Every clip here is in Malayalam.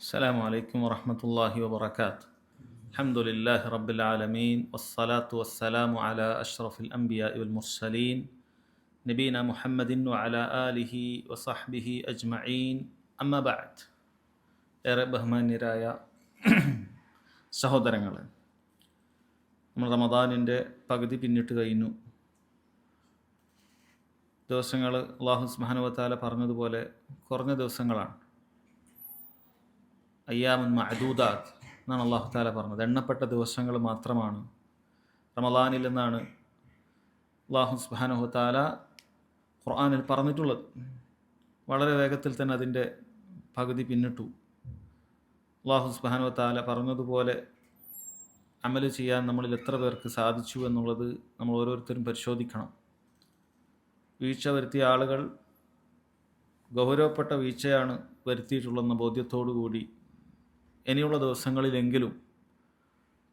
السلام عليكم ورحمة الله وبركاته. الحمد لله رب العالمين والصلاة والسلام على أشرف الأنبياء والمرسلين نبينا محمد وعلى آله وصحبه أجمعين أما بعد. ഏറെ ബഹുമാന്യരായ സഹോദരങ്ങളെ, നമ്മൾ റമദാനിൻ്റെ പകുതി പിന്നിട്ട് കഴിഞ്ഞു. ദിവസങ്ങൾ അല്ലാഹു സുബ്ഹാനഹു വ തആല പറഞ്ഞതുപോലെ കുറഞ്ഞ ദിവസങ്ങളാണ്. അയ്യാമുൻ മഅദൂദാത്ത് എന്നാണ് അല്ലാഹു തആല പറഞ്ഞത്. എണ്ണപ്പെട്ട ദിവസങ്ങൾ മാത്രമാണ് റമദാനിൽ എന്നാണ് അല്ലാഹു സുബ്ഹാനഹു വ തആല ഖുർആനിൽ പറഞ്ഞിട്ടുള്ളത്. വളരെ വേഗത്തിൽ തന്നെ അതിൻ്റെ പകുതി പിന്നിട്ടു. അല്ലാഹു സുബ്ഹാനഹു വ തആല പറഞ്ഞതുപോലെ അമൽ ചെയ്യാൻ നമ്മളിൽ എത്ര പേർക്ക് സാധിച്ചു എന്നുള്ളത് നമ്മൾ ഓരോരുത്തരും പരിശോധിക്കണം. വീഴ്ച വരുത്തിയ ആളുകൾ ഗൗരവപ്പെട്ട വീഴ്ചയാണ് വരുത്തിയിട്ടുള്ളതെന്ന ബോധ്യത്തോടു കൂടി ഇനിയുള്ള ദിവസങ്ങളിലെങ്കിലും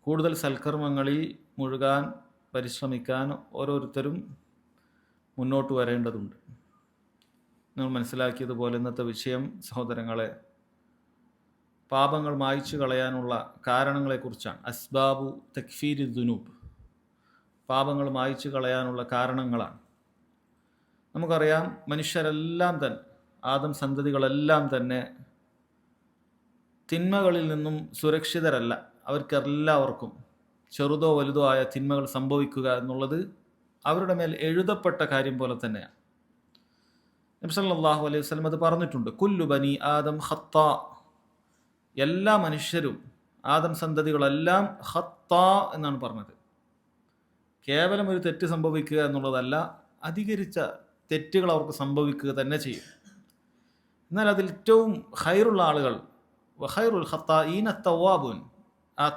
കൂടുതൽ സൽക്കർമ്മങ്ങളിൽ മുഴുകാൻ പരിശ്രമിക്കാൻ ഓരോരുത്തരും മുന്നോട്ട് വരേണ്ടതുണ്ട്. നിങ്ങൾ മനസ്സിലാക്കിയതുപോലെ ഇന്നത്തെ വിഷയം, സഹോദരങ്ങളെ, പാപങ്ങൾ മായ്ച്ചു കളയാനുള്ള കാരണങ്ങളെക്കുറിച്ചാണ്. അസ്ബാബു തക്ഫീരി ദുനൂബ്, പാപങ്ങൾ മായ്ച്ചു കളയാനുള്ള കാരണങ്ങളാണ്. നമുക്കറിയാം, മനുഷ്യരെല്ലാം തന്നെ, ആദം സന്തതികളെല്ലാം തന്നെ തിന്മകളിൽ നിന്നും സുരക്ഷിതരല്ല. അവർക്കെല്ലാവർക്കും ചെറുതോ വലുതോ ആയ തിന്മകൾ സംഭവിക്കുക എന്നുള്ളത് അവരുടെ മേൽ എഴുതപ്പെട്ട കാര്യം പോലെ തന്നെയാണ്. നബി സല്ലല്ലാഹു അലൈഹി വസല്ലം അത് പറഞ്ഞിട്ടുണ്ട്. കുല്ലു ബനി ആദം ഖത്താ, എല്ലാ മനുഷ്യരും, ആദം സന്തതികളെല്ലാം ഖത്താ എന്നാണ് പറഞ്ഞത്. കേവലം ഒരു തെറ്റ് സംഭവിക്കുക എന്നുള്ളതല്ല, അധികരിച്ച തെറ്റുകൾ അവർക്ക് സംഭവിക്കുക തന്നെ ചെയ്യും. എന്നാൽ അതിൽ ഏറ്റവും ഖൈറുള്ള ആളുകൾ, വഖൈറുൽ ഖത്താഈന തവ്വാബൂൻ, ആ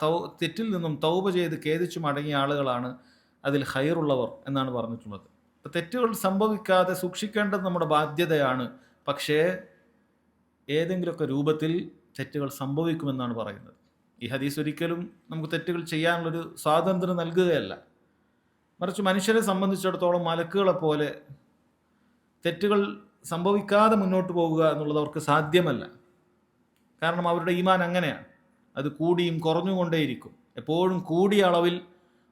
തെറ്റിൽ നിന്നും തൗബ ചെയ്ത് ഖേദിച്ചു മടങ്ങിയ ആളുകളാണ് അതിൽ ഖൈറുള്ളവർ എന്നാണ് പറഞ്ഞിട്ടുള്ളത്. അപ്പോൾ തെറ്റുകൾ സംഭവിക്കാതെ സൂക്ഷിക്കേണ്ടത് നമ്മുടെ ബാധ്യതയാണ്. പക്ഷേ ഏതെങ്കിലുമൊക്കെ രൂപത്തിൽ തെറ്റുകൾ സംഭവിക്കുമെന്നാണ് പറയുന്നത്. ഈ ഹദീസ് ഒരിക്കലും നമുക്ക് തെറ്റുകൾ ചെയ്യാനുള്ളൊരു സ്വാതന്ത്ര്യം നൽകുകയല്ല. മറിച്ച് മനുഷ്യരെ സംബന്ധിച്ചിടത്തോളം മലക്കുകളെ പോലെ തെറ്റുകൾ സംഭവിക്കാതെ മുന്നോട്ട് പോകുക എന്നുള്ളത് അവർക്ക് സാധ്യമല്ല. കാരണം അവരുടെ ഈമാൻ അങ്ങനെയാണ്, അത് കൂടിയും കുറഞ്ഞുകൊണ്ടേയിരിക്കും. എപ്പോഴും കൂടിയ അളവിൽ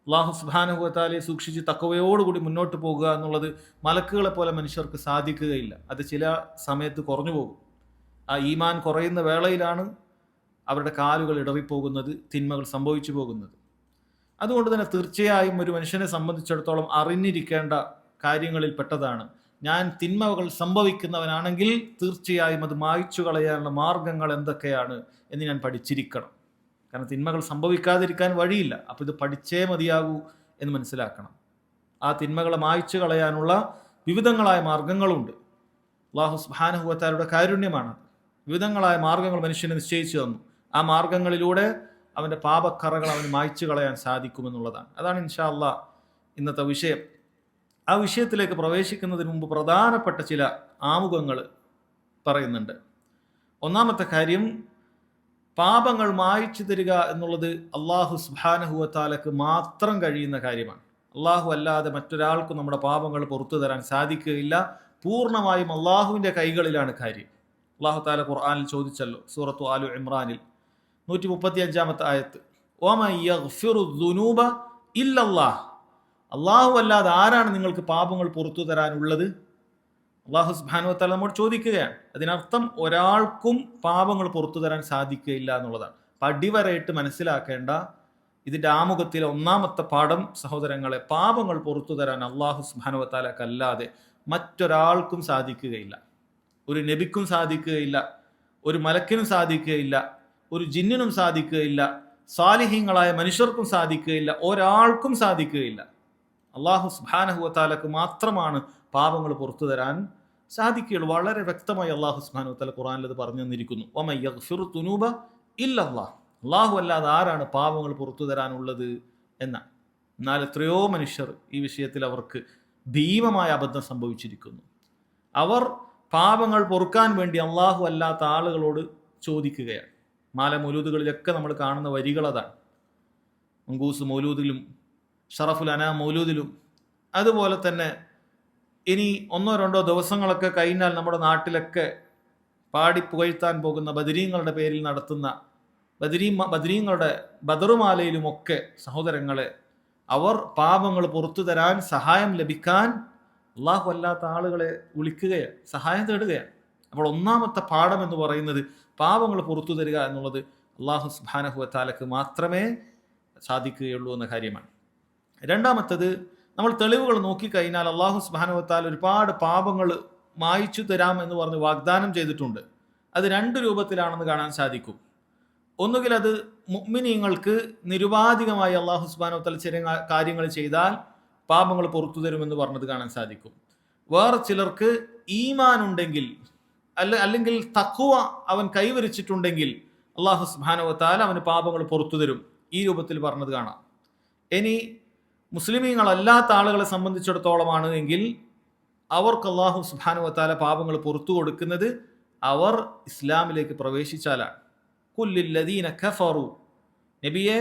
അല്ലാഹു സുബ്ഹാനഹു വ തആലയെ സൂക്ഷിച്ച് തഖ്വയോടുകൂടി മുന്നോട്ട് പോകുക എന്നുള്ളത് മലക്കുകളെ പോലെ മനുഷ്യർക്ക് സാധിക്കുകയില്ല. അത് ചില സമയത്ത് കുറഞ്ഞു പോകും. ആ ഈമാൻ കുറയുന്ന വേളയിലാണ് അവരുടെ കാലുകൾ ഇടറിപ്പോകുന്നത്, തിന്മകൾ സംഭവിച്ചു പോകുന്നത്. അതുകൊണ്ട് തന്നെ തീർച്ചയായും ഒരു മനുഷ്യനെ സംബന്ധിച്ചിടത്തോളം അറിഞ്ഞിരിക്കേണ്ട കാര്യങ്ങളിൽ പെട്ടതാണ്, ഞാൻ തിന്മകൾ സംഭവിക്കുന്നവനാണെങ്കിൽ തീർച്ചയായും അത് മായ്ച്ചു കളയാനുള്ള മാർഗങ്ങൾ എന്തൊക്കെയാണ് എന്ന് ഞാൻ പഠിച്ചിരിക്കണം. കാരണം തിന്മകൾ സംഭവിക്കാതിരിക്കാൻ വഴിയില്ല. അപ്പോൾ ഇത് പഠിച്ചേ മതിയാകൂ എന്ന് മനസ്സിലാക്കണം. ആ തിന്മകളെ മായ്ച്ചു കളയാനുള്ള വിവിധങ്ങളായ മാർഗങ്ങളുണ്ട്. അല്ലാഹു സുബ്ഹാനഹു വ തആലയുടെ കാരുണ്യമാണ്. വിവിധങ്ങളായ മാർഗങ്ങൾ മനുഷ്യന് നിശ്ചയിച്ചു തന്നു. ആ മാർഗങ്ങളിലൂടെ അവൻ്റെ പാപക്കറകൾ അവന് മായ്ച്ചു കളയാൻ സാധിക്കുമെന്നുള്ളതാണ്. അതാണ് ഇൻഷാ അല്ലാഹ് ഇന്നത്തെ വിഷയം. ആ വിഷയത്തിലേക്ക് പ്രവേശിക്കുന്നതിന് മുമ്പ് പ്രധാനപ്പെട്ട ചില ആമുഖങ്ങൾ പറയുന്നുണ്ട്. ഒന്നാമത്തെ കാര്യം, പാപങ്ങൾ മായ്ച്ചു തരിക എന്നുള്ളത് അല്ലാഹു സുബ്ഹാനഹു വ തആലക്ക് മാത്രം കഴിയുന്ന കാര്യമാണ്. അല്ലാഹു അല്ലാതെ മറ്റൊരാൾക്കും നമ്മുടെ പാപങ്ങൾ പുറത്തു തരാൻ സാധിക്കുകയില്ല. പൂർണ്ണമായും അല്ലാഹുവിൻ്റെ കൈകളിലാണ് കാര്യം. അല്ലാഹു തആല ഖുർആനിൽ ചോദിച്ചല്ലോ, സൂറത്തു ആലു ഇമ്രാനിൽ 135-ാമത്തെ ആയത്ത്, വമൻ യഗ്ഫിറു ദുനൂബ ഇല്ലല്ലാഹ്, അല്ലാഹു അല്ലാതെ ആരാണ് നിങ്ങൾക്ക് പാപങ്ങൾ പുറത്തു തരാനുള്ളത്? അല്ലാഹു സുബ്ഹാനഹു വ തആല നമ്മോട് ചോദിക്കുകയാണ്. അതിനർത്ഥം ഒരാൾക്കും പാപങ്ങൾ പുറത്തു തരാൻ സാധിക്കുകയില്ല എന്നുള്ളതാണ്. പടിവരയിട്ട് മനസ്സിലാക്കേണ്ട ഇതിൻ്റെ ആമുഖത്തിലെ ഒന്നാമത്തെ പാഠം, സഹോദരങ്ങളെ, പാപങ്ങൾ പുറത്തു തരാൻ അല്ലാഹു സുബ്ഹാനഹു വ തആലക്ക് അല്ലാതെ മറ്റൊരാൾക്കും സാധിക്കുകയില്ല. ഒരു നബിക്കും സാധിക്കുകയില്ല, ഒരു മലക്കിനും സാധിക്കുകയില്ല, ഒരു ജിന്നിനും സാധിക്കുകയില്ല, സാലിഹീങ്ങളായ മനുഷ്യർക്കും സാധിക്കുകയില്ല, ഒരാൾക്കും സാധിക്കുകയില്ല. അല്ലാഹു സുബ്ഹാനഹു വ തആലക്ക് മാത്രമാണ് പാപങ്ങൾ പുറത്തു തരാൻ സാധിക്കുകയുള്ളൂ. വളരെ വ്യക്തമായി അല്ലാഹു സുബ്ഹാനഹു വ തആല ഖുർആനിൽ അത് പറഞ്ഞു തന്നിരിക്കുന്നു. വമൻ യഗ്ഫിറു ദുനൂബ ഇല്ലല്ലാഹ്, അല്ലാഹു അല്ലാതെ ആരാണ് പാപങ്ങൾ പുറത്തു തരാനുള്ളത് എന്നാണ്. എന്നാൽ എത്രയോ മനുഷ്യർ ഈ വിഷയത്തിൽ അവർക്ക് ഭീമമായ അബദ്ധം സംഭവിച്ചിരിക്കുന്നു. അവർ പാപങ്ങൾ പൊറുക്കാൻ വേണ്ടി അല്ലാഹു അല്ലാത്ത ആളുകളോട് ചോദിക്കുകയാണ്. മാല മൗലൂദുകളിലൊക്കെ നമ്മൾ കാണുന്ന വരികൾ അതാണ്. മങ്കൂസ് മൗലൂദിലും ഷറഫുൽ അനാം മൗലൂദിലും, അതുപോലെ തന്നെ ഇനി ഒന്നോ രണ്ടോ ദിവസങ്ങളൊക്കെ കഴിഞ്ഞാൽ നമ്മുടെ നാട്ടിലൊക്കെ പാടി പുകഴ്ത്താൻ പോകുന്ന ബദരീങ്ങളുടെ പേരിൽ നടത്തുന്ന ബദരീങ്ങളുടെ ബദറുമാലയിലുമൊക്കെ സഹോദരങ്ങളെ, അവർ പാപങ്ങൾ പുറത്തു തരാൻ സഹായം ലഭിക്കാൻ അള്ളാഹു അല്ലാത്ത ആളുകളെ വിളിക്കുകയാണ്, സഹായം തേടുകയാണ്. അപ്പോൾ ഒന്നാമത്തെ പാഠം എന്ന് പറയുന്നത് പാപങ്ങൾ പുറത്തു തരിക എന്നുള്ളത് അള്ളാഹു സുബ്ഹാനഹു വ തആലക്ക് മാത്രമേ സാധിക്കുകയുള്ളൂ എന്ന കാര്യമാണ്. രണ്ടാമത്തത്, നമ്മൾ തെളിവുകൾ നോക്കിക്കഴിഞ്ഞാൽ അള്ളാഹു സുബ്ഹാനഹു വ തആല ഒരുപാട് പാപങ്ങൾ മായ്ച്ചു തരാം എന്ന് പറഞ്ഞ് വാഗ്ദാനം ചെയ്തിട്ടുണ്ട്. അത് രണ്ട് രൂപത്തിലാണെന്ന് കാണാൻ സാധിക്കും. ഒന്നുകിൽ അത് മുഅ്മിനീങ്ങൾക്ക് നിരുപാധികമായി അള്ളാഹു സുബ്ഹാനഹു വ തആല ചില കാര്യങ്ങൾ ചെയ്താൽ പാപങ്ങൾ പുറത്തു തരുമെന്ന് പറഞ്ഞത് കാണാൻ സാധിക്കും. വേറെ ചിലർക്ക് ഈമാൻ ഉണ്ടെങ്കിൽ അല്ലെങ്കിൽ തഖ്വ അവൻ കൈവരിച്ചിട്ടുണ്ടെങ്കിൽ അള്ളാഹു സുബ്ഹാനഹു വ തആല അവന് പാപങ്ങൾ പുറത്തു തരും, ഈ രൂപത്തിൽ പറഞ്ഞത് കാണാം. ഇനി മുസ്ലിമീങ്ങളല്ലാത്ത ആളുകളെ സംബന്ധിച്ചിടത്തോളമാണ് എങ്കിൽ അവർക്ക് അള്ളാഹു സുബ്ഹാനഹു വ തആല പാപങ്ങൾ പുറത്തു കൊടുക്കുന്നത് അവർ ഇസ്ലാമിലേക്ക് പ്രവേശിച്ചാലാണ്. കുല്ലിൽ ലദീന കഫറു, നബിയെ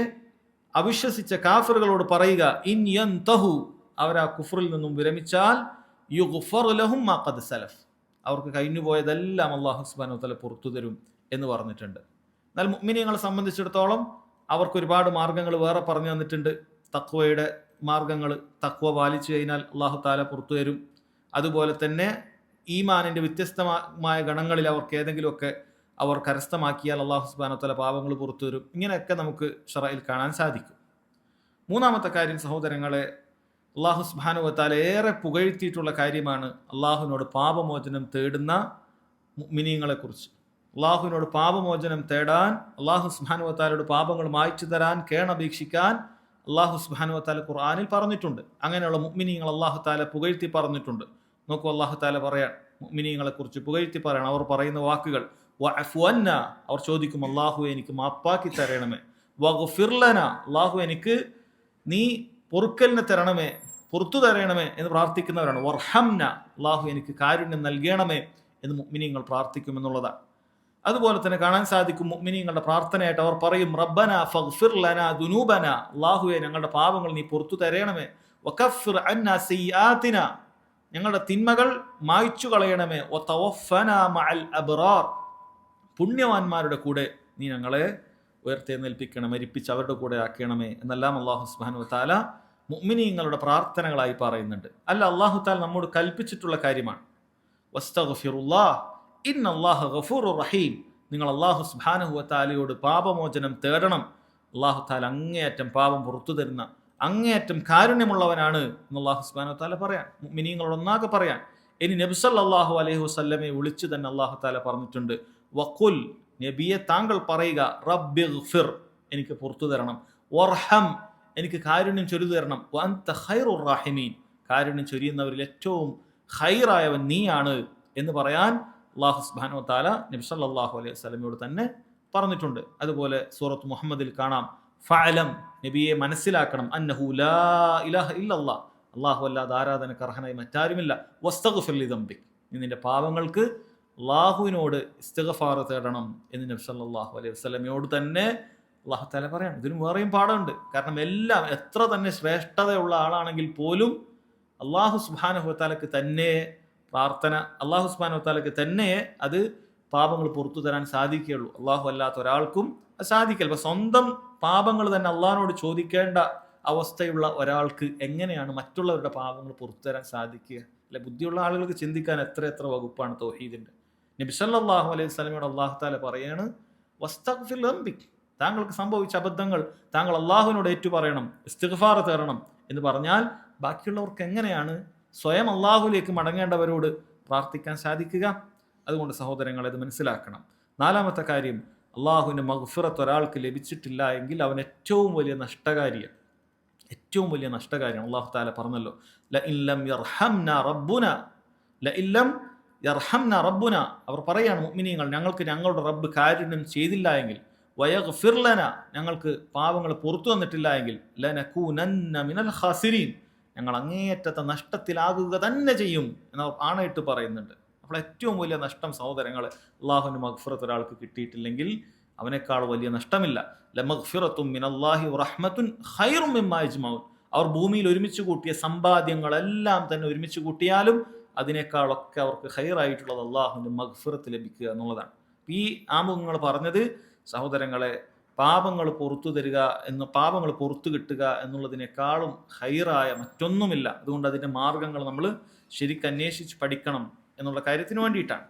അവിശ്വസിച്ച കാഫിറുകളോട് പറയുക, ഇൻ യൻതഹു, അവർ ആ കുഫറിൽ നിന്നും വിരമിച്ചാൽ, യുഗ്ഫർ ലഹും മാ ഖദ് സലഫ്, അവർക്ക് കഴിഞ്ഞുപോയതെല്ലാം അള്ളാഹു സുബ്ഹാനഹു വ തആല പുറത്തു തരും എന്ന് പറഞ്ഞിട്ടുണ്ട്. എന്നാൽ മുഅ്മിനീങ്ങളെ സംബന്ധിച്ചിടത്തോളം അവർക്ക് ഒരുപാട് മാർഗങ്ങൾ വേറെ പറഞ്ഞു തന്നിട്ടുണ്ട്. തഖ്വയുടെ മാർഗങ്ങൾ, തഖ്വ പാലിച്ചു കഴിഞ്ഞാൽ അള്ളാഹു തആല പുറത്തു തരും. അതുപോലെ തന്നെ ഈമാനിന്റെ വ്യത്യസ്തമായ ഗണങ്ങളിൽ അവർക്ക് ഏതെങ്കിലുമൊക്കെ അവർ കരസ്ഥമാക്കിയാൽ അള്ളാഹു സുബ്ഹാനഹു വ തആല പാപങ്ങൾ പുറത്തു തരും. ഇങ്ങനെയൊക്കെ നമുക്ക് ശറഇൽ കാണാൻ സാധിക്കും. മൂന്നാമത്തെ കാര്യം സഹോദരങ്ങളെ, അള്ളാഹു സുബ്ഹാനഹു വ തആല ഏറെ പുകഴ്ത്തിയിട്ടുള്ള കാര്യമാണ് അള്ളാഹുവിനോട് പാപമോചനം തേടുന്ന മുഅ്മിനീങ്ങളെ കുറിച്ച്. അള്ളാഹുവിനോട് പാപമോചനം തേടാൻ, അള്ളാഹു സുബ്ഹാനഹു വ തആലയോട് പാപങ്ങൾ മായ്ച്ചു തരാൻ, കേണപേക്ഷിക്കാൻ അള്ളാഹു സുബ്ഹാനഹു വ തആല ഖുർആനിൽ പറഞ്ഞിട്ടുണ്ട്. അങ്ങനെയുള്ള മുഅ്മിനീങ്ങൾ അള്ളാഹു തആല പുകഴ്ത്തി പറഞ്ഞിട്ടുണ്ട്. നോക്കൂ, അള്ളാഹു തആല പറയാൻ, മുഅ്മിനീങ്ങളെ കുറിച്ച് പുകഴ്ത്തി പറയണം. അവർ പറയുന്ന വാക്കുകൾ, വഅഫു അന്ന, അവർ ചോദിക്കും, അള്ളാഹു എനിക്ക് മാപ്പാക്കി തരണമേ. വഗ്ഫിർ ലനാ, അള്ളാഹു എനിക്ക് നീ പൊറുക്കലിനെ തരണമേ, പുറത്തു തരണമേ എന്ന് പ്രാർത്ഥിക്കുന്നവരാണ്. വർഹംന, അള്ളാഹു എനിക്ക് കാരുണ്യം നൽകണമേ എന്ന് മുഅ്മിനീങ്ങൾ പ്രാർത്ഥിക്കുമെന്നുള്ളതാണ്. അതുപോലെ തന്നെ കാണാൻ സാധിക്കും മുഅ്മിനീങ്ങളുടെ പ്രാർത്ഥനയായിട്ട് അവർ പറയും, റബ്ബന ഫഗ്ഫിർ ലനാ ദുനൂബന, അള്ളാഹുവേ ഞങ്ങളുടെ പാപങ്ങൾ നീ പുറത്തു തരണമേ. വകഫിർ അന്നാ സയ്യിആതിന, ഞങ്ങളുടെ തിന്മകൾ മായ്ച്ചു കളയണമേ. വതവഫനാ മഅൽ അബ്റാർ, പുണ്യവാന്മാരുടെ കൂടെ നീ ഞങ്ങളെ ഉയർത്തെഴുന്നേൽപ്പിക്കണം, മരിപ്പിച്ച് അവരുടെ കൂടെ ആക്കണമേ എന്നെല്ലാം അള്ളാഹു സുബ്ഹാനഹു വ തആല മുഅ്മിനീങ്ങളുടെ പ്രാർത്ഥനകളായി പറയുന്നുണ്ട്. അല്ല, അള്ളാഹു തആല നമ്മോട് കൽപ്പിച്ചിട്ടുള്ള കാര്യമാണ്. വസ്തഗ്ഫിറുല്ലാഹ് ഇന്നല്ലാഹ ഗഫൂറുർ റഹീം, നിങ്ങൾ അള്ളാഹു സുബ്ഹാനഹു വ തആലയോട് പാപമോചനം തേടണം. അള്ളാഹു തആല അങ്ങേയറ്റം പാപം പുറത്തു തരുന്ന, അങ്ങേയറ്റം കാരുണ്യമുള്ളവനാണ് എന്ന് അള്ളാഹു സുബ്ഹാനഹു വ തആല പറയാൻ, മുഅ്മിനീങ്ങളോട് ഒന്നാകെ പറയാൻ. ഇനി നബി സല്ലല്ലാഹു അലൈഹി വസല്ലമയെ വിളിച്ചു തന്നെ അള്ളാഹു തആല പറഞ്ഞിട്ടുണ്ട്, വഖുൽ, നബിയെ താങ്കൾ പറയുക, റബ്ബിഗ്ഫിർ, എനിക്ക് പുറത്തു തരണം, വർഹം, എനിക്ക് കാരുണ്യം ചൊരിതു തരണം, വഅൻത ഖൈറുർ റാഹിമീൻ, കാരുണ്യം ചൊരിയുന്നവരിൽ ഏറ്റവും ഖൈറായവൻ നീയാണ് എന്ന് പറയാൻ അള്ളാഹു സുബ്ഹാനഹു വ തആല നബി സല്ലല്ലാഹു അലൈഹി വസല്ലമയോട് തന്നെ പറഞ്ഞിട്ടുണ്ട്. അതുപോലെ സൂറത്ത് മുഹമ്മദിൽ കാണാം, ഫഅലം, നബിയെ മനസ്സിലാക്കണം, അന്നഹു ലാ ഇലാഹ ഇല്ലല്ലാഹ്, അള്ളാഹു അല്ലാതെ ആരാധനക്ക് അർഹനായി മറ്റാരുമില്ല. വസ്തഗ്ഫിർ ലിദംബിക്, നീ നിന്റെ പാപങ്ങൾക്ക് അള്ളാഹുവിനോട് ഇസ്തിഗ്ഫാർ തേടണം എന്ന് നബി സല്ലല്ലാഹു അലൈഹി വസല്ലമയോട് തന്നെ അള്ളാഹു തആല പറയാണ്. ഇതിന് വേറെയും പാഠമുണ്ട്. കാരണം എല്ലാം എത്ര തന്നെ ശ്രേഷ്ഠതയുള്ള ആളാണെങ്കിൽ പോലും അള്ളാഹു സുബ്ഹാനഹു വ തആലക്ക് തന്നെ പ്രാർത്ഥന, അള്ളാഹു സുബ്ഹാനഹു വ തആലക്ക് തന്നെ അത് പാപങ്ങൾ പുറത്തു തരാൻ സാധിക്കുകയുള്ളൂ. അള്ളാഹു അല്ലാത്ത ഒരാൾക്കും അത് സാധിക്കില്ല. അപ്പൊ സ്വന്തം പാപങ്ങൾ തന്നെ അള്ളാഹിനോട് ചോദിക്കേണ്ട അവസ്ഥയുള്ള ഒരാൾക്ക് എങ്ങനെയാണ് മറ്റുള്ളവരുടെ പാപങ്ങൾ പുറത്തു തരാൻ സാധിക്കുക? അല്ലെ, ബുദ്ധിയുള്ള ആളുകൾക്ക് ചിന്തിക്കാൻ എത്ര എത്ര വകുപ്പാണ് തൗഹീദിന്റെ. നബി സല്ലല്ലാഹു അലൈഹി വസല്ലമയോട് അള്ളാഹു തആല പറയാണ്, വസ്തഗ്ഫിർ ലംബിക്, താങ്കൾക്ക് സംഭവിച്ച അബദ്ധങ്ങൾ താങ്കൾ അള്ളാഹുവിനോട് ഏറ്റു പറയണം, ഇസ്തിഗ്ഫാർ തേടണം എന്ന് പറഞ്ഞാൽ ബാക്കിയുള്ളവർക്ക് എങ്ങനെയാണ് സ്വയം അള്ളാഹുലേക്ക് മടങ്ങേണ്ടവരോട് പ്രാർത്ഥിക്കാൻ സാധിക്കുക? അതുകൊണ്ട് സഹോദരങ്ങളെ, അത് മനസ്സിലാക്കണം. നാലാമത്തെ കാര്യം, അള്ളാഹുവിൻ്റെ മഗ്ഫിറത്ത് ഒരാൾക്ക് ലഭിച്ചിട്ടില്ല എങ്കിൽ അവൻ ഏറ്റവും വലിയ നഷ്ടകാരിയാണ്, ഏറ്റവും വലിയ നഷ്ടകാരിയാണ്. അള്ളാഹു തആല പറഞ്ഞല്ലോ, ലഇൻ ലം യർഹംനാ റബ്ബുന, ലഇൻ ലം യർഹംനാ റബ്ബുന, അവർ പറയാണ് മുഅ്മിനീങ്ങൾ, ഞങ്ങൾക്ക് ഞങ്ങളുടെ റബ്ബ് കാരുണ്യം ചെയ്തില്ല എങ്കിൽ, വയഗ്ഫിർ ലനാ, ഞങ്ങൾക്ക് പാപങ്ങൾ പുറത്തു വന്നിട്ടില്ല എങ്കിൽ, ലനകൂനന്ന മിനൽ ഖാസിരീൻ, ഞങ്ങൾ അങ്ങേയറ്റത്തെ നഷ്ടത്തിലാകുക തന്നെ ചെയ്യും എന്ന് ആണയിട്ട് പറയുന്നുണ്ട്. അപ്പോൾ ഏറ്റവും വലിയ നഷ്ടം സഹോദരങ്ങളെ, അള്ളാഹുവിൻ്റെ മഗ്ഫിറത്ത് ഒരാൾക്ക് കിട്ടിയിട്ടില്ലെങ്കിൽ അവനേക്കാൾ വലിയ നഷ്ടമില്ല. ലമഗ്ഫിറത്തും മിനല്ലാഹി വറഹ്മത്തുൻ ഖൈറും മിമ്മാ യജ്മഊൻ, അവർ ഭൂമിയിൽ ഒരുമിച്ച് കൂട്ടിയ സമ്പാദ്യങ്ങളെല്ലാം തന്നെ ഒരുമിച്ച് കൂട്ടിയാലും അതിനേക്കാളൊക്കെ അവർക്ക് ഖൈറായിട്ടുള്ളത് അള്ളാഹുവിൻ്റെ മഗ്ഫിറത്ത് ലഭിക്കുക എന്നുള്ളതാണ്. ഈ ആമുഖങ്ങൾ പറഞ്ഞത് സഹോദരങ്ങളെ, പാപങ്ങൾ പുറത്തു തരിക പാപങ്ങൾ പുറത്തു കിട്ടുക എന്നുള്ളതിനേക്കാളും ഖൈറായ മറ്റൊന്നുമില്ല. അതുകൊണ്ട് അതിൻ്റെ മാർഗങ്ങൾ നമ്മൾ ശരിക്കും അന്വേഷിച്ച് പഠിക്കണം എന്നുള്ള കാര്യത്തിന് വേണ്ടിയിട്ടാണ്.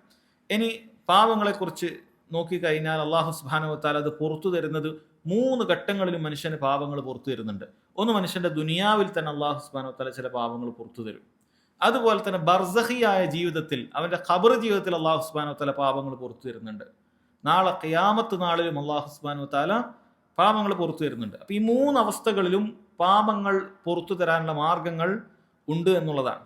ഇനി പാപങ്ങളെക്കുറിച്ച് നോക്കിക്കഴിഞ്ഞാൽ അള്ളാഹു സുബ്ഹാനഹു വ തആല അത് പുറത്തു തരുന്നത് 3 ഘട്ടങ്ങളിലും മനുഷ്യന് പാപങ്ങൾ പുറത്തു തരുന്നുണ്ട്. ഒന്ന്, മനുഷ്യന്റെ ദുനിയാവിൽ തന്നെ അള്ളാഹു സുബ്ഹാനഹു വ തആല ചില പാപങ്ങൾ പുറത്തു തരും. അതുപോലെ തന്നെ ബർസഖിയായ ജീവിതത്തിൽ, അവന്റെ ഖബർ ജീവിതത്തിൽ അള്ളാഹു സുബ്ഹാനഹു വ തആല പാപങ്ങൾ പുറത്തു തരുന്നുണ്ട്. നാളെ ഖിയാമത്ത് നാളിലും അള്ളാഹു സുബ്ഹാനഹു വ തആല പാപങ്ങൾ പുറത്തു തരുന്നുണ്ട്. അപ്പൊ ഈ 3 അവസ്ഥകളിലും പാപങ്ങൾ പുറത്തു തരാനുള്ള മാർഗങ്ങൾ ഉണ്ട് എന്നുള്ളതാണ്.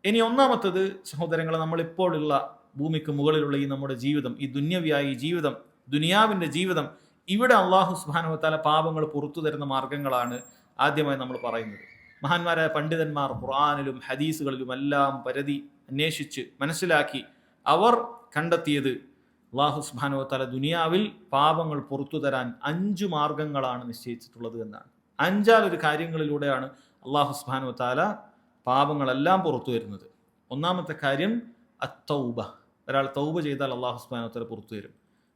ഇനി ഒന്നാമത്തത് സഹോദരങ്ങളെ, നമ്മളിപ്പോഴുള്ള ഭൂമിക്ക് മുകളിലുള്ള ഈ നമ്മുടെ ജീവിതം, ഈ ദുന്യവിയായ ഈ ജീവിതം, ദുനിയാവിന്റെ ജീവിതം, ഇവിടെ അള്ളാഹു സുബ്ഹാനഹു വ തആല പാപങ്ങൾ പുറത്തു തരുന്ന മാർഗങ്ങളാണ് ആദ്യമായി നമ്മൾ പറയുന്നത്. മഹാന്മാരായ പണ്ഡിതന്മാർ ഖുർആനിലും ഹദീസുകളിലും എല്ലാം പരതി അന്വേഷിച്ച് മനസ്സിലാക്കി അവർ കണ്ടെത്തിയത് അള്ളാഹു സുബ്ഹാനഹു വ തആല ദുനിയാവിൽ പാപങ്ങൾ പുറത്തു തരാൻ 5 മാർഗങ്ങളാണ് നിശ്ചയിച്ചിട്ടുള്ളത് എന്നാണ്. 5 കാര്യങ്ങളിലൂടെയാണ് അള്ളാഹു സുബ്ഹാനഹു വ തആല പാപങ്ങളെല്ലാം പുറത്തു വരുന്നത്. ഒന്നാമത്തെ കാര്യം അത്തൗബ. ഒരാൾ തൗബ ചെയ്താൽ അള്ളാഹു സുബ്ഹാനഹു വ തആല പുറത്തു തരും.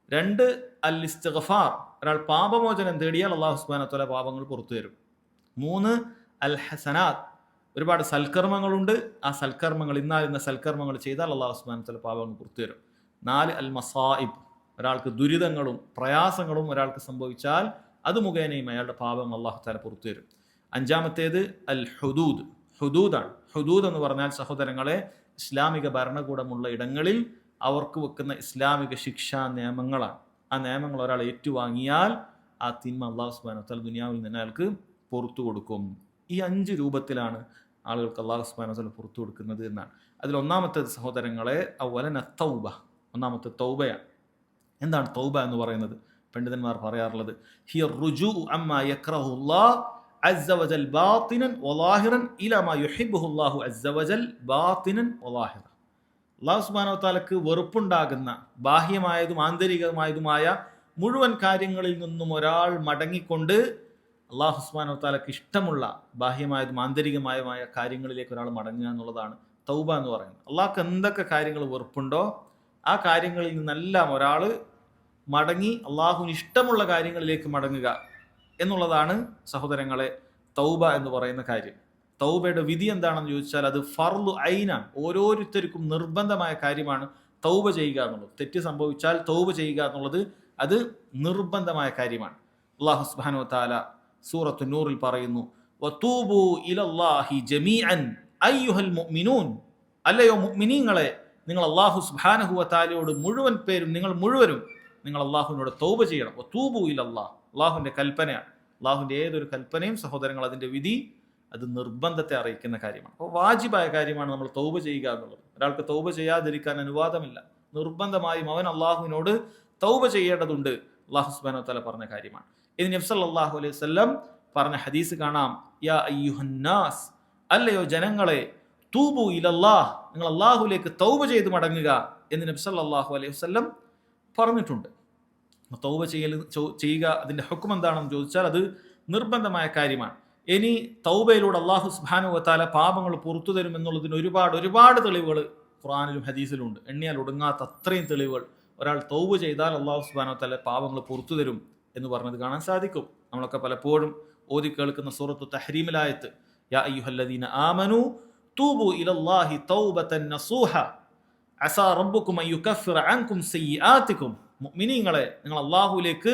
2, അൽ ഇസ്തിഗ്ഫാർ. ഒരാൾ പാപമോചനം തേടിയാൽ അള്ളാഹു സുബ്ഹാനഹു വ തആല പാപങ്ങൾ പുറത്തു തരും. 3, അൽ ഹസനാത്ത്. ഒരുപാട് സൽക്കർമ്മങ്ങളുണ്ട്. ആ സൽക്കർമ്മങ്ങൾ, ഇന്ന സൽക്കർമ്മങ്ങൾ ചെയ്താൽ അള്ളാഹു സുബ്ഹാനഹു വ തആല പാപങ്ങൾ പുറത്തു തരും. 4, അൽ മസായിബ്. ഒരാൾക്ക് ദുരിതങ്ങളും പ്രയാസങ്ങളും ഒരാൾക്ക് സംഭവിച്ചാൽ അത് മുഖേനയും അയാളുടെ പാപം അള്ളാഹു തആല പുറത്തു തരും. 5-മത്തേത് അൽ ഹുദൂദ്. ഹുദൂദാണ്. ഹുദൂദ് എന്ന് പറഞ്ഞാൽ സഹോദരങ്ങളെ, ഇസ്ലാമിക ഭരണകൂടമുള്ള ഇടങ്ങളിൽ അവർക്ക് വെക്കുന്ന ഇസ്ലാമിക ശിക്ഷാ നിയമങ്ങളാണ്. ആ നിയമങ്ങൾ ഒരാൾ ഏറ്റുവാങ്ങിയാൽ ആ തിന്മ അള്ളാഹു സുബ്ഹാനഹു വ തആല ദുനിയാവിൽ നിന്ന് അയാൾക്ക് പുറത്തു കൊടുക്കും. ഈ 5 രൂപത്തിലാണ് ആളുകൾക്ക് അള്ളാഹു സുബ്ഹാനഹു വ തആല പുറത്തു കൊടുക്കുന്നത് എന്നാണ്. അതിൽ ഒന്നാമത്തേത് സഹോദരങ്ങളെ അവലന തൗബ. ഒന്നാമത്തെ തൗബയാണ്. എന്താണ് തൗബ എന്ന് പറയുന്നത്? പണ്ഡിതന്മാർ പറയാറുള്ളത് ഹിയ റുജൂഉ അമ്മാ യക്റഹുല്ലാഹ് അസ്സ വജൽ ബാത്തിനൻ വലാഹിറൻ ഇലാ മാ യുഹിബ്ബുഹുല്ലാഹു അസ്സ വജൽ ബാത്തിനൻ വലാഹിറൻ. അല്ലാഹു സുബ്ഹാനഹു വ തആലക്ക് വെറുപ്പുണ്ടാകുന്ന ബാഹ്യമായതും ആന്തരികമായതുമായ മുഴുവൻ കാര്യങ്ങളിൽ നിന്നും ഒരാൾ മടങ്ങിക്കൊണ്ട് അല്ലാഹു സുബ്ഹാനഹു വ തആലക്ക് ഇഷ്ടമുള്ള ബാഹ്യമായതും ആന്തരികമായതുമായ കാര്യങ്ങളിലേക്ക് ഒരാൾ മടങ്ങുക എന്നുള്ളതാണ് തൗബ എന്ന് പറയുന്നത്. അള്ളാഹ്ക്ക് എന്തൊക്കെ കാര്യങ്ങൾ വെറുപ്പുണ്ടോ ആ കാര്യങ്ങളിൽ നിന്നെല്ലാം ഒരാൾ മടങ്ങി അള്ളാഹുവിന് ഇഷ്ടമുള്ള കാര്യങ്ങളിലേക്ക് മടങ്ങുക എന്നുള്ളതാണ് സഹോദരങ്ങളെ തൗബ എന്ന് പറയുന്ന കാര്യം. തൗബയുടെ വിധി എന്താണെന്ന് ചോദിച്ചാൽ അത് ഫർളു ഐനാണ്. ഓരോരുത്തർക്കും നിർബന്ധമായ കാര്യമാണ് തൗബ ചെയ്യുക എന്നുള്ളത്. തെറ്റ് സംഭവിച്ചാൽ തൗബ ചെയ്യുക എന്നുള്ളത് അത് നിർബന്ധമായ കാര്യമാണ്. അല്ലാഹു സുബ്ഹാനഹു വ തആല സൂറത്തു നൂറിൽ പറയുന്നു, വതൂബു ഇലല്ലാഹി ജമീഅൻ അയ്യുഹൽ മുഅ്മിനൂൻ. അല്ലയോ മുഅ്മിനീങ്ങളെ, നിങ്ങൾ അല്ലാഹു സുബ്ഹാനഹു വ തആലയോട് മുഴുവൻ പേരും നിങ്ങൾ അല്ലാഹുവിനോട് തൗബ ചെയ്യണം. വതൂബു ഇലല്ലാഹ്, അല്ലാഹുവിന്റെ കൽപ്പനയാണ്. അല്ലാഹുവിന്റെ ഏതൊരു കൽപ്പനയും സഹോദരങ്ങൾ അതിന്റെ വിധി അത് നിർബന്ധത്തെ അറിയിക്കുന്ന കാര്യമാണ്. അപ്പോൾ വാജിബായ കാര്യമാണ് നമ്മൾ തൗബ ചെയ്യുക എന്നുള്ളത്. ഒരാൾക്ക് തൗബ ചെയ്യാതിരിക്കാൻ അനുവാദമില്ല. നിർബന്ധമായും അവൻ അള്ളാഹുവിനോട് തൗബ ചെയ്യേണ്ടതുണ്ട്. അല്ലാഹു സുബ്ഹാനഹു വ തആല പറഞ്ഞ കാര്യമാണ്. ഇത് നബി സല്ലല്ലാഹു അലൈഹി വസല്ലം പറഞ്ഞ ഹദീസ് കാണാം. യാ അയ്യുഹന്നാസ്, അല്ലയോ ജനങ്ങളെ, തൂബു ഇലല്ലാഹ്, നിങ്ങൾ അള്ളാഹുലേക്ക് തൗബ ചെയ്ത് മടങ്ങുക എന്ന് നബി സല്ലല്ലാഹു അലൈഹി വസല്ലം പറഞ്ഞിട്ടുണ്ട്. തൗബ ചെയ്യുക അതിന്റെ ഹുക്ം എന്താണെന്ന് ചോദിച്ചാൽ അത് നിർബന്ധമായ കാര്യമാണ്. ഇനി തൗബയിലൂടെ അല്ലാഹു സുബ്ഹാനഹു വ തആല പാപങ്ങൾ പുറത്തു തരും എന്നുള്ളതിന് ഒരുപാട് തെളിവുകൾ ഖുർആനിലും ഹദീസിലും ഉണ്ട്. എണ്ണിയാൽ ഒടുങ്ങാത്ത അത്രയും തെളിവുകൾ. ഒരാൾ തൗബ ചെയ്താൽ അല്ലാഹു സുബ്ഹാനഹു വ തആല പാപങ്ങൾ പുറത്തു തരും എന്ന് പറഞ്ഞത് കാണാൻ സാധിക്കും. നമ്മളൊക്കെ പലപ്പോഴും ഓതി കേൾക്കുന്ന സൂറത്തു തഹ്രീമിലായത്ത് യാ അയ്യുഹല്ലദീന ആമനു തൂബു ഇലല്ലാഹി തൗബതൻ നസൂഹ അസാ റബ്ബുക്കും അൻ യുകഫിറ അൻകും സയ്യിആതികും. മുഅ്മിനീങ്ങളെ, നിങ്ങൾ അല്ലാഹുവിലേക്ക്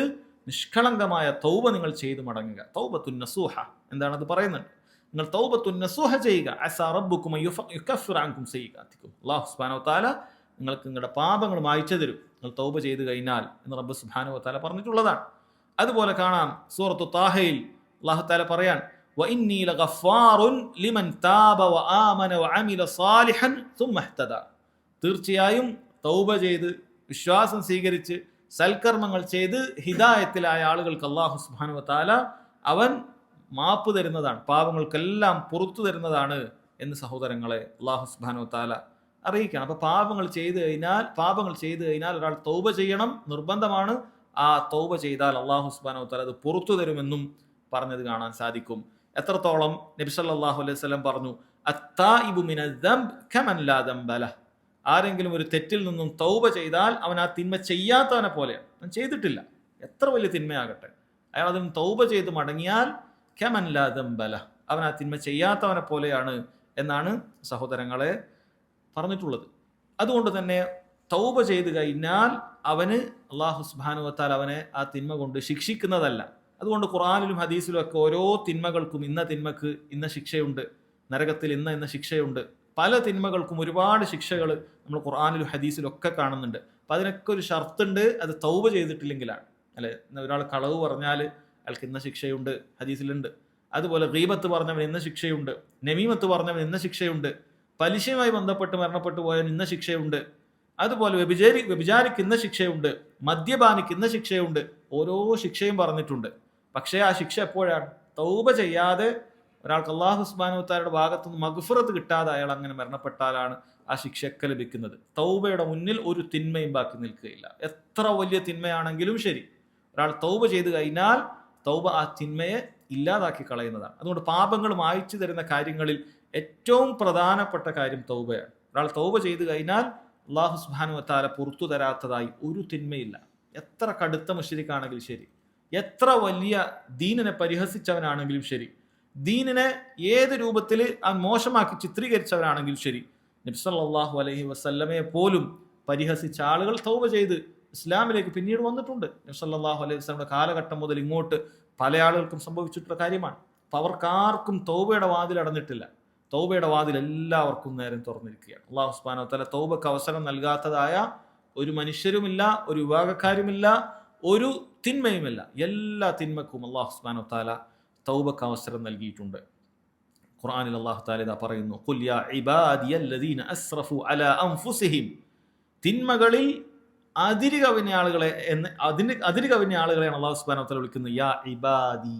നിഷ്കളങ്കമായ തൗബ നിങ്ങൾ ചെയ്തു മടങ്ങുക. തൗബത്തുൻ നസൂഹ എന്താണ് അത് പറയുന്നത്? നിങ്ങൾ തൗബത്തുൻ നസൂഹ ചെയ്യുക. അസാ റബ്ബുക്കും അൻ യുകഫിറ അൻകും സയ്യിആതികും. അല്ലാഹു സുബ്ഹാനഹു വ തആല നിങ്ങൾക്ക് നിങ്ങളുടെ പാപങ്ങൾ മായ്ച്ചു തരും നിങ്ങൾ തൗബ ചെയ്തു കഴിഞ്ഞാൽ എന്ന് റബ്ബ് സുബ്ഹാനഹു വ തആല പറഞ്ഞിട്ടുള്ളതാണ്. അതുപോലെ കാണാം സൂറത്തു താഹയിൽ അല്ലാഹു തആല പറയാൻ വഇന്നി ലഗഫാറുൻ ലിമൻ താബ വആമന വഅമില സാലിഹൻ സുമ്മ ഇഹ്തദ. തീർച്ചയായും തൗബ ചെയ്ത് വിശ്വാസം സ്വീകരിച്ച് സൽക്കർമ്മങ്ങൾ ചെയ്ത് ഹിദായത്തിലായ ആളുകൾക്ക് അല്ലാഹു സുബ്ഹാനഹു വ തആല അവൻ മാപ്പ് തരുന്നതാണ്, പാപങ്ങൾക്കെല്ലാം പുറത്തു തരുന്നതാണ് എന്ന് സഹോദരങ്ങളെ അല്ലാഹു സുബ്ഹാനഹു വ തആല അറിയിക്കണം. അപ്പൊ പാപങ്ങൾ ചെയ്തു കഴിഞ്ഞാൽ ഒരാൾ തൗബ ചെയ്യണം, നിർബന്ധമാണ്. ആ തൗബ ചെയ്താൽ അല്ലാഹു സുബ്ഹാനഹു വ തആല അത് പുറത്തു തരുമെന്നും പറഞ്ഞത് കാണാൻ സാധിക്കും. എത്രത്തോളം നബി സല്ലല്ലാഹു അലൈഹി വസല്ലം പറഞ്ഞു അത്തായിബു മിനദ്ദംബ് കമൻ ലാ ദംബ ലഹ്. ആരെങ്കിലും ഒരു തെറ്റിൽ നിന്നും തൗബ ചെയ്താൽ അവൻ ആ തിന്മ ചെയ്യാത്തവനെ പോലെയാണ്. അവൻ ചെയ്തിട്ടില്ല, എത്ര വലിയ തിന്മയാകട്ടെ, അയാൾ അതിന് തൗബ ചെയ്ത് മടങ്ങിയാൽ കമൻ ലാ ദംബ ലഹ്, അവൻ ആ തിന്മ ചെയ്യാത്തവനെ പോലെയാണ് എന്നാണ് സഹോദരങ്ങളെ പറഞ്ഞിട്ടുള്ളത്. അതുകൊണ്ട് തന്നെ തൗബ ചെയ്ത് കഴിഞ്ഞാൽ അവന് അല്ലാഹു സുബ്ഹാനഹു വ തആല അവനെ ആ തിന്മ കൊണ്ട് ശിക്ഷിക്കുന്നതല്ല. അതുകൊണ്ട് ഖുർആനിലും ഹദീസിലും ഒക്കെ ഓരോ തിന്മകൾക്കും ഇന്ന തിന്മക്ക് ഇന്ന ശിക്ഷയുണ്ട്, നരകത്തിൽ ഇന്ന ശിക്ഷയുണ്ട്. പല തിന്മകൾക്കും ഒരുപാട് ശിക്ഷകൾ നമ്മൾ ഖുർആനിലും ഹദീസിലും ഒക്കെ കാണുന്നുണ്ട്. അപ്പം അതിനൊക്കെ ഒരു ഷർത്തുണ്ട്, അത് തൗബ ചെയ്തിട്ടില്ലെങ്കിലാണ്. അല്ലെ, ഒരാൾ കളവ് പറഞ്ഞാൽ അയാൾക്ക് ഇന്ന ശിക്ഷയുണ്ട്, ഹദീസിലുണ്ട്. അതുപോലെ ഗീബത്ത് പറഞ്ഞവൻ ഇന്ന ശിക്ഷയുണ്ട്, നമീമത്ത് പറഞ്ഞവൻ ഇന്ന ശിക്ഷയുണ്ട്, പലിശയുമായി ബന്ധപ്പെട്ട് മരണപ്പെട്ടു പോയവൻ ഇന്ന ശിക്ഷയുണ്ട്, അതുപോലെ വ്യഭിചാരിക്ക് ഇന്ന ശിക്ഷയുണ്ട്, മദ്യപാനിക്ക് ഇന്ന ശിക്ഷയുണ്ട്. ഓരോ ശിക്ഷയും പറഞ്ഞിട്ടുണ്ട്. പക്ഷേ ആ ശിക്ഷ എപ്പോഴാണ്? തൗബ ചെയ്യാതെ ഒരാൾക്ക് അല്ലാഹു സുബ്ഹാനഹു വ തആലയുടെ ഭാഗത്തുനിന്ന് മഗ്ഫിറത്ത് കിട്ടാതെ അയാൾ അങ്ങനെ മരണപ്പെട്ടാലാണ് ആ ശിക്ഷയൊക്കെ ലഭിക്കുന്നത്. തൗബയുടെ മുന്നിൽ ഒരു തിന്മയും ബാക്കി നിൽക്കുകയില്ല. എത്ര വലിയ തിന്മയാണെങ്കിലും ശരി, ഒരാൾ തൗബ ചെയ്ത് കഴിഞ്ഞാൽ തൗബ ആ തിന്മയെ ഇല്ലാതാക്കി കളയുന്നതാണ്. അതുകൊണ്ട് പാപങ്ങൾ മായ്ച്ചു തരുന്ന കാര്യങ്ങളിൽ ഏറ്റവും പ്രധാനപ്പെട്ട കാര്യം തൗബയാണ്. ഒരാൾ തൗബ ചെയ്ത് കഴിഞ്ഞാൽ അല്ലാഹു സുബ്ഹാനഹു വ തആല പുറത്തു തരാത്തതായി ഒരു തിന്മയില്ല. എത്ര കടുത്ത മുശ്രിക്കാണെങ്കിലും ശരി, എത്ര വലിയ ദീനിനെ പരിഹസിച്ചവനാണെങ്കിലും ശരി, ദീനിനെ ഏത് രൂപത്തിൽ അവൻ മോശമാക്കി ചിത്രീകരിച്ചവനാണെങ്കിലും ശരി, നബി സല്ലല്ലാഹു അലൈഹി വസല്ലമയെ പോലും പരിഹസിച്ച ആളുകൾ തൗബ ചെയ്ത് ഇസ്ലാമിലേക്ക് പിന്നീട് വന്നിട്ടുണ്ട്. നബി സല്ലല്ലാഹു അലൈഹി വസല്ലമയുടെ കാലഘട്ടം മുതൽ ഇങ്ങോട്ട് പല ആളുകൾക്കും സംഭവിച്ചിട്ടുള്ള കാര്യമാണ്. അപ്പം അവർക്കാർക്കും തൗബയുടെ വാതിൽ അടഞ്ഞിട്ടില്ല. തൗബയുടെ വാതിൽ എല്ലാവർക്കും നേരം തുറന്നിരിക്കുകയാണ്. അല്ലാഹു സുബ്ഹാനഹു വ തആല തൗബക്ക് അവസരം നൽകാത്തതായ ഒരു മനുഷ്യരുമില്ല, ഒരു വിഭാഗക്കാരുമില്ല, ഒരു തിന്മയുമില്ല. എല്ലാ തിന്മക്കും അല്ലാഹു സുബ്ഹാനഹു വ തആല തൗബക്ക് അവസരം നൽകിയിട്ടുണ്ട്. ഖുർആനിൽ അല്ലാഹു തആല ഇതാ പറയുന്നു, ഖുൽ യാ ഇബാദിയല്ലദീന അസ്റഫു അലാ അൻഫുസിഹിം. തിന്മകളിൽ അതിരുകവിഞ്ഞ ആളുകളെയാണ് അല്ലാഹു സുബ്ഹാനഹു വ തആല വിളിക്കുന്നത് യാ ഇബാദി.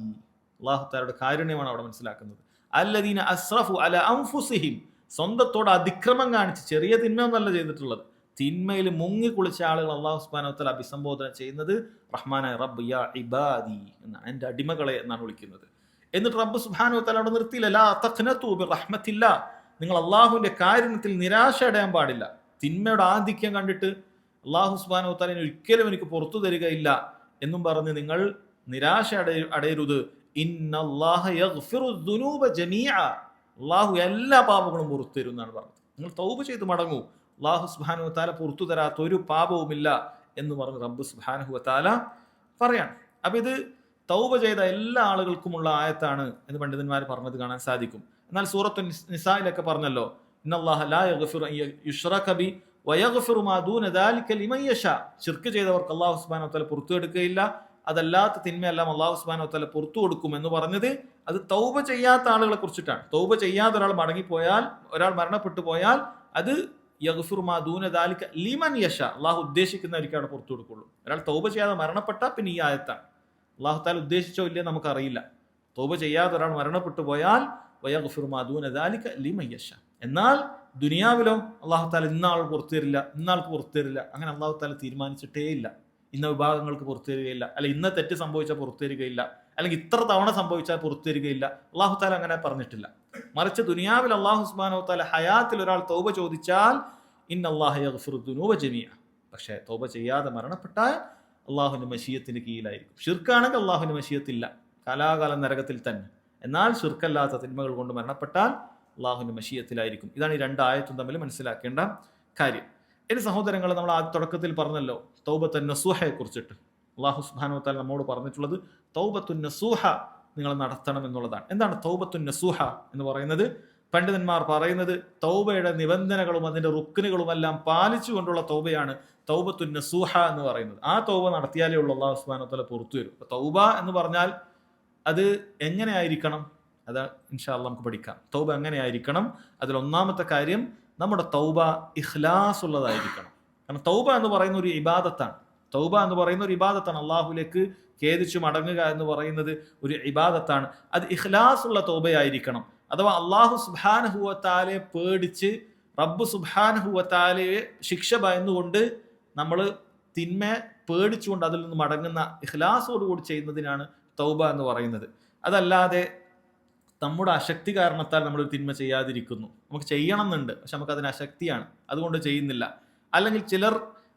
അല്ലാഹു തആലയുടെ കാരുണ്യമാണ് അവിടെ മനസ്സിലാക്കുന്നത്. അല്ലദീന അസ്റഫു അലാ അൻഫുസിഹിം, സ്വന്തത്തോട് അതിക്രമം കാണിച്ച്, ചെറിയ തിന്മയൊന്നല്ല ചെയ്തിട്ടുള്ളത്, തിന്മയിൽ മുങ്ങി കുളിച്ച ആളുകൾ അല്ലാഹു സുബ്ഹാനഹു വ തആല അഭിസംബോധന ചെയ്യുന്നത് റഹ്മാനായ റബ്ബ് യാ ഇബാദി എന്നാണ്, എൻ്റെ അടിമകളെ എന്നാണ് വിളിക്കുന്നത്. എന്നിട്ട് റബ്ബ് സുബ്ഹാനഹു വ തആല അവിടെ നിർത്തിയില്ല, ലാ തഖ്നതു ബിറഹ്മത്തില്ലാ, നിങ്ങൾ അല്ലാഹുവിന്റെ കാരുണ്യത്തിൽ നിരാശ അടയാൻ പാടില്ല. തിന്മയുടെ ആധിക്യം കണ്ടിട്ട് അല്ലാഹു സുബ്ഹാനഹു വ തആല ഒരിക്കലും എനിക്ക് പുറത്തു തരികയില്ല എന്നും പറഞ്ഞ് നിങ്ങൾ നിരാശ അടയരുത്. ഇന്നല്ലാഹ യഗ്ഫിറു ദുനൂബ ജമീഅ, അല്ലാഹു എല്ലാ പാപങ്ങളും പുറത്തു തരും എന്നാണ് പറഞ്ഞത്. നിങ്ങൾ തൗബ ചെയ്ത് മടങ്ങൂ, അല്ലാഹു സുബ്ഹാനഹു വ തആല പുറത്തു തരാത്ത ഒരു പാപവുമില്ല എന്ന് പറഞ്ഞ് റബ്ബ് സുബ്ഹാനഹു വ തആല പറയാണ്. അപ്പൊ ഇത് തൗബ ചെയ്ത എല്ലാ ആളുകൾക്കുമുള്ള ആയത്താണ് എന്ന് പണ്ഡിതന്മാർ പറഞ്ഞത് കാണാൻ സാധിക്കും. എന്നാൽ സൂറത്തു നിസായിലൊക്കെ പറഞ്ഞല്ലോ, ഇന്നല്ലാഹ ലാ യഗ്ഫിറു അൻ യുശ്റക ബി വയഗ്ഫിറു മാ ദൂന ദാലിക ലിമൻ യശാ. ശിർക്ക് ചെയ്തവർക്ക് അല്ലാഹു സുബ്ഹാനഹു വ തആല പുറത്തു എടുക്കുകയില്ല, അതല്ലാത്ത തിന്മയെല്ലാം അല്ലാഹു സുബ്ഹാനഹു വ തആല പുറത്തു കൊടുക്കും എന്ന് പറഞ്ഞത് അത് തൗബ ചെയ്യാത്ത ആളുകളെ കുറിച്ചിട്ടാണ്. തൗബ ചെയ്യാതെ ഒരാൾ മടങ്ങിപ്പോയാൽ, ഒരാൾ മരണപ്പെട്ടു പോയാൽ അത് യഗ്ഫിറു മാ ദൂന ദാലിക ലിമൻ യശാ, അല്ലാഹു ഉദ്ദേശിക്കുന്നവർക്ക് അവിടെ പുറത്തു കൊടുക്കുള്ളൂ. ഒരാൾ തൗബ ചെയ്യാതെ മരണപ്പെട്ടാൽ പിന്നെ ഈ ആയത്താണ്. അല്ലാഹു തആല ഉദ്ദേശിച്ചോ ഇല്ലേ നമുക്കറിയില്ല. തൗബ ചെയ്യാതെ ഒരാൾ മരണപ്പെട്ടു പോയാൽ വയഗ്ഫിറു മാ ദൂന ദാലിക ലിമൻ യശാ. എന്നാൽ ദുനിയാവിലോ അല്ലാഹു തആല ഇന്നാൾ പുറത്തു തരില്ല, ഇന്നാൾക്ക് പുറത്തു തരില്ല, അങ്ങനെ അല്ലാഹു തആല തീരുമാനിച്ചിട്ടേ ഇല്ല. ഇന്ന വിഭാഗങ്ങൾക്ക് പുറത്തു തരികയില്ല, അല്ലെ ഇന്ന തെറ്റ് സംഭവിച്ചാൽ പുറത്തു തരികയില്ല, അല്ലെങ്കിൽ ഇത്ര തവണ സംഭവിച്ചാൽ പുറത്തു തരികയില്ല. അല്ലാഹു തആല അങ്ങനെ പറഞ്ഞിട്ടില്ല. മറിച്ച് ദുനിയാവിൽ അല്ലാഹു സുബ്ഹാനഹു വ തആല ഹയാത്തിൽ ഒരാൾ തൗബ ചോദിച്ചാൽ ഇന്നല്ലാഹ യഗ്ഫിറു ദുനൂബ ജമീഅ, പക്ഷേ തൗബ ചെയ്യാതെ മരണപ്പെട്ടാൽ അല്ലാഹുവിന്റെ മശിയത്തിന് കീഴിലായിരിക്കും. ഷിർക്കാണെങ്കിൽ അല്ലാഹുവിന്റെ മശിയത്തില്ല, കാലാകാലം നരകത്തിൽ തന്നെ. എന്നാൽ ഷിർക്കല്ലാത്ത തിന്മകൾ കൊണ്ട് മരണപ്പെട്ടാൽ അല്ലാഹുവിന്റെ മശിയത്തിലായിരിക്കും. ഇതാണ് ഈ രണ്ട് ആയത്തും തമ്മിൽ മനസ്സിലാക്കേണ്ട കാര്യം. ഇനി സഹോദരങ്ങൾ, നമ്മൾ ആ തുടക്കത്തിൽ പറഞ്ഞല്ലോ തൗബത്തുൻ നസൂഹയെ കുറിച്ചിട്ട്. അല്ലാഹു സുബ്ഹാനഹു വ തആല നമ്മോട് പറഞ്ഞിട്ടുള്ളത് തൗബത്തുൻ നസൂഹ നിങ്ങൾ നടത്തണം എന്നുള്ളതാണ്. എന്താണ് തൗബത്തുൻ നസൂഹ എന്ന് പറയുന്നത്? പണ്ഡിതന്മാർ പറയുന്നത് തൗബയുടെ നിബന്ധനകളും അതിന്റെ റുക്നുകളുമെല്ലാം പാലിച്ചുകൊണ്ടുള്ള തൗബയാണ് തൗബത്തുൻ നസൂഹ എന്ന് പറയുന്നത്. ആ തൗബ നടത്തിയാലേ ഉള്ളൂ അല്ലാഹു സുബ്ഹാനഹു വ തആല പുറത്തു വരും. തൗബ എന്ന് പറഞ്ഞാൽ അത് എങ്ങനെയായിരിക്കണം? അത് ഇൻഷാ അല്ലാഹ് നമുക്ക് പഠിക്കാം. തൗബ എങ്ങനെയായിരിക്കണം? അതിൽ ഒന്നാമത്തെ കാര്യം, നമ്മുടെ തൗബ ഇഖ്ലാസ് ഉള്ളതായിരിക്കണം. കാരണം തൗബ എന്ന് പറയുന്ന ഒരു ഇബാദത്താണ്. തൗബ എന്ന് പറയുന്ന ഒരു ഇബാദത്താണ്. അള്ളാഹുലേക്ക് ഖേദിച്ചു മടങ്ങുക എന്ന് പറയുന്നത് ഒരു ഇബാദത്താണ്. അത് ഇഖ്ലാസ് ഉള്ള തൗബയായിരിക്കണം. അഥവാ അള്ളാഹു സുബ്ഹാനഹു വ തആലയെ പേടിച്ച്, റബ്ബ് സുബ്ഹാനഹു വ തആലയെ ശിക്ഷ ഭയന്നുകൊണ്ട് നമ്മൾ തിന്മ പേടിച്ചുകൊണ്ട് അതിൽ നിന്ന് മടങ്ങുന്ന ഇഖ്ലാസോടുകൂടി ചെയ്യുന്നതിനാണ് തൗബ എന്ന് പറയുന്നത്. അതല്ലാതെ നമ്മുടെ അശക്തി കാരണത്താൽ നമ്മളൊരു തിന്മ ചെയ്യാതിരിക്കുന്നു. നമുക്ക് ചെയ്യണം എന്നുണ്ട്, പക്ഷെ നമുക്ക് അതിന് അശക്തിയാണ്, അതുകൊണ്ട് ചെയ്യുന്നില്ല. അല്ലെങ്കിൽ ചിലർ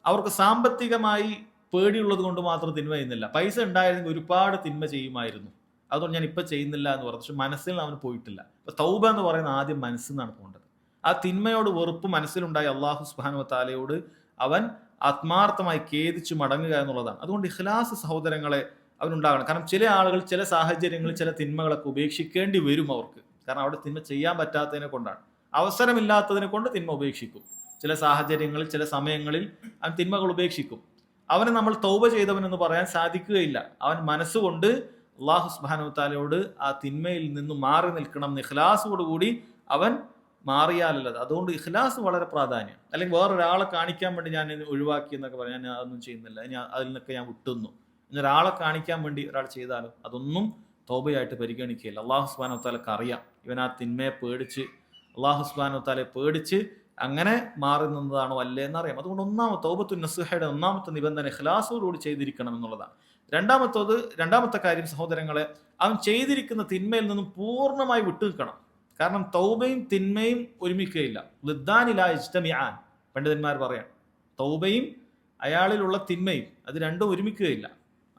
അവർക്ക് സാമ്പത്തികമായി പേടിയുള്ളത് കൊണ്ട് മാത്രം തിന്മ ചെയ്യുന്നില്ല. പൈസ ഉണ്ടായിരുന്നെങ്കിൽ ഒരുപാട് തിന്മ ചെയ്യുമായിരുന്നു, അതുകൊണ്ട് ഞാൻ ഇപ്പം ചെയ്യുന്നില്ല എന്ന് പറഞ്ഞു. പക്ഷെ മനസ്സിൽ അവന് പോയിട്ടില്ല. ഇപ്പൊ തൗബ എന്ന് പറയുന്ന ആദ്യം മനസ്സിൽ നിന്നാണ് പോകേണ്ടത്. ആ തിന്മയോട് വെറുപ്പ് മനസ്സിലുണ്ടായി അള്ളാഹു സുബ്ഹാനഹു വ തആലയോട് അവൻ ആത്മാർത്ഥമായി ഖേദിച്ചു മടങ്ങുക എന്നുള്ളതാണ്. അതുകൊണ്ട് ഇഖ്ലാസ് സഹോദരങ്ങളെ അവനുണ്ടാകണം. കാരണം ചില ആളുകൾ ചില സാഹചര്യങ്ങളിൽ ചില തിന്മകളൊക്കെ ഉപേക്ഷിക്കേണ്ടി വരും അവർക്ക്. കാരണം അവിടെ തിന്മ ചെയ്യാൻ പറ്റാത്തതിനെ കൊണ്ടാണ്, അവസരമില്ലാത്തതിനെ കൊണ്ട് തിന്മ ഉപേക്ഷിക്കും. ചില സാഹചര്യങ്ങളിൽ ചില സമയങ്ങളിൽ അവൻ തിന്മകൾ ഉപേക്ഷിക്കും. അവനെ നമ്മൾ തൗബ ചെയ്തവനെന്ന് പറയാൻ സാധിക്കുകയില്ല. അവൻ മനസ്സുകൊണ്ട് അള്ളാഹു സുബ്ഹാനഹു വ തആലയോട് ആ തിന്മയിൽ നിന്ന് മാറി നിൽക്കണം, ഇഖ്ലാസോടുകൂടി അവൻ മാറിയാലല്ലത്. അതുകൊണ്ട് ഇഖ്ലാസ് വളരെ പ്രാധാന്യം. അല്ലെങ്കിൽ വേറൊരാളെ കാണിക്കാൻ വേണ്ടി ഞാൻ ഒഴിവാക്കി എന്നൊക്കെ പറയാം, ഞാൻ അതൊന്നും ചെയ്യുന്നില്ല, അതിൽ നിന്നൊക്കെ ഞാൻ വിട്ടുന്നു എന്നൊരാളെ കാണിക്കാൻ വേണ്ടി ഒരാൾ ചെയ്താലും അതൊന്നും തൗബയായിട്ട് പരിഗണിക്കുകയില്ല. അള്ളാഹു സുബ്ഹാനഹു വ തആലക്ക് അറിയാം ഇവൻ ആ തിന്മയെ പേടിച്ച്, അള്ളാഹു സുബ്ഹാനഹു വ തആലയെ പേടിച്ച് അങ്ങനെ മാറി നിന്നതാണോ അല്ലേ എന്നറിയാം. അതുകൊണ്ട് തൗബത്തുൻ നസുഹയുടെ ഒന്നാമത്തെ നിബന്ധന ഇഖ്ലാസോടുകൂടി ചെയ്തിരിക്കണം എന്നുള്ളതാണ്. രണ്ടാമത്തെ കാര്യം സഹോദരങ്ങളെ, അവൻ ചെയ്തിരിക്കുന്ന തിന്മയിൽ നിന്നും പൂർണ്ണമായി വിട്ടു നിൽക്കണം. കാരണം തൗബയും തിന്മയും ഒരുമിക്കുകയില്ല. ളിദ്ദാനി ലാ യജ്തമിആൻ, പണ്ഡിതന്മാർ പറയാം. തൗബയും അയാളിലുള്ള തിന്മയും അത് രണ്ടും ഒരുമിക്കുകയില്ല.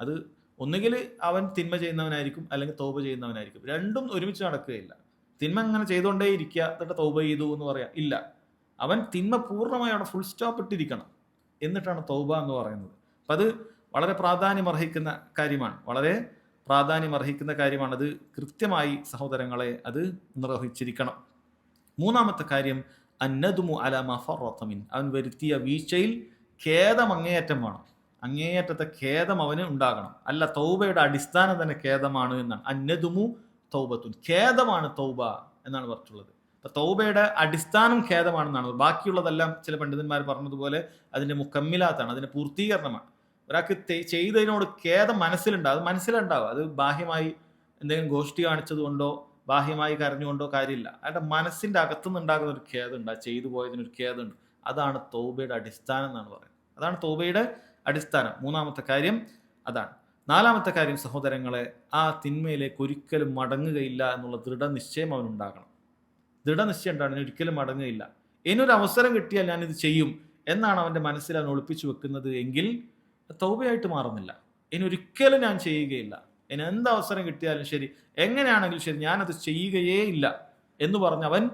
അത് ഒന്നുകിൽ അവൻ തിന്മ ചെയ്യുന്നവനായിരിക്കും, അല്ലെങ്കിൽ തൗബ ചെയ്യുന്നവനായിരിക്കും. രണ്ടും ഒരുമിച്ച് നടക്കുകയില്ല. തിന്മ അങ്ങനെ ചെയ്തുകൊണ്ടേ ഇരിക്കുക എന്നിട്ട് തൗബ ചെയ്തു എന്ന് പറയാം, ഇല്ല. അവൻ തിന്മ പൂർണ്ണമായി അവിടെ ഫുൾ സ്റ്റോപ്പ് ഇട്ടിരിക്കണം, എന്നിട്ടാണ് തൗബ എന്ന് പറയുന്നത്. അപ്പം അത് വളരെ പ്രാധാന്യമർഹിക്കുന്ന കാര്യമാണ്, വളരെ പ്രാധാന്യമർഹിക്കുന്ന കാര്യമാണ്. അത് കൃത്യമായി സഹോദരങ്ങളെ അത് നിർവഹിച്ചിരിക്കണം. മൂന്നാമത്തെ കാര്യം അന്നദുമു അലാ മാ ഫറത മിൻ, അവൻ വരുത്തിയ വീഴ്ചയിൽ ഖേദം അങ്ങേയറ്റം വേണം. അങ്ങേയറ്റത്തെ ഖേദം അവന് ഉണ്ടാകണം. അല്ല, തൗബയുടെ അടിസ്ഥാനം തന്നെ ഖേദമാണ് എന്നാണ്. അന്നദുമു തൗബത്തുൻ, ഖേദമാണ് തൗബ എന്നാണ് പറഞ്ഞിട്ടുള്ളത്. അപ്പൊ തൗബയുടെ അടിസ്ഥാനം ഖേദമാണെന്നാണ്. ബാക്കിയുള്ളതെല്ലാം ചില പണ്ഡിതന്മാർ പറഞ്ഞതുപോലെ അതിന്റെ മുക്കമ്മിലാത്താണ്, അതിന്റെ പൂർത്തീകരണമാണ്. ഒരാൾക്ക് ചെയ്തതിനോട് ഖേദം മനസ്സിലുണ്ടാവും, അത് മനസ്സിലുണ്ടാവും. അത് ബാഹ്യമായി എന്തെങ്കിലും ഗോഷ്ഠി കാണിച്ചത് കൊണ്ടോ ബാഹ്യമായി കരഞ്ഞുകൊണ്ടോ കാര്യമില്ല. അയാളുടെ മനസ്സിന്റെ അകത്തുനിന്ന് ഉണ്ടാകുന്ന ഒരു ഖേദമുണ്ട്, ആ ചെയ്തു പോയതിനൊരു ഖേദമുണ്ട്. അതാണ് തൗബയുടെ അടിസ്ഥാനം എന്നാണ് പറയുന്നത്. അതാണ് തൗബയുടെ അടിസ്ഥാനം. മൂന്നാമത്തെ കാര്യം അതാണ്. നാലാമത്തെ കാര്യം സഹോദരങ്ങളെ, ആ തിന്മയിലേക്ക് ഒരിക്കലും മടങ്ങുകയില്ല എന്നുള്ള ദൃഢനിശ്ചയം അവനുണ്ടാകണം. ദൃഢനിശ്ചയം ഉണ്ടാകണം, ഒരിക്കലും മടങ്ങുകയില്ല. ഇനിയൊരു അവസരം കിട്ടിയാൽ ഞാനിത് ചെയ്യും എന്നാണ് അവൻ്റെ മനസ്സിൽ അവൻ ഒളിപ്പിച്ചു വെക്കുന്നത് എങ്കിൽ തൗബയായിട്ട് മാറുന്നില്ല. ഇനി ഒരിക്കലും ഞാൻ ചെയ്യുകയില്ല, ഇനി എന്ത് അവസരം കിട്ടിയാലും ശരി, എങ്ങനെയാണെങ്കിലും ശരി, ഞാനത് ചെയ്യുകയേ ഇല്ല എന്ന് പറഞ്ഞ് അവൻ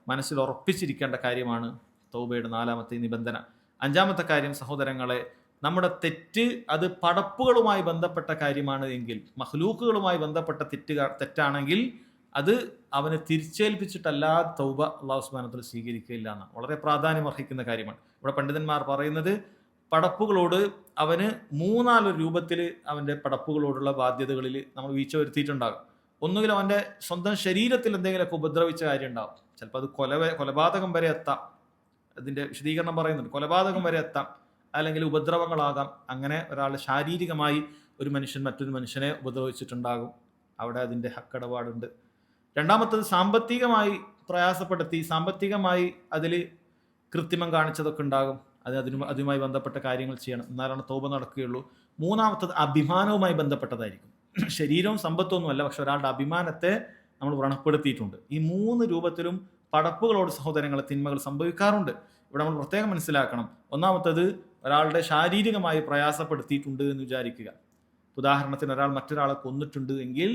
മനസ്സിൽ ഉറപ്പിച്ചിരിക്കേണ്ട കാര്യമാണ് തൗബയുടെ നാലാമത്തെ നിബന്ധന. അഞ്ചാമത്തെ കാര്യം സഹോദരങ്ങളെ, നമ്മുടെ തെറ്റ് അത് പടപ്പുകളുമായി ബന്ധപ്പെട്ട കാര്യമാണ് എങ്കിൽ, മഖ്ലൂക്കുകളുമായി ബന്ധപ്പെട്ട തെറ്റാണെങ്കിൽ അത് അവന് തിരിച്ചേൽപ്പിച്ചിട്ടല്ലാതെ തൗബ അല്ലാഹു സുബ്ഹാനഹു വ തആല സ്വീകരിക്കുകയില്ല എന്നാണ്. വളരെ പ്രാധാന്യമർഹിക്കുന്ന കാര്യമാണ്. ഇവിടെ പണ്ഡിതന്മാർ പറയുന്നത് പടപ്പുകളോട് അവന് മൂന്നാലൊരു രൂപത്തിൽ അവൻ്റെ പടപ്പുകളോടുള്ള ബാധ്യതകളിൽ നമ്മൾ വീഴ്ച വരുത്തിയിട്ടുണ്ടാകും. ഒന്നുകിൽ അവൻ്റെ സ്വന്തം ശരീരത്തിൽ എന്തെങ്കിലുമൊക്കെ ഉപദ്രവിച്ച കാര്യം ഉണ്ടാകും. ചിലപ്പോൾ അത് കൊലപാതകം വരെ എത്താം. അതിൻ്റെ വിശദീകരണം പറയുന്നുണ്ട്, കൊലപാതകം വരെ എത്താം, അല്ലെങ്കിൽ ഉപദ്രവങ്ങളാകാം. അങ്ങനെ ഒരാൾ ശാരീരികമായി ഒരു മനുഷ്യൻ മറ്റൊരു മനുഷ്യനെ ഉപദ്രവിച്ചിട്ടുണ്ടാകും, അവിടെ അതിൻ്റെ ഹക്കടപാടുണ്ട്. രണ്ടാമത്തത് സാമ്പത്തികമായി പ്രയാസപ്പെടുത്തി, സാമ്പത്തികമായി അതിൽ കൃത്രിമം കാണിച്ചതൊക്കെ ഉണ്ടാകും. അതുമായി ബന്ധപ്പെട്ട കാര്യങ്ങൾ ചെയ്യണം, എന്നാലാണ് തൗബ നടക്കുകയുള്ളൂ. മൂന്നാമത്തത് അഭിമാനവുമായി ബന്ധപ്പെട്ടതായിരിക്കും. ശരീരവും സമ്പത്തൊന്നുമല്ല, പക്ഷെ ഒരാളുടെ അഭിമാനത്തെ നമ്മൾ വ്രണപ്പെടുത്തിയിട്ടുണ്ട്. ഈ മൂന്ന് രൂപത്തിലും പടപ്പുകളോട് സഹോദരങ്ങളെ തിന്മകൾ സംഭവിക്കാറുണ്ട്. ഇവിടെ നമ്മൾ പ്രത്യേകം മനസ്സിലാക്കണം. ഒന്നാമത്തത് ഒരാളുടെ ശാരീരികമായി പ്രയാസപ്പെടുത്തിയിട്ടുണ്ട് എന്ന് വിചാരിക്കുക. ഉദാഹരണത്തിന് ഒരാൾ മറ്റൊരാളെ കൊന്നിട്ടുണ്ട് എങ്കിൽ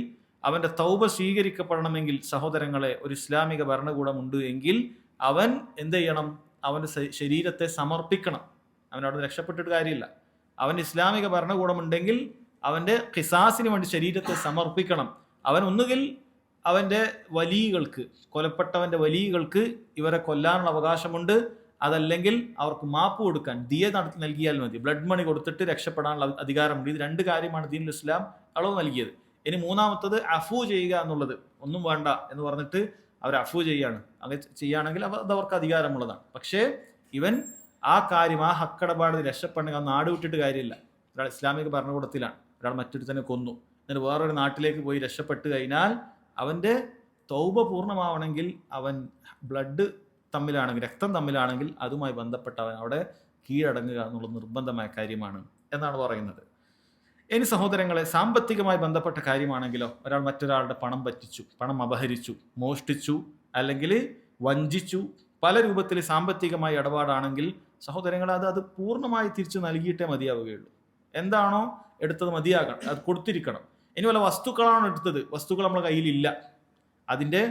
അവൻ്റെ തൗബ സ്വീകരിക്കപ്പെടണമെങ്കിൽ സഹോദരങ്ങളെ, ഒരു ഇസ്ലാമിക ഭരണകൂടമുണ്ട് എങ്കിൽ അവൻ എന്ത് ചെയ്യണം? അവൻ്റെ ശരീരത്തെ സമർപ്പിക്കണം. അവനവിടെ രക്ഷപ്പെട്ടിട്ട് കാര്യമില്ല. അവൻ്റെ ഇസ്ലാമിക ഭരണകൂടമുണ്ടെങ്കിൽ അവൻ്റെ ഖിസാസിന് വേണ്ടി ശരീരത്തെ സമർപ്പിക്കണം. അവൻ ഒന്നുകിൽ അവൻ്റെ വലിയകൾക്ക്, കൊലപ്പെട്ടവൻ്റെ വലിയകൾക്ക് ഇവരെ കൊല്ലാനുള്ള അവകാശമുണ്ട്, അതല്ലെങ്കിൽ അവർക്ക് മാപ്പ് കൊടുക്കാൻ ദിയ നൽകിയാൽ മതി, ബ്ലഡ് മണി കൊടുത്തിട്ട് രക്ഷപ്പെടാനുള്ള അധികാരമുണ്ട്. ഇത് രണ്ട് കാര്യമാണ് ദീനുൽ ഇസ്ലാം അളവ് നൽകിയത്. ഇനി മൂന്നാമത്തത് അഫു ചെയ്യുക എന്നുള്ളത്. ഒന്നും വേണ്ട എന്ന് പറഞ്ഞിട്ട് അവർ അഫു ചെയ്യാണ്. അങ്ങനെ ചെയ്യുകയാണെങ്കിൽ അത് അവർക്ക് അധികാരമുള്ളതാണ്. പക്ഷേ ഇവൻ ആ കാര്യം, ആ ഹക്കടപാട് രക്ഷപ്പെടണമെങ്കിൽ ആ നാട് വിട്ടിട്ട് കാര്യമില്ല. ഒരാൾ ഇസ്ലാമിക ഭരണകൂടത്തിലാണ്, ഒരാൾ മറ്റൊരുത്തനെ കൊന്നു, എന്നിട്ട് വേറൊരു നാട്ടിലേക്ക് പോയി രക്ഷപ്പെട്ട് കഴിഞ്ഞാൽ അവൻ്റെ തൗബ പൂർണ്ണമാവണമെങ്കിൽ അവൻ ബ്ലഡ് തമ്മിലാണെങ്കിൽ, രക്തം തമ്മിലാണെങ്കിൽ അതുമായി ബന്ധപ്പെട്ട അവൻ അവിടെ കീഴടങ്ങുക എന്നുള്ളത് നിർബന്ധമായ കാര്യമാണ് എന്നാണ് പറയുന്നത്. ഇനി സഹോദരങ്ങളെ, സാമ്പത്തികമായി ബന്ധപ്പെട്ട കാര്യമാണെങ്കിലോ, ഒരാൾ മറ്റൊരാളുടെ പണം പറ്റിച്ചു, പണം അപഹരിച്ചു, മോഷ്ടിച്ചു, അല്ലെങ്കിൽ വഞ്ചിച്ചു, പല രൂപത്തിൽ സാമ്പത്തികമായി ഇടപാടാണെങ്കിൽ സഹോദരങ്ങളെ, അത് പൂർണ്ണമായി തിരിച്ചു നൽകിയിട്ടേ മതിയാവുകയുള്ളൂ. എന്താണോ എടുത്തത് മതിയാകണം, അത് കൊടുത്തിരിക്കണം. ഇനി വല്ല വസ്തുക്കളാണോ എടുത്തത്, വസ്തുക്കൾ നമ്മുടെ കയ്യിലില്ല, അതിൻ്റെ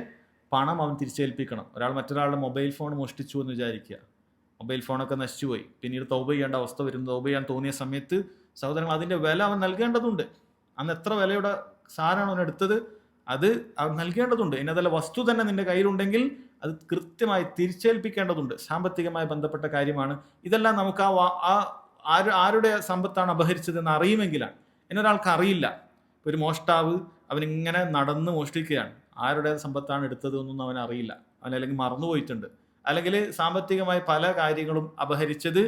പണം അവൻ തിരിച്ചേൽപ്പിക്കണം. ഒരാൾ മറ്റൊരാളുടെ മൊബൈൽ ഫോൺ മോഷ്ടിച്ചു എന്ന് വിചാരിക്കുക, മൊബൈൽ ഫോണൊക്കെ നശിച്ചുപോയി, പിന്നീട് തൗബ ചെയ്യേണ്ട അവസ്ഥ വരും. തൗബ ചെയ്യാൻ തോന്നിയ സമയത്ത് സഹോദരങ്ങൾ അതിൻ്റെ വില അവൻ നൽകേണ്ടതുണ്ട്. അന്ന് എത്ര വിലയുടെ സാധനമാണ് അവൻ എടുത്തത്, അത് അവൻ നൽകേണ്ടതുണ്ട്. ഇനി അതല്ല വസ്തു തന്നെ നിന്റെ കയ്യിലുണ്ടെങ്കിൽ അത് കൃത്യമായി തിരിച്ചേൽപ്പിക്കേണ്ടതുണ്ട്. സാമ്പത്തികമായി ബന്ധപ്പെട്ട കാര്യമാണ്. ഇതെല്ലാം നമുക്ക് ആരുടെ സമ്പത്താണ് അപഹരിച്ചതെന്ന് അറിയുമെങ്കിലാണ്. ഇന്നൊരാൾക്ക് അറിയില്ല, ഒരു മോഷ്ടാവ് അവനിങ്ങനെ നടന്ന് മോഷ്ടിക്കുകയാണ്, ആരുടെ സമ്പത്താണ് എടുത്തത് എന്നൊന്നും അവൻ അറിയില്ല, അവൻ അല്ലെങ്കിൽ മറന്നുപോയിട്ടുണ്ട്, അല്ലെങ്കിൽ സാമ്പത്തികമായി പല കാര്യങ്ങളും അപഹരിച്ചത്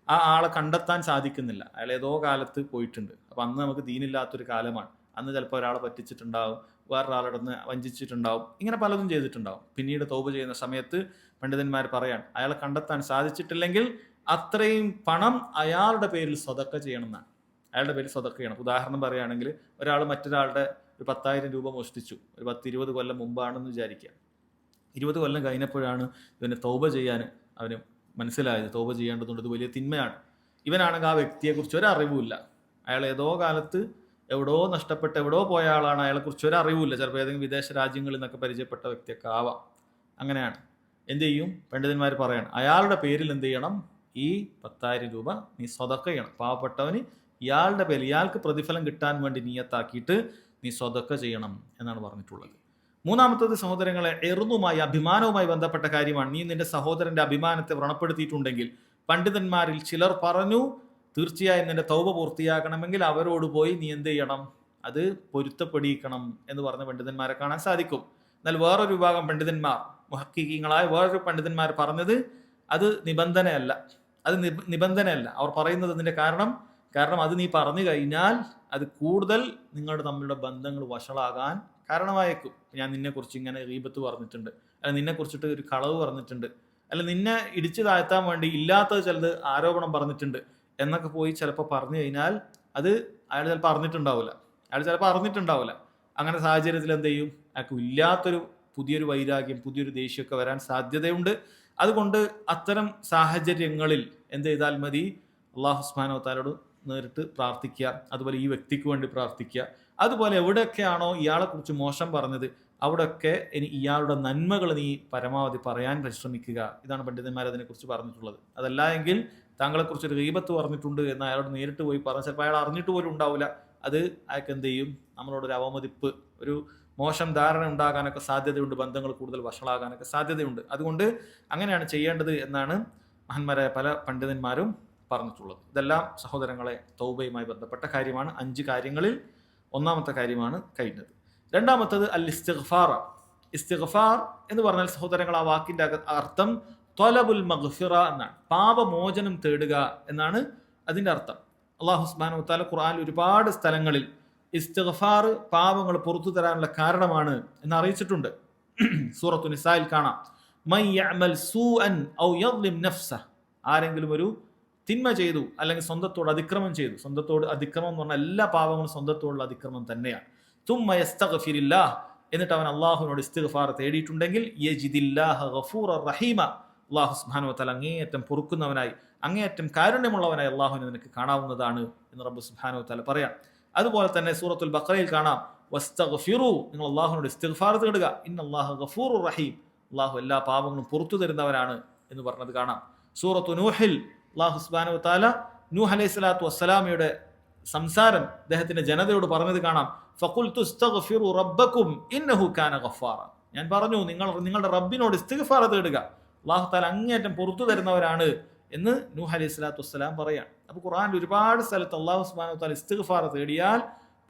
ആ ആളെ കണ്ടെത്താൻ സാധിക്കുന്നില്ല, അയാൾ ഏതോ കാലത്ത് പോയിട്ടുണ്ട്. അപ്പം അന്ന് നമുക്ക് ദീനില്ലാത്തൊരു കാലമാണ്. അന്ന് ചിലപ്പോൾ ഒരാളെ പറ്റിച്ചിട്ടുണ്ടാവും, വേറൊരാളിടന്ന് വഞ്ചിച്ചിട്ടുണ്ടാവും, ഇങ്ങനെ പലതും ചെയ്തിട്ടുണ്ടാവും. പിന്നീട് തൗബ ചെയ്യുന്ന സമയത്ത് പണ്ഡിതന്മാർ പറയാൻ, അയാളെ കണ്ടെത്താൻ സാധിച്ചിട്ടില്ലെങ്കിൽ അത്രയും പണം അയാളുടെ പേരിൽ സ്വതക്ക ചെയ്യണം എന്നാണ്. അയാളുടെ പേരിൽ സ്വതക്ക ചെയ്യണം. ഉദാഹരണം പറയുകയാണെങ്കിൽ, ഒരാൾ മറ്റൊരാളുടെ ഒരു 10,000 രൂപ മോഷ്ടിച്ചു, ഒരു 10-20 കൊല്ലം മുമ്പാണെന്ന് വിചാരിക്കുക. 20 കൊല്ലം കഴിഞ്ഞപ്പോഴാണ് ഇവന് തൗബ ചെയ്യാൻ അവന് മനസ്സിലായത്, തൗബ ചെയ്യേണ്ടതുണ്ട്, ഇത് വലിയ തിന്മയാണ്. ഇവനാണെങ്കിൽ ആ വ്യക്തിയെക്കുറിച്ച് ഒരറിവുമില്ല, അയാൾ ഏതോ കാലത്ത് എവിടോ നഷ്ടപ്പെട്ട് എവിടോ പോയ ആളാണ്, അയാളെക്കുറിച്ച് ഒരറിവുമില്ല, ചിലപ്പോൾ ഏതെങ്കിലും വിദേശ രാജ്യങ്ങളിൽ നിന്നൊക്കെ പരിചയപ്പെട്ട വ്യക്തിയൊക്കെ ആവാം. അങ്ങനെയാണ്. എന്ത് ചെയ്യും? പണ്ഡിതന്മാർ പറയാണ്, അയാളുടെ പേരിൽ എന്ത് ചെയ്യണം? ഈ 10,000 രൂപ നീ സ്വതക്ക ചെയ്യണം. പാവപ്പെട്ടവന് ഇയാളുടെ പേരിൽ, ഇയാൾക്ക് പ്രതിഫലം കിട്ടാൻ വേണ്ടി നിയത്താക്കിയിട്ട് നീ സ്വതക്ക ചെയ്യണം എന്നാണ് പറഞ്ഞിട്ടുള്ളത്. മൂന്നാമത്തത് സഹോദരങ്ങളെ, എറുന്നുമായി അഭിമാനവുമായി ബന്ധപ്പെട്ട കാര്യമാണ്. നീ നിന്റെ സഹോദരന്റെ അഭിമാനത്തെ വ്രണപ്പെടുത്തിയിട്ടുണ്ടെങ്കിൽ, പണ്ഡിതന്മാരിൽ ചിലർ പറഞ്ഞു, തീർച്ചയായും നിന്റെ തൗബ പൂർത്തിയാക്കണമെങ്കിൽ അവരോട് പോയി നീ എന്ത് ചെയ്യണം? അത് പൊരുത്തപ്പെടിയിക്കണം എന്ന് പറഞ്ഞ പണ്ഡിതന്മാരെ കാണാൻ സാധിക്കും. എന്നാൽ വേറൊരു വിഭാഗം പണ്ഡിതന്മാർ, മുഹഖിഖീങ്ങളായ വേറൊരു പണ്ഡിതന്മാർ പറഞ്ഞത് അത് നിബന്ധനയല്ല, അത് നിബന്ധനയല്ല. അവർ പറയുന്നത് അതിന്റെ കാരണം അത് നീ പറഞ്ഞു കഴിഞ്ഞാൽ അത് കൂടുതൽ നിങ്ങളുടെ തമ്മിലുള്ള ബന്ധങ്ങൾ വഷളാകാൻ കാരണമായേക്കും. ഞാൻ നിന്നെക്കുറിച്ച് ഇങ്ങനെ ഗീബത്ത് പറഞ്ഞിട്ടുണ്ട്, അല്ല നിന്നെക്കുറിച്ചിട്ട് ഒരു കളവ് പറഞ്ഞിട്ടുണ്ട്, അല്ല നിന്നെ ഇടിച്ചു താഴ്ത്താൻ വേണ്ടി ഇല്ലാത്തത് ചിലത് ആരോപണം പറഞ്ഞിട്ടുണ്ട് എന്നൊക്കെ പോയി ചിലപ്പോൾ പറഞ്ഞു കഴിഞ്ഞാൽ അത് അയാൾ ചിലപ്പോൾ അറിഞ്ഞിട്ടുണ്ടാവില്ല. അങ്ങനെ സാഹചര്യത്തിൽ എന്ത് ചെയ്യും? അയാൾക്ക് ഇല്ലാത്തൊരു പുതിയൊരു വൈരാഗ്യം, പുതിയൊരു ദേഷ്യമൊക്കെ വരാൻ സാധ്യതയുണ്ട്. അതുകൊണ്ട് അത്തരം സാഹചര്യങ്ങളിൽ എന്ത് ചെയ്താൽ മതി? അല്ലാഹു സുബ്ഹാനഹു വ തആലയോട് നേരിട്ട് പ്രാർത്ഥിക്കുക, അതുപോലെ ഈ വ്യക്തിക്ക് വേണ്ടി പ്രാർത്ഥിക്കുക. അതുപോലെ എവിടെയൊക്കെയാണോ ഇയാളെക്കുറിച്ച് മോശം പറഞ്ഞത് അവിടെയൊക്കെ ഇനി ഇയാളുടെ നന്മകൾ നീ പരമാവധി പറയാൻ പരിശ്രമിക്കുക. ഇതാണ് പണ്ഡിതന്മാർ അതിനെക്കുറിച്ച് പറഞ്ഞിട്ടുള്ളത്. അതല്ല എങ്കിൽ താങ്കളെക്കുറിച്ച് ഒരു ഗീബത്ത് പറഞ്ഞിട്ടുണ്ട് എന്ന് അയാളോട് നേരിട്ട് പോയി പറഞ്ഞാൽ ചിലപ്പോൾ അയാൾ അറിഞ്ഞിട്ട് പോലും ഉണ്ടാവില്ല. അത് അയാൾക്ക് എന്ത് ചെയ്യും? നമ്മളോടൊരു അവമതിപ്പ്, ഒരു മോശം ധാരണ ഉണ്ടാകാനൊക്കെ സാധ്യതയുണ്ട്, ബന്ധങ്ങൾ കൂടുതൽ വഷളാകാനൊക്കെ സാധ്യതയുണ്ട്. അതുകൊണ്ട് അങ്ങനെയാണ് ചെയ്യേണ്ടത് എന്നാണ് മഹാന്മാരായ പല പണ്ഡിതന്മാരും പറഞ്ഞിട്ടുള്ളത്. ഇതെല്ലാം സഹോദരങ്ങളെ തൗബയുമായി ബന്ധപ്പെട്ട കാര്യമാണ്. 5 കാര്യങ്ങളിൽ ഒന്നാമത്തെ കാര്യമാണ് കഴിഞ്ഞത്. രണ്ടാമത്തത് അൽ ഇസ്തിഗ്ഫാർ. ഇസ്തിഗ്ഫാർ എന്ന് പറഞ്ഞാൽ സഹോദരങ്ങൾ, ആ വാക്കിന്റെ അർത്ഥം ത്വലബുൽ മഗ്ഫിറ എന്നാണ്, പാപമോചനം തേടുക എന്നാണ് അതിന്റെ അർത്ഥം. അല്ലാഹു സുബ്ഹാനഹു വ തആല ഖുർആനിൽ ഒരുപാട് സ്ഥലങ്ങളിൽ ഇസ്തിഗ്ഫാർ പാപങ്ങൾ പുറത്തു തരാനുള്ള കാരണമാണ് എന്ന് അറിയിച്ചിട്ടുണ്ട്. സൂറത്തു നിസായിൽ കാണാം, മൻ യഅമൽ സൂഅൻ ഔ യദ്ലിം നഫ്സഹ, ആരെങ്കിലും ഒരു തിന്മ ചെയ്തു അല്ലെങ്കിൽ സ്വന്തത്തോട് അതിക്രമം ചെയ്തു. സ്വന്തത്തോട് അതിക്രമം എന്ന് പറഞ്ഞാൽ എല്ലാ പാപങ്ങളും സ്വന്തത്തോടുള്ള അതിക്രമം തന്നെയാണ്. തുമ്മ യസ്തഗ്ഫിരില്ലാഹ്, എന്നിട്ട് അവൻ അള്ളാഹുവിനോട് ഇസ്തിഗ്ഫാർ തേടിയിട്ടുണ്ടെങ്കിൽ യജിദില്ലാഹ ഗഫൂറർ റഹീമ, അല്ലാഹു സുബ്ഹാനഹു വ തആല അങ്ങേയറ്റം പൊറുക്കുന്നവനായി, അങ്ങേയറ്റം കാരുണ്യമുള്ളവനായി അള്ളാഹുവിനെ നിനക്ക് കാണാവുന്നതാണ് എന്ന് റബ്ബ് സുബ്ഹാനഹു വ തആല പറയാം. അതുപോലെ തന്നെ സൂറത്തുൽ ബഖറയിൽ കാണാം, വസ്തഗ്ഫിറു, നിങ്ങൾ അള്ളാഹുവിനോട് ഇസ്തിഗ്ഫാർ തേടുക, ഇന്നല്ലാഹ ഗഫൂറുർ റഹീം, അള്ളാഹു എല്ലാ പാപങ്ങളും പുറത്തു തരുന്നവനാണ് എന്ന് പറഞ്ഞത് കാണാം. സൂറത്തു നൂഹിൽ അല്ലാഹു സുബ്ഹാനഹു വ തആല നൂഹ് അലൈഹി സ്വലാത്തു വസ്സലാമയുടെ സംസാരം അദ്ദേഹത്തിന്റെ ജനതയോട് പറഞ്ഞത് കാണാം, ഫഖുൽതു ഇസ്തഗ്ഫിറു റബ്ബക്കും ഇന്നഹു കാന ഗഫാറ, ഞാൻ പറഞ്ഞു നിങ്ങളുടെ റബ്ബിനോട് ഇസ്തിഗ്ഫാർ തേടുക, അല്ലാഹു തആല അങ്ങേയറ്റം പുറത്തു തരുന്നവരാണ് എന്ന് നൂഹ് അലൈഹി സ്വലാത്തു വസ്സലാം പറയാം. അപ്പോൾ ഖുർആനിൽ ഒരുപാട് സ്ഥലത്ത് അല്ലാഹു സുബ്ഹാനഹു വ തആല ഇസ്തിഗ്ഫാർ തേടിയാൽ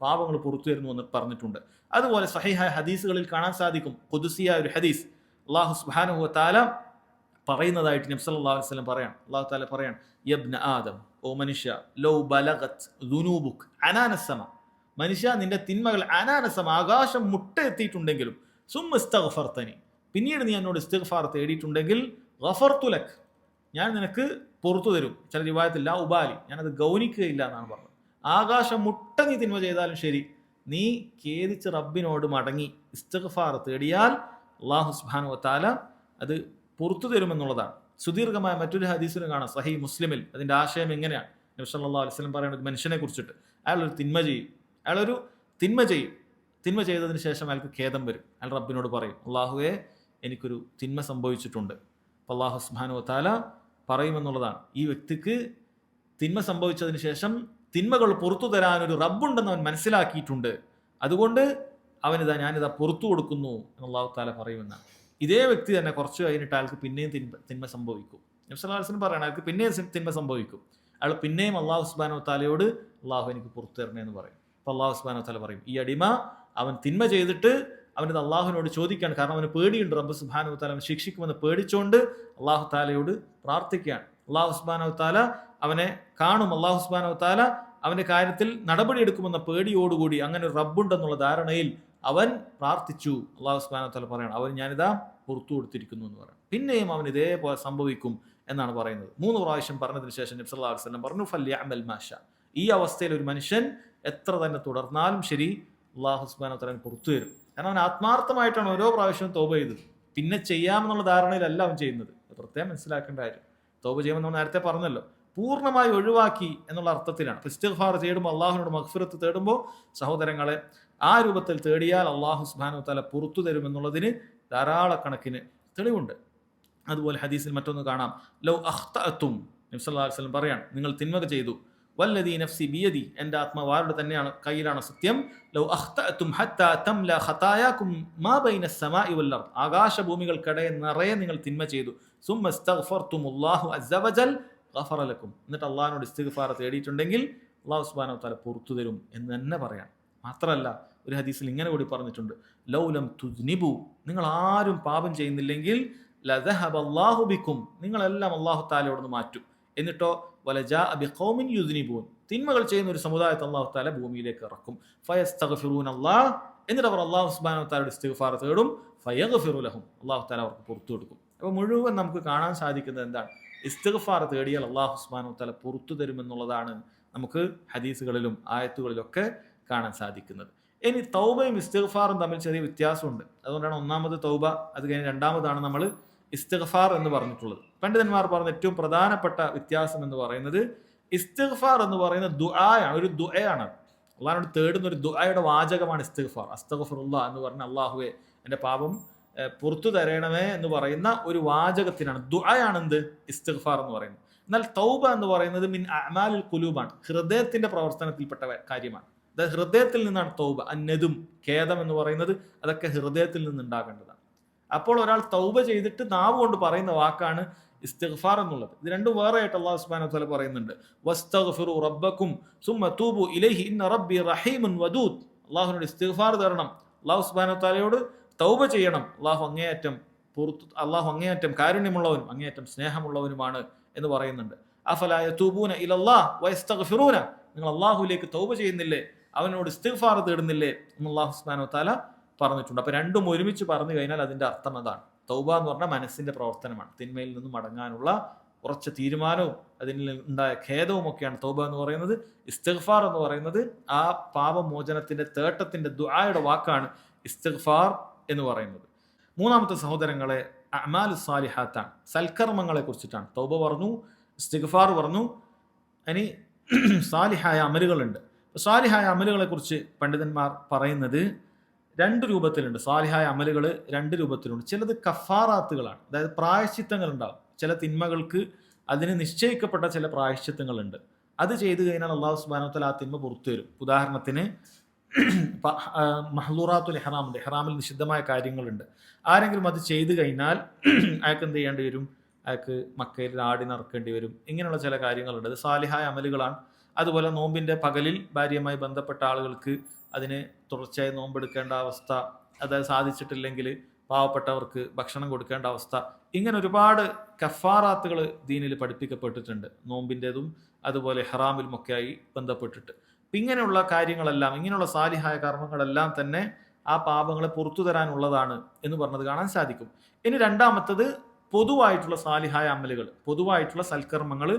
പാപങ്ങൾ പുറത്തു തരുന്നു എന്ന് പറഞ്ഞിട്ടുണ്ട്. അതുപോലെ സ്വഹീഹായ ഹദീസുകളിൽ കാണാൻ സാധിക്കും, ഖുദ്സിയായ ഒരു ഹദീസ്, അല്ലാഹു സുബ്ഹാനഹു വ തആല പറയുന്നതായിട്ട് നബി സല്ലല്ലാഹു അലൈഹി വസല്ലം പറയാം, അല്ലാഹു തആല പറയാൻ, യബ്ന ആദം, ഓ മനുഷ്യ, ലൗ ബലഗത് ദുനൂബുക അനാനസമ, മനുഷ്യ നിന്റെ തിന്മകൾ അനാനസമ, ആകാശം മുട്ട എത്തിയിട്ടുണ്ടെങ്കിലും, സുമ്മ ഇസ്തഗ്ഫർതനി, പിന്നീട് നീ എന്നോട് ഇസ്തിഗ്ഫാർ തേടിയിട്ടുണ്ടെങ്കിൽ, ഗഫർതു ലക്, ഞാൻ നിനക്ക് പുറത്തു തരും. ചില റിവായത്തിൽ ലാ ഉബാലി, ഞാനത് ഗൗനിക്കുകയില്ല എന്നാണ് പറഞ്ഞത്. ആകാശം മുട്ട നീ തിന്മ ചെയ്താലും ശരി, നീ ഖേദിച്ച് റബ്ബിനോട് മടങ്ങി ഇസ്തിഗ്ഫാർ തേടിയാൽ അല്ലാഹു സുബ്ഹാനഹു വ തആല അത് പുറത്തു തരുമെന്നുള്ളതാണ്. സുദീർഘമായ മറ്റൊരു ഹദീസിന് കാണാം സഹീഹ് മുസ്ലിമിൽ. അതിന്റെ ആശയം എങ്ങനെയാണ്? നബി സല്ലല്ലാഹു അലൈഹി വസല്ലം പറയുന്നത് മനുഷ്യനെ കുറിച്ചിട്ട്, അയാളൊരു തിന്മ ചെയ്യും, തിന്മ ചെയ്തതിന് ശേഷം അയാൾക്ക് ഖേദം വരും. അയാൾ റബ്ബിനോട് പറയും, അള്ളാഹുവേ എനിക്കൊരു തിന്മ സംഭവിച്ചിട്ടുണ്ട്. അപ്പോൾ അല്ലാഹു സുബ്ഹാനഹു വ തആല പറയുമെന്നുള്ളതാണ്, ഈ വ്യക്തിക്ക് തിന്മ സംഭവിച്ചതിന് ശേഷം തിന്മകൾ പുറത്തു തരാനൊരു റബ്ബുണ്ടെന്ന് അവൻ മനസ്സിലാക്കിയിട്ടുണ്ട്, അതുകൊണ്ട് ഞാനിതാ പുറത്തു കൊടുക്കുന്നു എന്ന് അല്ലാഹു തആല പറയുമെന്നാണ്. ഇതേ വ്യക്തി തന്നെ കുറച്ച് കഴിഞ്ഞിട്ട് അയാൾക്ക് പിന്നെയും തിന്മ സംഭവിക്കും. നബി സല്ലല്ലാഹു അലൈഹി വസല്ലം പറയണം, അയാൾക്ക് പിന്നെയും തിന്മ സംഭവിക്കും. അയാൾ പിന്നെയും അല്ലാഹു സുബ്ഹാനഹു വ തആലയോട് അള്ളാഹു എനിക്ക് പുറത്തു തരണേ എന്ന് പറയും. അപ്പോൾ അല്ലാഹു സുബ്ഹാനഹു വ തആല പറയും, ഈ അടിമ അവൻ തിന്മ ചെയ്തിട്ട് അവനത് അള്ളാഹുവിനോട് ചോദിക്കുകയാണ്. കാരണം അവന് പേടിയുണ്ട്, റബ്ബ് സുബ്ഹാനഹു വ തആല അവൻ ശിക്ഷിക്കുമെന്ന് പേടിച്ചുകൊണ്ട് അല്ലാഹു തആലയോട് പ്രാർത്ഥിക്കുകയാണ്. അല്ലാഹു സുബ്ഹാനഹു വ തആല അവനെ കാണും, അല്ലാഹു സുബ്ഹാനഹു വ തആല അവന്റെ കാര്യത്തിൽ നടപടിയെടുക്കുമെന്ന പേടിയോടുകൂടി അങ്ങനെ ഒരു റബ്ബുണ്ടെന്നുള്ള ധാരണയിൽ അവൻ പ്രാർത്ഥിച്ചു. അല്ലാഹു സുബ്ഹാനഹു വ തആല പറയണം, അവൻ ഞാനിതാ പുറത്തു കൊടുത്തിരിക്കുന്നു എന്ന് പറയണം. പിന്നെയും അവൻ ഇതേപോലെ സംഭവിക്കും എന്നാണ് പറയുന്നത്. 3 പ്രാവശ്യം പറഞ്ഞതിന് ശേഷം നബി സല്ലല്ലാഹു അലൈഹി വസല്ലം പറഞ്ഞു, ഫല്യഅമൽ മാഷാ. ഈ അവസ്ഥയിൽ ഒരു മനുഷ്യൻ എത്ര തന്നെ തുടർന്നാലും ശരി, അല്ലാഹു സുബ്ഹാനഹു വ തആല പുറത്തു തരും. കാരണം അവൻ ആത്മാർത്ഥമായിട്ടാണ് ഓരോ പ്രാവശ്യവും തൗബ ചെയ്തത്. പിന്നെ ചെയ്യാമെന്നുള്ള ധാരണയിലല്ല അവൻ ചെയ്യുന്നത്. പ്രത്യേകം മനസ്സിലാക്കേണ്ട കാര്യം, തൗബ ചെയ്യുമ്പോൾ നമ്മൾ നേരത്തെ പറഞ്ഞല്ലോ, പൂർണ്ണമായി ഒഴിവാക്കി എന്നുള്ള അർത്ഥത്തിലാണ്. ഇസ്തിഗ്ഫാർ തേടുമ്പോൾ, അള്ളാഹുവിനോട് മഗ്ഫിറത്ത് തേടുമ്പോൾ സഹോദരങ്ങളെ ആ രൂപത്തിൽ തേടിയാൽ അല്ലാഹു സുബ്ഹാനഹു വ തആല പുറത്തു തരുമെന്നുള്ളതിന് ധാരാളക്കണക്കിന് തെളിവുണ്ട്. അതുപോലെ ഹദീസിൽ മറ്റൊന്ന് കാണാം, ലൗ അഖ്തഅതും, നബി സല്ലല്ലാഹു അലൈഹി വസല്ലം പറയാണ്, നിങ്ങൾ തിന്മ ചെയ്തു, വല്ലദീ നഫ്സി ബിയദി, എൻ്റെ ആത്മാവാരുടെ തന്നെയാണ് കയ്യിലാണ് സത്യം, ലൗ അഖ്തഅതും ഹത്താ തംല ഖതായാകും മാ ബൈന അസ്സമാഇ വൽ അർദ്, ആകാശഭൂമികൾക്കിടയിൽ നിറയെ നിങ്ങൾ തിന്മ ചെയ്തു, സുമ്മ ഇസ്തഗ്ഫർതുമുല്ലാഹു അസ്സ വജൽ ഗഫറ ലക്കും, എന്നിട്ട് അള്ളാഹിനോട് ഇസ്തിഗ്ഫാർ തേടിയിട്ടുണ്ടെങ്കിൽ അല്ലാഹു സുബ്ഹാനഹു വ തആല പുറത്തു തരും എന്ന് തന്നെ പറയാം. മാത്രമല്ല ഒരു ഹദീസിൽ ഇങ്ങനെ കൂടി പറഞ്ഞിട്ടുണ്ട്, ലൗലം തുദ്നിബു, നിങ്ങൾ ആരും പാപം ചെയ്യുന്നില്ലെങ്കിൽ ലദഹബല്ലാഹു ബിക്കും, നിങ്ങളെല്ലാം അല്ലാഹു തആല അവിടുന്ന് മാറ്റും. എന്നിട്ടോ വലജാഅ ബിഖൗമിൻ യുദ്നിബൂൻ, തിന്മകൾ ചെയ്യുന്ന ഒരു സമുദായത്തെ അല്ലാഹു തആല ഭൂമിയിലേക്ക് ഇറക്കും. ഫയസ്തഗ്ഫിറൂനല്ലാഹ്, എന്നിട്ട് അവർ അല്ലാഹു സുബ്ഹാനഹു വ തആലയുടെ ഇസ്തിഗ്ഫാർ തേടും. ഫയഗ്ഫിറു ലഹും, അല്ലാഹു തആല അവർക്ക് പുറത്തു കൊടുക്കും. അപ്പോൾ മുഴുവൻ നമുക്ക് കാണാൻ സാധിക്കുന്നത് എന്താണ്? ഇസ്തിഗ്ഫാർ തേടിയാൽ അല്ലാഹു സുബ്ഹാനഹു വ തആല പുറത്തു തരുമെന്നുള്ളതാണ് നമുക്ക് ഹദീസുകളിലും ആയത്തുകളിലൊക്കെ കാണാൻ സാധിക്കുന്നത്. ഇനി തൗബയും ഇസ്തിഗ്ഫാറും തമ്മിൽ ചെറിയ വ്യത്യാസമുണ്ട്. അതുകൊണ്ടാണ് ഒന്നാമത് തൗബ, അത് കഴിഞ്ഞ് രണ്ടാമതാണ് നമ്മൾ ഇസ്തിഗ്ഫാർ എന്ന് പറഞ്ഞിട്ടുള്ളത്. പണ്ഡിതന്മാർ പറഞ്ഞ ഏറ്റവും പ്രധാനപ്പെട്ട വ്യത്യാസം എന്ന് പറയുന്നത്, ഇസ്തിഗ്ഫാർ എന്ന് പറയുന്ന ദുആയാണ്, ഒരു ദുആയാണ്. അള്ളാഹിനോട് തേടുന്ന ഒരു ദുആയുടെ വാചകമാണ് ഇസ്തിഗ്ഫാർ. അസ്തഗ്ഫിറുല്ലാഹ് എന്ന് പറഞ്ഞ അള്ളാഹുവേ എൻ്റെ പാപം പുറത്തു തരണമേ എന്ന് പറയുന്ന ഒരു വാചകത്തിനാണ്, ദുആയാണ് എന്ത് ഇസ്തിഗ്ഫാർ എന്ന് പറയുന്നത്. എന്നാൽ തൗബ എന്ന് പറയുന്നത് മിൻ അഅ്മാലിൽ ഖുലൂബാണ്, ഹൃദയത്തിന്റെ പ്രവർത്തനത്തിൽപ്പെട്ട കാര്യമാണ്. അതായത് ഹൃദയത്തിൽ നിന്നാണ് തൗബ. അന്നതും ഖേദം എന്ന് പറയുന്നത് അതൊക്കെ ഹൃദയത്തിൽ നിന്നുണ്ടാകേണ്ടതാണ്. അപ്പോൾ ഒരാൾ തൗബ ചെയ്തിട്ട് നാവ് കൊണ്ട് പറയുന്ന വാക്കാണ് ഇസ്തിഗ്ഫാർ എന്നുള്ളത്. ഇത് രണ്ടും വേറെ ആയിട്ട് അല്ലാഹു സുബ്ഹാനഹു വ തആല പറയുന്നുണ്ട്, വസ്തഗ്ഫിറു റബ്ബക്കും സുമ്മ തൂബു ഇലൈഹി ഇന്ന റബ്ബി റഹീമുൻ വദൂദ്. അല്ലാഹുവിനോട് ഇസ്തിഗ്ഫാർ തേടണം, അല്ലാഹു സുബ്ഹാനഹു വ തആലയോട് തൗബ ചെയ്യണം. അല്ലാഹു അങ്ങേയറ്റം കാരുണ്യമുള്ളവനും അങ്ങേയറ്റം സ്നേഹമുള്ളവനുമാണ് എന്ന് പറയുന്നുണ്ട്. അഫലാ യതൂബൂന ഇലല്ലാഹ് വയസ്തഗ്ഫിറൂന, നിങ്ങൾ അല്ലാഹുവിലേക്ക് തൗബ ചെയ്യുന്നില്ലേ, അവനോട് ഇസ്തിഗ്ഫാർ തേടുന്നില്ലേ എന്ന് അല്ലാഹു സുബ്ഹാനഹു വ തആല പറഞ്ഞിട്ടുണ്ട്. അപ്പൊ രണ്ടും ഒരുമിച്ച് പറഞ്ഞു കഴിഞ്ഞാൽ അതിന്റെ അർത്ഥം അതാണ്. തൗബ എന്ന് പറഞ്ഞാൽ മനസ്സിന്റെ പ്രവർത്തനമാണ്, തിന്മയിൽ നിന്നും മടങ്ങാനുള്ള ഉറച്ച തീരുമാനവും അതിൽ ഉണ്ടായ ഖേദവും ഒക്കെയാണ് തൗബ എന്ന് പറയുന്നത്. ഇസ്തിഗ്ഫാർ എന്ന് പറയുന്നത് ആ പാപമോചനത്തിന്റെ തേട്ടത്തിന്റെ ദുആയുടെ വാക്കാണ് ഇസ്തിഗ്ഫാർ എന്ന് പറയുന്നത്. മൂന്നാമത്തെ സഹോദരങ്ങളെ അഅ്മാലു സാലിഹാത്താണ്, സൽക്കർമ്മങ്ങളെ കുറിച്ചിട്ടാണ്. തൗബ പറഞ്ഞു, ഇസ്തിഗ്ഫാർ പറഞ്ഞു, ഇനി സാലിഹായ അമലുകളുണ്ട്. സാലിഹായ അമലുകളെ കുറിച്ച് പണ്ഡിതന്മാർ പറയുന്നത് 2 രൂപത്തിലുണ്ട്. സാലിഹായ അമലുകൾ 2 രൂപത്തിലുണ്ട്. ചിലത് കഫാറാത്തുകളാണ്, അതായത് പ്രായശ്ചിത്തങ്ങൾ ഉണ്ടാവും. ചില തിന്മകൾക്ക് അതിന് നിശ്ചയിക്കപ്പെട്ട ചില പ്രായശ്ചിത്തങ്ങളുണ്ട്. അത് ചെയ്തു കഴിഞ്ഞാൽ അല്ലാഹു സുബ്ഹാനഹു വ തആല ആ തിന്മ പുറത്തു തരും. ഉദാഹരണത്തിന് മഹ്ലൂറാത്തുൽ ഇഹ്റാമുണ്ട്, ഇഹ്റാമിൽ നിഷിദ്ധമായ കാര്യങ്ങളുണ്ട്. ആരെങ്കിലും അത് ചെയ്തു കഴിഞ്ഞാൽ അയാൾക്ക് എന്ത് ചെയ്യേണ്ടി വരും? അയാൾക്ക് മക്കയിൽ ആടിനെ അറക്കേണ്ടി വരും. ഇങ്ങനെയുള്ള ചില കാര്യങ്ങളുണ്ട്. അത് സാലിഹായ അമലുകളാണ്. അതുപോലെ നോമ്പിൻ്റെ പകലിൽ ഭാര്യയുമായി ബന്ധപ്പെട്ട ആളുകൾക്ക് അതിന് തുടർച്ചയായി നോമ്പെടുക്കേണ്ട അവസ്ഥ, അത് സാധിച്ചിട്ടില്ലെങ്കിൽ പാവപ്പെട്ടവർക്ക് ഭക്ഷണം കൊടുക്കേണ്ട അവസ്ഥ, ഇങ്ങനെ ഒരുപാട് കഫാറാത്തുകൾ ദീനിൽ പഠിപ്പിക്കപ്പെട്ടിട്ടുണ്ട്, നോമ്പിൻ്റെതും അതുപോലെ ഹറാമിലുമൊക്കെയായി ബന്ധപ്പെട്ടിട്ട്. ഇങ്ങനെയുള്ള കാര്യങ്ങളെല്ലാം, ഇങ്ങനെയുള്ള സാലിഹായ കർമ്മങ്ങളെല്ലാം തന്നെ ആ പാപങ്ങളെ പുറത്തു തരാനുള്ളതാണ് എന്ന് പറഞ്ഞത് കാണാൻ സാധിക്കും. ഇനി രണ്ടാമത്തത് പൊതുവായിട്ടുള്ള സാലിഹായ അമലുകൾ, പൊതുവായിട്ടുള്ള സൽക്കർമ്മങ്ങൾ,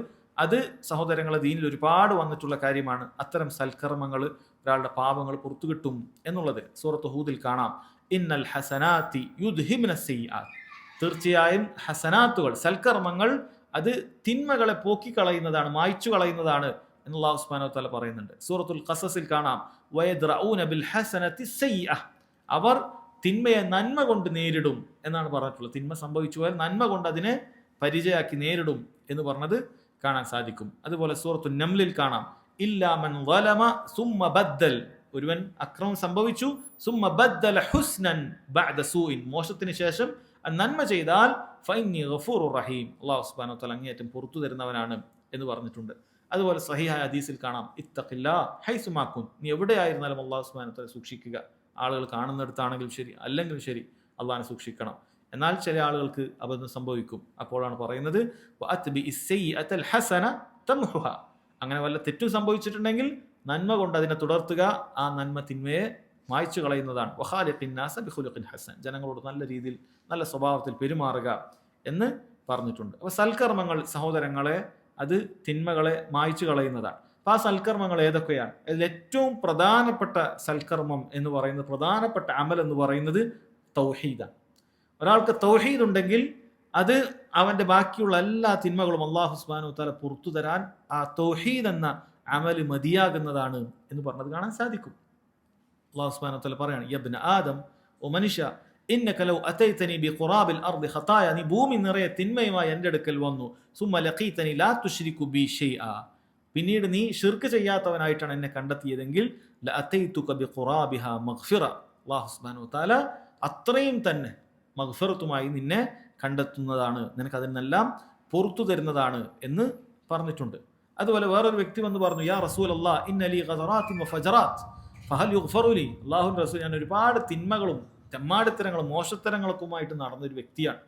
അത് സഹോദരങ്ങളെ ദീനിൽ ഒരുപാട് വന്നിട്ടുള്ള കാര്യമാണ്. അത്തരം സൽക്കർമ്മങ്ങൾ ഒരാളുടെ പാപങ്ങൾ പുറത്തു കിട്ടും എന്നുള്ളത് സൂറത്ത് ഹൂദിൽ കാണാം. ഇന്നൽ ഹസനാത്തി യുദ്ഹിമിന സയ്യിആത്ത്, തീർച്ചയായും ഹസനാത്തുകൾ, സൽക്കർമ്മങ്ങൾ അത് തിന്മകളെ പോക്കിക്കളയുന്നതാണ്, മായ്ച്ചു കളയുന്നതാണ് എന്ന് അല്ലാഹു സുബ്ഹാനഹു വ തആല പറയുന്നുണ്ട്. സൂറത്തുൽ ഖസസിൽ കാണാം, വയദ്റഊന ബിൽ ഹസനതി സയ്യിഅ, അവർ തിന്മയെ നന്മ കൊണ്ട് നേരിടും എന്നാണ് പറഞ്ഞിട്ടുള്ളത്. തിന്മ സംഭവിച്ചു പോയാൽ നന്മ കൊണ്ട് അതിനെ പരിചയാക്കി നേരിടും എന്ന് പറഞ്ഞത് കാണാൻ സാധിക്കും. അതുപോലെ സൂറത്തുൻ നംലിൽ കാണാം, ഇല്ലാ മൻ ളലമ സുമ്മ ബദ്ദൽ, ഒരുവൻ അക്രമം സംഭവിച്ചു, സുമ്മ ബദ്ദല ഹുസ്നൻ ബഅദ സൂഇൻ, മോശത്തിന് ശേഷം നന്മ ചെയ്താൽ ഫഇന്നി ഗഫൂറുർ റഹീം, അല്ലാഹു സുബ്ഹാനഹു വ തആല അങ്ങേയറ്റം പുറത്തു തരുന്നവനാണ് എന്ന് പറഞ്ഞിട്ടുണ്ട്. അതുപോലെ സഹീഹായ ഹദീസിൽ കാണാം, ഇത്തഖില്ലാ ഹൈസുമാ കുൻ, നീ എവിടെയായിരുന്നാലും അല്ലാഹു സുബ്ഹാനഹു വ തആല സൂക്ഷിക്കുക. ആളുകൾ കാണുന്നിടത്താണെങ്കിലും ശരി അല്ലെങ്കിലും ശരി അള്ളാഹിനെ സൂക്ഷിക്കണം. എന്നാൽ ചില ആളുകൾക്ക് അബദ്ധം സംഭവിക്കും. അപ്പോഴാണ് പറയുന്നത് അങ്ങനെ വല്ല തെറ്റും സംഭവിച്ചിട്ടുണ്ടെങ്കിൽ നന്മ കൊണ്ട് അതിനെ തുടർത്തുക, ആ നന്മ തിന്മയെ മായ്ച്ചു കളയുന്നതാണ്. ജനങ്ങളോട് നല്ല രീതിയിൽ നല്ല സ്വഭാവത്തിൽ പെരുമാറുക എന്ന് പറഞ്ഞിട്ടുണ്ട്. അപ്പോൾ സൽക്കർമ്മങ്ങൾ സഹോദരങ്ങളെ അത് തിന്മകളെ മായ്ച്ചു കളയുന്നതാണ്. അപ്പോൾ ആ സൽക്കർമ്മങ്ങൾ ഏതൊക്കെയാണ്? അതിൽ ഏറ്റവും പ്രധാനപ്പെട്ട സൽക്കർമ്മം എന്ന് പറയുന്നത്, പ്രധാനപ്പെട്ട അമൽ എന്ന് പറയുന്നത് തൗഹീദാണ്. ഒരാൾക്ക് തൗഹീദ് ഉണ്ടെങ്കിൽ അത് അവന്റെ ബാക്കിയുള്ള എല്ലാ തിന്മകളും അല്ലാഹു സുബ്ഹാനഹു വ തആല പുറത്തു തരാൻ ആ തൗഹീദ് എന്ന അമൽ മതിയാകുന്നതാണ് എന്ന് പറഞ്ഞത് കാണാൻ സാധിക്കും. അല്ലാഹു സുബ്ഹാനഹു വ തആല പറയാണ്, യബ്ന ആദം, ഓ മനുഷ്യ, ഇന്നക ലൗ അതൈതനി ബിഖുറാബിൽ അർദി ഖതായ, നീ ഭൂമി നിറയെ തിന്മയുമായി എൻ്റെ അടുക്കൽ വന്നു, സുമ്മ ലഖീതനി ലാ തുശ്രികു ബി ഷൈആ, പിന്നീട് നീ ഷിർക്ക് ചെയ്യാത്തവനായിട്ടാണ് എന്നെ കണ്ടെത്തിയതെങ്കിൽ ലഅതൈതുക ബിഖുറാബിഹാ മഗ്ഫിറ, അല്ലാഹു സുബ്ഹാനഹു വ തആല അത്രയും തന്നെ മഗ്ഫിറത്തുമായി നിന്നെ കണ്ടെത്തുന്നതാണ്, നിനക്ക് അതിനെല്ലാം പുറത്തു തരുന്നതാണ് എന്ന് പറഞ്ഞിട്ടുണ്ട്. അതുപോലെ വേറൊരു വ്യക്തി വന്ന് പറഞ്ഞു, യാ റസൂലല്ലാഹ് ഇന്നലി ഗദറാത്തിൻ വഫജറാത്ത് ഫഹൽ യുഗ്ഫറു ലി, അല്ലാഹുവിന്റെ റസൂൽ, ഞാൻ ഒരുപാട് തിന്മകളും തെമ്മാടിത്തരങ്ങളും മോശത്തരങ്ങൾക്കുമായിട്ട് നടന്നൊരു വ്യക്തിയാണ്,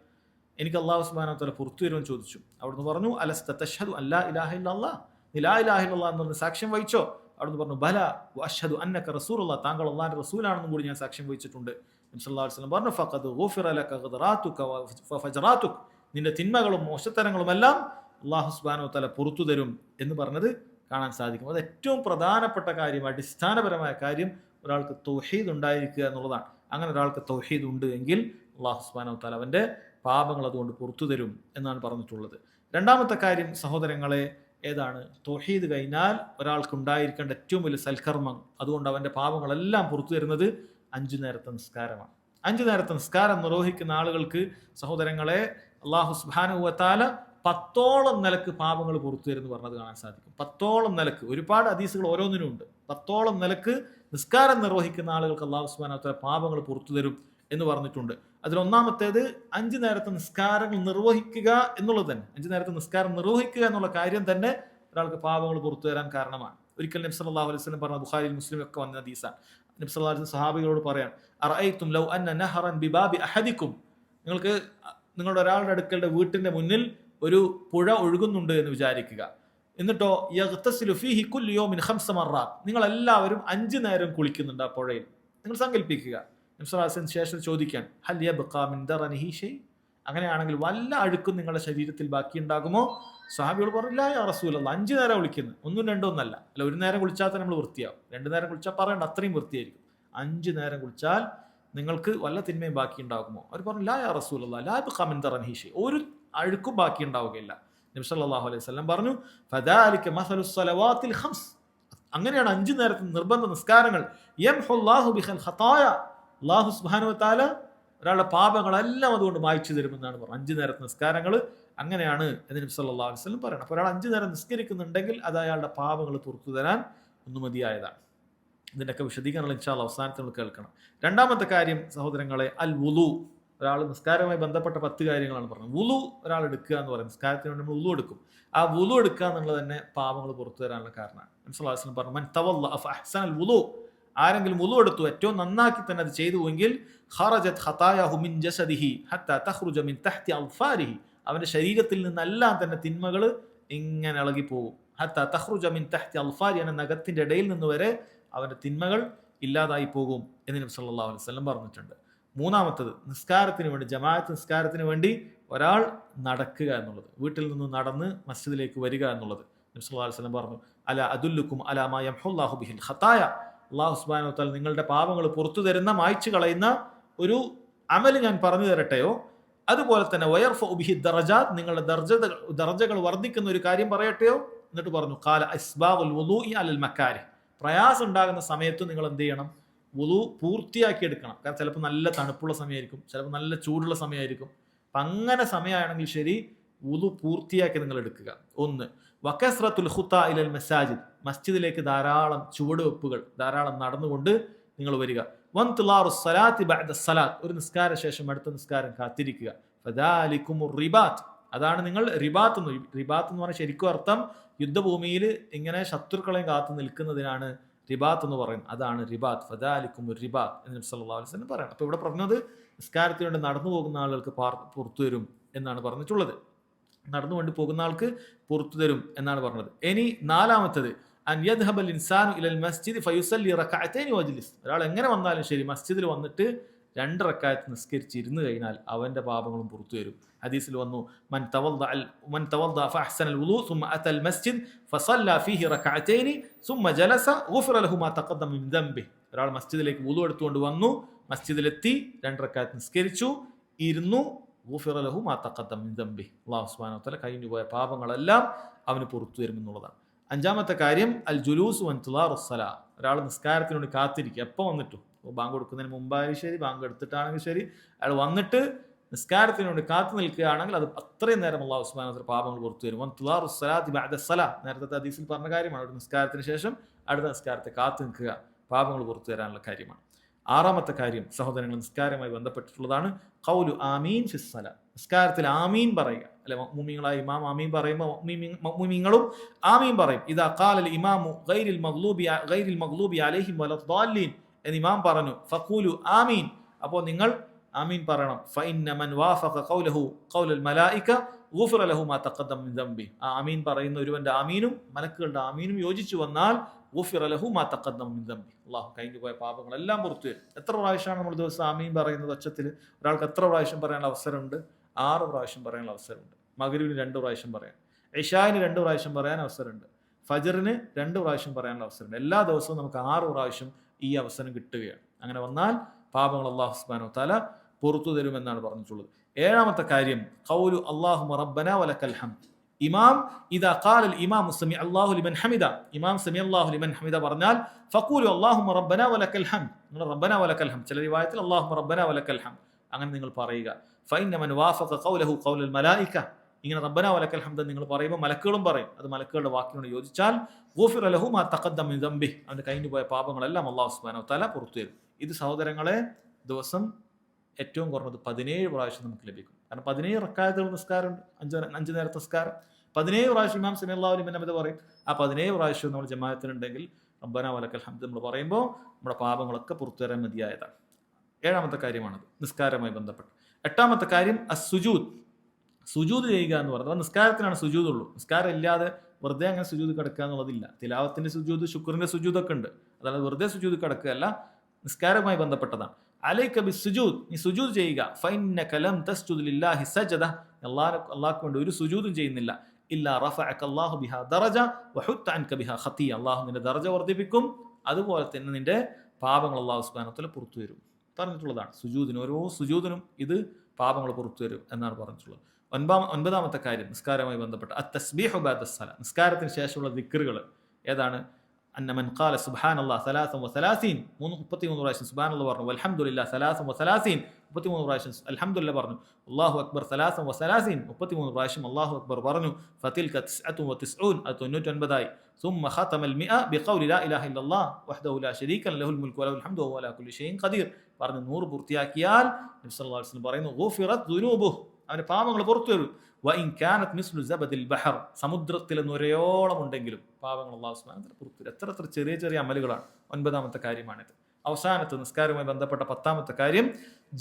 എനിക്ക് അല്ലാഹു സുബ്ഹാനഹു വ തആല പുറത്തു തരുമെന്ന് ചോദിച്ചു. അവിടുന്ന് പറഞ്ഞു, അലസ്ത തശ്ഹദു അല്ലാ ഇലാഹ ഇല്ലല്ലാഹ്, നീ ലാ ഇലാഹ ഇല്ലല്ലാഹ് എന്ന് സാക്ഷ്യം വഹിച്ചോ? അവിടുന്ന് പറഞ്ഞു, ബല വഅശ്ഹദു അന്നക റസൂലുള്ളാഹ്, താങ്കൾ അല്ലാഹുവിന്റെ റസൂലാണെന്നും കൂടി ഞാൻ സാക്ഷ്യം വഹിച്ചിട്ടുണ്ട്. നബി സല്ലല്ലാഹു അലൈഹി വസല്ലം പറഞ്ഞു, ഫഖദ് ഗുഫിറ ലക ഗദറാതുക വഫജറാതുക, നിന്റെ തിന്മകളും മോശത്തരങ്ങളും എല്ലാം അല്ലാഹു സുബ്ഹാനഹു വ തആല പുറത്തു തരും എന്ന് പറഞ്ഞത് കാണാൻ സാധിക്കും. അത് ഏറ്റവും പ്രധാനപ്പെട്ട കാര്യം, അടിസ്ഥാനപരമായ കാര്യം ഒരാൾക്ക് തൗഹീദ് ഉണ്ടായിരിക്കുക എന്നുള്ളതാണ്. അങ്ങനെ ഒരാൾക്ക് തൗഹീദ് ഉണ്ട് എങ്കിൽ അല്ലാഹു സുബ്ഹാനഹു വ തആല അവന്റെ പാപങ്ങൾ അതുകൊണ്ട് പുറത്തു തരും എന്നാണ് പറഞ്ഞിട്ടുള്ളത്. രണ്ടാമത്തെ കാര്യം സഹോദരങ്ങളെ ഏതാണ്? തൗഹീദ് കഴിഞ്ഞാൽ ഒരാൾക്ക് ഉണ്ടായിരിക്കേണ്ട ഏറ്റവും വലിയ സൽക്കർമ്മം, അതുകൊണ്ട് അവന്റെ പാപങ്ങളെല്ലാം പുറത്തു തരുന്നത് 5 നേരത്തെ നിസ്കാരമാണ്. 5 നേരത്തെ നിസ്കാരം നിർവഹിക്കുന്ന ആളുകൾക്ക് സഹോദരങ്ങളെ അല്ലാഹു സുബ്ഹാനഹു വ തആല 10ഓളം നിലക്ക് പാപങ്ങൾ പുറത്തു തരുമെന്ന് പറഞ്ഞത് കാണാൻ സാധിക്കും. 10ഓളം നിലക്ക്, ഒരുപാട് ഹദീസുകൾ ഓരോന്നിനും ഉണ്ട്. 10ഓളം നിലക്ക് നിസ്കാരം നിർവഹിക്കുന്ന ആളുകൾക്ക് അല്ലാഹു സുബ്ഹാനഹു വ തആല പാപങ്ങൾ പുറത്തു തരും എന്ന് പറഞ്ഞിട്ടുണ്ട്. അതിലൊന്നാമത്തേത് 5 നേരത്തെ നിസ്കാരങ്ങൾ നിർവഹിക്കുക എന്നുള്ളത് തന്നെ. 5 നേരത്തെ നിസ്കാരം നിർവഹിക്കുക എന്നുള്ള കാര്യം തന്നെ ഒരാൾക്ക് പാപങ്ങൾ പുറത്തു തരാൻ കാരണമാണ്. ഒരിക്കൽ നബി സല്ലല്ലാഹു അലൈഹി വസല്ലം പറഞ്ഞ, ബുഖാരിയിൽ മുസ്ലിം ഒക്കെ വന്ന ഹദീസാണ്. നബി സല്ലല്ലാഹു അലൈഹി വസല്ലം സഹാബികളോട് പറയാൻ, അറഅയ്തും ലൗ അന്ന നഹറൻ ബിബാബി അഹദിക്കും, നിങ്ങൾക്ക് നിങ്ങളുടെ ഒരാളുടെ അടുക്കളുടെ വീട്ടിന്റെ മുന്നിൽ ഒരു പുഴ ഒഴുകുന്നുണ്ട് എന്ന് വിചാരിക്കുക. എന്നിട്ടോ യഗ്തസിലു ഫീഹി കുല്ലു യൗമിൻ 5 മർറാത്ത്, നിങ്ങൾ എല്ലാവരും 5 നേരം കുളിക്കുന്നുണ്ട് ആ പുഴയിൽ. നിങ്ങൾ സങ്കല്പിക്കുക. നബി സല്ലല്ലാഹു അലൈഹി വസല്ലം ശേഷം ചോദിക്കാൻ, ഹൽ യബ്ഖാ മിൻ ദറനിഹി ഷൈ, അങ്ങനെയാണെങ്കിൽ വല്ല അഴുക്കും നിങ്ങളുടെ ശരീരത്തിൽ ബാക്കിയുണ്ടാകുമോ? സ്വഹാബിയോട് പറഞ്ഞില്ല, യാ റസൂലല്ലാഹ്, 5 നേരം കുളിക്കുന്നു, 1 2 ഒന്നല്ല. അല്ല, 1 നേരം കുളിച്ചാൽ തന്നെ നമ്മൾ വൃത്തിയാവും, 2 നേരം കുളിച്ചാൽ പറയണ്ട, അത്രയും വൃത്തിയായിരിക്കും. 5 നേരം കുളിച്ചാൽ നിങ്ങൾക്ക് വല്ല തിന്മയും ബാക്കി ഉണ്ടാകുമോ? അവർ പറഞ്ഞു, ലാ യാ റസൂലല്ലാഹ് ലാ യബ്ഖാ മിൻ ദറനിഹി ഷൈ, ഒരു അഴുക്കും ബാക്കി ഉണ്ടാവുകയില്ല. നബി സല്ലല്ലാഹു അലൈഹി വസല്ലം പറഞ്ഞു, ഫദാലിക മസലുസ് സ്വലവാത്തിൽ 5, അങ്ങനെയാണ് 5 നേരത്തെ നിർബന്ധ നിസ്കാരങ്ങൾ. യംഹുല്ലാഹു ബിഹൽ ഖതായ, അല്ലാഹു സുബ്ഹാനഹു വ തആല ഒരാളുടെ പാപങ്ങളെല്ലാം അതുകൊണ്ട് മായ്ച്ചു തരുമെന്നാണ് പറഞ്ഞത്. 5 നേരത്തെ നിസ്കാരങ്ങൾ അങ്ങനെയാണ് എന്ന് നബി സല്ലല്ലാഹു അലൈഹി വസല്ലം പറയണം. അപ്പോൾ ഒരാൾ 5 നേരം നിസ്കരിക്കുന്നുണ്ടെങ്കിൽ അത് അയാളുടെ പാപങ്ങൾ പുറത്തു തരാൻ ഒന്ന് മതിയായതാണ്. ഇതിൻ്റെയൊക്കെ വിശദീകരണം ഇൻഷാ അല്ലാഹ് അവസാനത്തിൽ നമ്മൾ കേൾക്കണം. രണ്ടാമത്തെ കാര്യം സഹോദരങ്ങളെ, അൽ വുളു. ഒരാൾ നിസ്കാരവുമായി ബന്ധപ്പെട്ട 10 കാര്യങ്ങളാണ് പറഞ്ഞത്. വുളു ഒരാൾ എടുക്കുക എന്ന് പറയുന്നത്, നിസ്കാരത്തിന് വേണ്ടി നമ്മൾ വുളു എടുക്കും. ആ വുളു എടുക്കുക എന്നുള്ളത് തന്നെ പാപങ്ങൾ പുറത്തു തരാനുള്ള കാരണമാണ്. നബി സല്ലല്ലാഹു അലൈഹി വസല്ലം പറഞ്ഞു, മൻ തവല്ലഅ ഫഅഹ്സനൽ വുളു, ആരെങ്കിലും വുളു എടുത്തു, ഏറ്റവും നന്നാക്കി തന്നെ അത് ചെയ്തുവെങ്കിൽ ഖറജത് ഖതായാഹു മിൻ ജസദിഹി ഹത്താ തഖ്റുജ മിൻ തഹ്തി അൽഫാരിഹി, അവന്റെ ശരീരത്തിൽ നിന്നെല്ലാം തന്നെ തിന്മകൾ ഇങ്ങനെ ഇളകി പോകും. ഹത്താ തഖ്റുജ മിൻ തഹ്തി അൽഫാരി, എന്ന നഖത്തിന്റെ ഇടയിൽ നിന്ന് വരെ അവന്റെ തിന്മകൾ ഇല്ലാതായി പോകും എന്ന് നബി സല്ലല്ലാഹു അലൈഹി വസല്ലം പറഞ്ഞിട്ടുണ്ട്. മൂന്നാമത്തത്, നിസ്കാരത്തിന് വേണ്ടി, ജമാഅത്ത് നിസ്കാരത്തിന് വേണ്ടി ഒരാൾ നടക്കുക എന്നുള്ളത്, വീട്ടിൽ നിന്ന് നടന്ന് മസ്ജിദിലേക്ക് വരിക എന്നുള്ളത്. നബി സല്ലല്ലാഹു അലൈഹി വസല്ലം പറഞ്ഞു, അല അദുല്ലുക്കും അലാ മാ യംഹുല്ലാഹു ബിഹിൽ ഖതായ, അല്ലാഹു സുബ്ഹാനഹു വ തആല നിങ്ങളുടെ പാപങ്ങൾ പുറത്തു തരുന്ന, മായ്ച്ചു കളയുന്ന ഒരു അമൽ ഞാൻ പറഞ്ഞു തരട്ടെയോ? അതുപോലെ തന്നെ വയർഫഉ ബിഹി ദറജാത്ത്, നിങ്ങളുടെ ദർജകൾ വർദ്ധിക്കുന്ന ഒരു കാര്യം പറയട്ടെയോ? എന്നിട്ട് പറഞ്ഞു, ഖാല ഇസ്ബാഗുൽ വുളൂഇ അലൽ മക്കാരിഹ്, പ്രയാസം ഉണ്ടാകുന്ന സമയത്ത് നിങ്ങൾ എന്ത് ചെയ്യണം? വുളു പൂർത്തിയാക്കി എടുക്കണം. കാരണം ചിലപ്പോൾ നല്ല തണുപ്പുള്ള സമയമായിരിക്കും, ചിലപ്പോൾ നല്ല ചൂടുള്ള സമയമായിരിക്കും. അപ്പം അങ്ങനെ സമയമാണെങ്കിൽ ശരി, വുളു പൂർത്തിയാക്കി നിങ്ങൾ എടുക്കുക. ഒന്ന്, വകസ്റത്തുൽ ഖുത്താ ഇലൽ മസാജിദ്, മസ്ജിദിലേക്ക് ധാരാളം ചുവടുവെപ്പുകൾ, ധാരാളം നടന്നുകൊണ്ട് നിങ്ങൾ വരിക. വൻതിലാറു സ്വലാത്തി ബഅദ സ്വലാത്ത്, ഒരു നിസ്കാര ശേഷം അടുത്ത നിസ്കാരം കാത്തിരിക്കുക. ഫദാലികുമുർ റിബാത്ത്, അതാണ് നിങ്ങൾ റിബാത്ത് എന്ന് പറഞ്ഞാൽ ശരിക്കും അർത്ഥം യുദ്ധഭൂമിയിൽ ഇങ്ങനെ ശത്രുക്കളെയും കാത്തു നിൽക്കുന്നതിനാണ് റിബാത്ത് എന്ന് പറയുന്നത്. അതാണ് റിബാത്ത്. ഫദാലികുമുർ റിബാത്ത് എന്ന് നബി സല്ലല്ലാഹു അലൈഹി വസല്ലം പറയണം. അപ്പോൾ ഇവിടെ പറഞ്ഞത് നിസ്കാരത്തിന് വേണ്ടി നടന്നു പോകുന്ന ആളുകൾക്ക് പുറത്തു വരും എന്നാണ് പറഞ്ഞിട്ടുള്ളത്. നടന്നുകൊണ്ട് പോകുന്ന ആൾക്ക് പുറത്തു തരും എന്നാണ് പറഞ്ഞത്. ഇനി നാലാമത്തത്, അൻ യദ്ഹബൽ ഇൻസാനു ഇലൽ മസ്ജിദ് ഫയുസല്ലി റകഅതൈനി വജ്ലിസ്, ഒരാൾ എങ്ങനെ വന്നാലും ശരി മസ്ജിദിൽ വന്നിട്ട് 2 റക്അത്ത് നിസ്കരിച്ച് ഇരുന്ന് കഴിഞ്ഞാൽ അവന്റെ പാപങ്ങളും പുറത്തു വരും. ഹദീസിൽ വന്നു, മൻ തവദ്ദഅ ഫഅഹ്സനൽ വുളൂ സുമ്മ അതൽ മസ്ജിദ് ഫസല്ല ഫീഹി റകഅതൈനി സുമ്മ ജലസ ഗുഫിറ ലഹു മാ തഖദ്ദമ മിൻ ദംബി, ഒരാൾ മസ്ജിദിലേക്ക് വുളൂ എടുത്തുകൊണ്ട് വന്നു, മസ്ജിദിലെത്തി 2 റക്അത്ത് നിസ്കരിച്ചു, ഇരുന്നു, ഗുഫിറ ലഹു മാ തഖദ്ദമ മിൻ ദംബി, അല്ലാഹു സുബ്ഹാനഹു വ തആല കഴിഞ്ഞു പോയ പാപങ്ങളെല്ലാം അവന് പുറത്തു വരും എന്നുള്ളതാണ്. അഞ്ചാമത്തെ കാര്യം, അൽ ജുലൂസ് വൻതിലാറുസ് സലാ, ഒരാൾ നിസ്കാരത്തിന് വേണ്ടി കാത്തിരിക്കുക. എപ്പോൾ വന്നിട്ടും, ബാങ്ക് കൊടുക്കുന്നതിന് മുമ്പായാലും ശരി, ബാങ്ക് എടുത്തിട്ടാണെങ്കിൽ ശരി, അയാൾ വന്നിട്ട് നിസ്കാരത്തിന് വേണ്ടി കാത്തു നിൽക്കുകയാണെങ്കിൽ അത് അത്രയും നേരം അല്ലാഹു സുബ്ഹാനഹു വ തആല പാപങ്ങൾ പുറത്തു വരും. വൻതിലാറുസ് സലാത്തി ബഅദ സലാ, നേരത്തെ ഹദീസിൽ പറഞ്ഞ കാര്യമാണ്. ഒരു നിസ്കാരത്തിന് ശേഷം അടുത്ത നിസ്കാരത്തെ കാത്തു നിൽക്കുക പാപങ്ങൾ പുറത്തു വരാനുള്ള കാര്യമാണ്. ആറാമത്തെ കാര്യം സഹോദരങ്ങൾ, നിസ്കാരവുമായി ബന്ധപ്പെട്ടിട്ടുള്ളതാണ്. ഖൗലു ആമീൻ ഫിസ് സലാ, നിസ്കാരത്തിൽ ആമീൻ പറയുക. അല്ലെ, മുഅ്മിനീങ്ങളായ ഇമാം ആമീൻ പറയുമ്പോൾ മുഅ്മിനീങ്ങളും ആമീൻ പറയും. ഇദാ ഖാലൽ ഇമാമു ഗൈറിൽ മഗ്ലൂബി അലൈഹിം വലദ്ദാല്ലീൻ എന്ന് ഇമാം പറഞ്ഞു, ഫഖൂലു ആമീൻ, അപ്പോൾ നിങ്ങൾ ആമീൻ പറയണം. ഫഇന്ന മൻ വാഫഖ ഖൗലഹു ഖൗലൽ മലായിക ഗുഫിറ ലഹു മാ തഖദ്ദമ മിൻ ദംബി, ആ ആമീൻ പറയുന്ന ഒരുവന്റെ ആമീനും മലക്കുകളുടെ ആമീനും യോജിച്ചു വന്നാൽ ഗുഫിറ ലഹു മാ തഖദ്ദമ മിൻ ദംബി, അല്ലാഹു കഴിഞ്ഞു പോയ പാപങ്ങളെല്ലാം പുറത്തു വരും. എത്ര പ്രാവശ്യമാണ് നമ്മൾ ദിവസം ആമീൻ പറയുന്നത്? ഒച്ചത്തിൽ ഒരാൾക്ക് എത്ര പ്രാവശ്യം പറയാനുള്ള അവസരമുണ്ട്? 6 പ്രാവശ്യം പറയാനുള്ള അവസരമുണ്ട്. മഗ്രിബിന് 2 പ്രാവശ്യം പറയാം, ഇശാഇന് 2 പ്രാവശ്യം പറയാൻ അവസരമുണ്ട്, ഫജ്റിന് 2 പ്രാവശ്യം പറയാനുള്ള അവസരമുണ്ട്. എല്ലാ ദിവസവും നമുക്ക് 6 പ്രാവശ്യം ഈ അവസരം കിട്ടുകയാണ്. അങ്ങനെ വന്നാൽ പാപങ്ങൾ അല്ലാഹു സുബ്ഹാനഹു വ തആല പുറത്തു തരുമെന്നാണ് പറഞ്ഞിട്ടുള്ളത്. ഏഴാമത്തെ കാര്യം, ഖൗലു അല്ലാഹുമ്മ റബ്ബനാ വലക്കൽ ഹംദ്, ഇമാം ഇദാ ഖാലൽ ഇമാമു സമി അല്ലാഹു ലിമൻ ഹമിദ, ഇമാം സമി അല്ലാഹു ലിമൻ ഹമിദ പറഞ്ഞാൽ ഫഖൂലു അല്ലാഹുമ്മ റബ്ബനാ വലക്കൽ ഹംദ്, നിങ്ങൾ റബ്ബനാ വലക്കൽ ഹംദ്, ചില റിവായത്തിൽ അല്ലാഹുമ്മ റബ്ബനാ വലക്കൽ ഹംദ്, അങ്ങനെ നിങ്ങൾ പറയുക. ഫഇന്ന മൻ വാഫഖ ഖൗലഹു ഖൗലൽ മലായിക, ഇങ്ങനെ റബ്ബനാ വലക്കൽ ഹംദ് നിങ്ങൾ പറയുമ്പോൾ മലക്കുകളും പറയും, അത് മലക്കുകളുടെ വാക്കിനോട് യോജിച്ചാൽ ഗുഫിറ ലഹു മാ തഖദ്ദമ മിൻ ദംബി, അവന്റെ കഴിഞ്ഞു പോയ പാപങ്ങളെല്ലാം അല്ലാഹു സുബ്ഹാനഹു വ തആല പുറത്തു തരും. ഇത് സഹോദരങ്ങളെ ദിവസം ഏറ്റവും കുറഞ്ഞത് 17 പ്രാവശ്യം നമുക്ക് ലഭിക്കും. കാരണം 17 റക്അത്തുകൾ നിസ്കാരമുണ്ട്, 5 നേരത്തെ നിസ്കാരം. 17 പ്രാവശ്യം ഇമാം സമി അല്ലാഹു ലിമൻ ഹമിദ പറയും. ആ 17 പ്രാവശ്യം നമ്മൾ ജമാഅത്തിനുണ്ടെങ്കിൽ റബ്ബനാ വലക്കൽ ഹംദ് നമ്മൾ പറയുമ്പോൾ നമ്മുടെ പാപങ്ങളൊക്കെ പുറത്തു തരാൻ മതിയായതാണ്. ഏഴാമത്തെ കാര്യമാണത് നിസ്കാരവുമായി ബന്ധപ്പെട്ട്. എട്ടാമത്തെ കാര്യം അസ്സുജൂദ്, സുജൂദ് ചെയ്യുക എന്ന് പറയുന്നത്. നിസ്കാരത്തിനാണ് സുജൂദുള്ളൂ. നിസ്കാരം ഇല്ലാതെ വെറുതെ അങ്ങനെ സുജൂദ് കിടക്കുക എന്നുള്ളതില്ല. തിലാവത്തിന്റെ സുജൂദ്, ശുക്രിന്റെ സുജൂദൊക്കെ ഉണ്ട്, അതായത് വെറുതെ സുജൂദ് കിടക്കുകയല്ല, നിസ്കാരവുമായി ബന്ധപ്പെട്ടതാണ്. അലൈക ബിസ്സുജൂദ്, നീ സുജൂദ് ചെയ്യുക. ഫഇന്നക ലം തസ്ജുദ് ലില്ലാഹി സജദ, അല്ലാഹുവിന് വേണ്ടി ഒരു സുജൂദും ചെയ്യുന്നില്ല. ഇല്ലാ റഫഅക അല്ലാഹു ബിഹാ ദറജ വഹുത്ത അൻക ബിഹാ ഖതിയ, അല്ലാഹു നിന്റെ ദർജ വർദ്ധിപ്പിക്കും, അതുപോലെ തന്നെ നിന്റെ പാപങ്ങൾ അല്ലാഹു സുബ്ഹാനഹു വ തആല പുറത്തു വരും പറഞ്ഞിട്ടുള്ളതാണ്. സുജൂദിന്, ഓരോ സുജൂദിനും ഇത് പാപങ്ങൾ പുറത്തു വരും എന്നാണ് പറഞ്ഞിട്ടുള്ളത്. ഒൻപതാമത്തെ കാര്യം നിസ്കാരവുമായി ബന്ധപ്പെട്ട് അത്തസ്ബീഹു ബഅദ സലാ, നിസ്കാരത്തിന് ശേഷമുള്ള ദിക്റുകൾ ഏതാണ്? അന്ന മൻ ഖാല സുബ്ഹാനല്ലാഹ് 33 പ്രാവശ്യം സുബ്ഹാനല്ലാഹ് പറഞ്ഞു, വൽഹംദുലില്ലാഹ് 33 പ്രാവശ്യം അൽഹംദുലില്ലാഹ് പറഞ്ഞു, അല്ലാഹു അക്ബർ 33 പ്രാവശ്യം അല്ലാഹു അക്ബർ പറഞ്ഞു, ഫതിൽക 99 അത് 99 ആയി. ثم ختم المئة بقول لا اله الا الله وحده لا شريك له الملك وله الحمد وهو على كل شيء قدير പറഞ്ഞു 100 പൂർത്തിയാക്കിയാൽ നബി സല്ലല്ലാഹു അലൈഹി വസല്ലം പറയുന്നു, ഗുഫിറത് ദുനൂബുഹു, അവന്റെ പാപങ്ങൾ പുറത്തു വരും. വഇൻ കാനത് മിസ്ലു സബദിൽ ബഹർ, സമുദ്രത്തിൽ നുരയോളം ഉണ്ടെങ്കിലും പാപങ്ങൾ അല്ലാഹു സുബ്ഹാനഹു വ തആല പുറത്തു വരും. എത്ര ചെറിയ ചെറിയ അമലുകളാണ്. ഒൻപതാമത്തെ കാര്യമാണിത്. അവസാനത്തെ നിസ്കാരവുമായി ബന്ധപ്പെട്ട 10ാമത്തെ കാര്യം,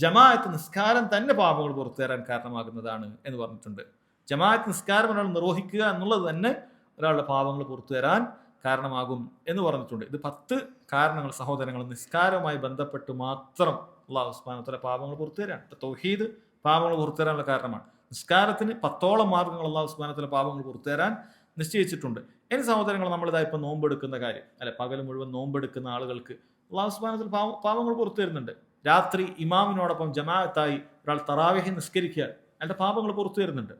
ജമാഅത്ത് നിസ്കാരം തന്നെ പാപങ്ങൾ പുറത്തു തരാൻ കാരണമാകുന്നതാണ് എന്ന് പറഞ്ഞിട്ടുണ്ട്. ജമാഅത്ത് നിസ്കാരം ഒരാൾ നിർവഹിക്കുക എന്നുള്ളത് തന്നെ ഒരാളുടെ പാപങ്ങൾ പുറത്തു തരാൻ കാരണമാകും എന്ന് പറഞ്ഞിട്ടുണ്ട്. ഇത് 10 കാരണങ്ങൾ സഹോദരങ്ങൾ നിസ്കാരവുമായി ബന്ധപ്പെട്ട് മാത്രം അല്ലാഹു സുബ്ഹാനഹു വ തആല പാപങ്ങൾ പുറത്തു തരാൻ. തൗഹീദ് പാപങ്ങൾ പുറത്തു തരാനുള്ള കാരണമാണ്. നിസ്കാരത്തിന് 10ഓളം മാർഗ്ഗങ്ങൾ അള്ളാഹു സുബ്ഹാനഹു വ തആല പാപങ്ങൾ പുറത്തു തരാൻ നിശ്ചയിച്ചിട്ടുണ്ട്. ഇനി സഹോദരങ്ങൾ, നമ്മളിതാ ഇപ്പം നോമ്പെടുക്കുന്ന കാര്യം, അല്ലെ, പകൽ മുഴുവൻ നോമ്പെടുക്കുന്ന ആളുകൾക്ക് അള്ളാഹു സുബ്ഹാനഹു വ തആല പാപങ്ങൾ പുറത്തു തരുന്നുണ്ട്. രാത്രി ഇമാമിനോടൊപ്പം ജമാഅത്തായി ഒരാൾ തറാവീഹ് നിസ്കരിക്കുക, അയാളുടെ പാപങ്ങൾ പുറത്തു തരുന്നുണ്ട്.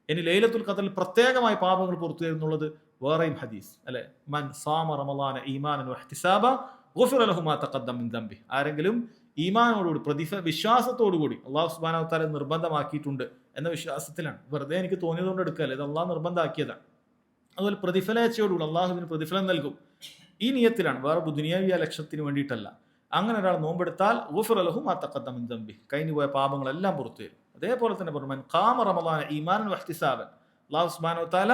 ഇനി ലൈലത്തുൽ ഖദറിൽ പ്രത്യേകമായി പാപങ്ങൾ പുറത്തു തരുന്നുള്ളത് വേറെയും ഹദീസ്, അല്ലെ, മൻ സാമ റമളാന ഈമാനൻ വഹ്തിസാബ ഗുഫിറ ലഹു മാ തഖദ്ദമ മിൻ ദംബി. ആരെങ്കിലും ഈമാനോടുകൂടി വിശ്വാസത്തോടുകൂടി അള്ളാഹു സുബ്ഹാനഹു വ തആല നിർബന്ധമാക്കിയിട്ടുണ്ട് എന്ന വിശ്വാസത്തിലാണ്, വെറുതെ എനിക്ക് തോന്നിയതുകൊണ്ട് എടുക്കുകയല്ല, ഇത് അള്ളാഹ് നിർബന്ധമാക്കിയതാണ്. അതുപോലെ പ്രതിഫലേച്ഛയോടുകൂടി അള്ളാഹുവിന് പ്രതിഫലം നൽകും, ഈ നിയത്തിലാണ്, വേറെ ദുനിയാവിയ ലക്ഷ്യത്തിന് വേണ്ടിയിട്ടല്ല. അങ്ങനെ ഒരാൾ നോമ്പെടുത്താൽ ഗുഫിറ ലഹു മാ തഖദ്ദമ മിൻ ദംബി, കഴിഞ്ഞുപോയ പാപങ്ങളെല്ലാം പുറത്തു വരും. അതേപോലെ തന്നെ പറഞ്ഞു മൻ ഖാമ റമളാന ഈമാനൻ വഹ്തിസാബൻ, അള്ളാഹു സുബ്ഹാനഹു വ തആല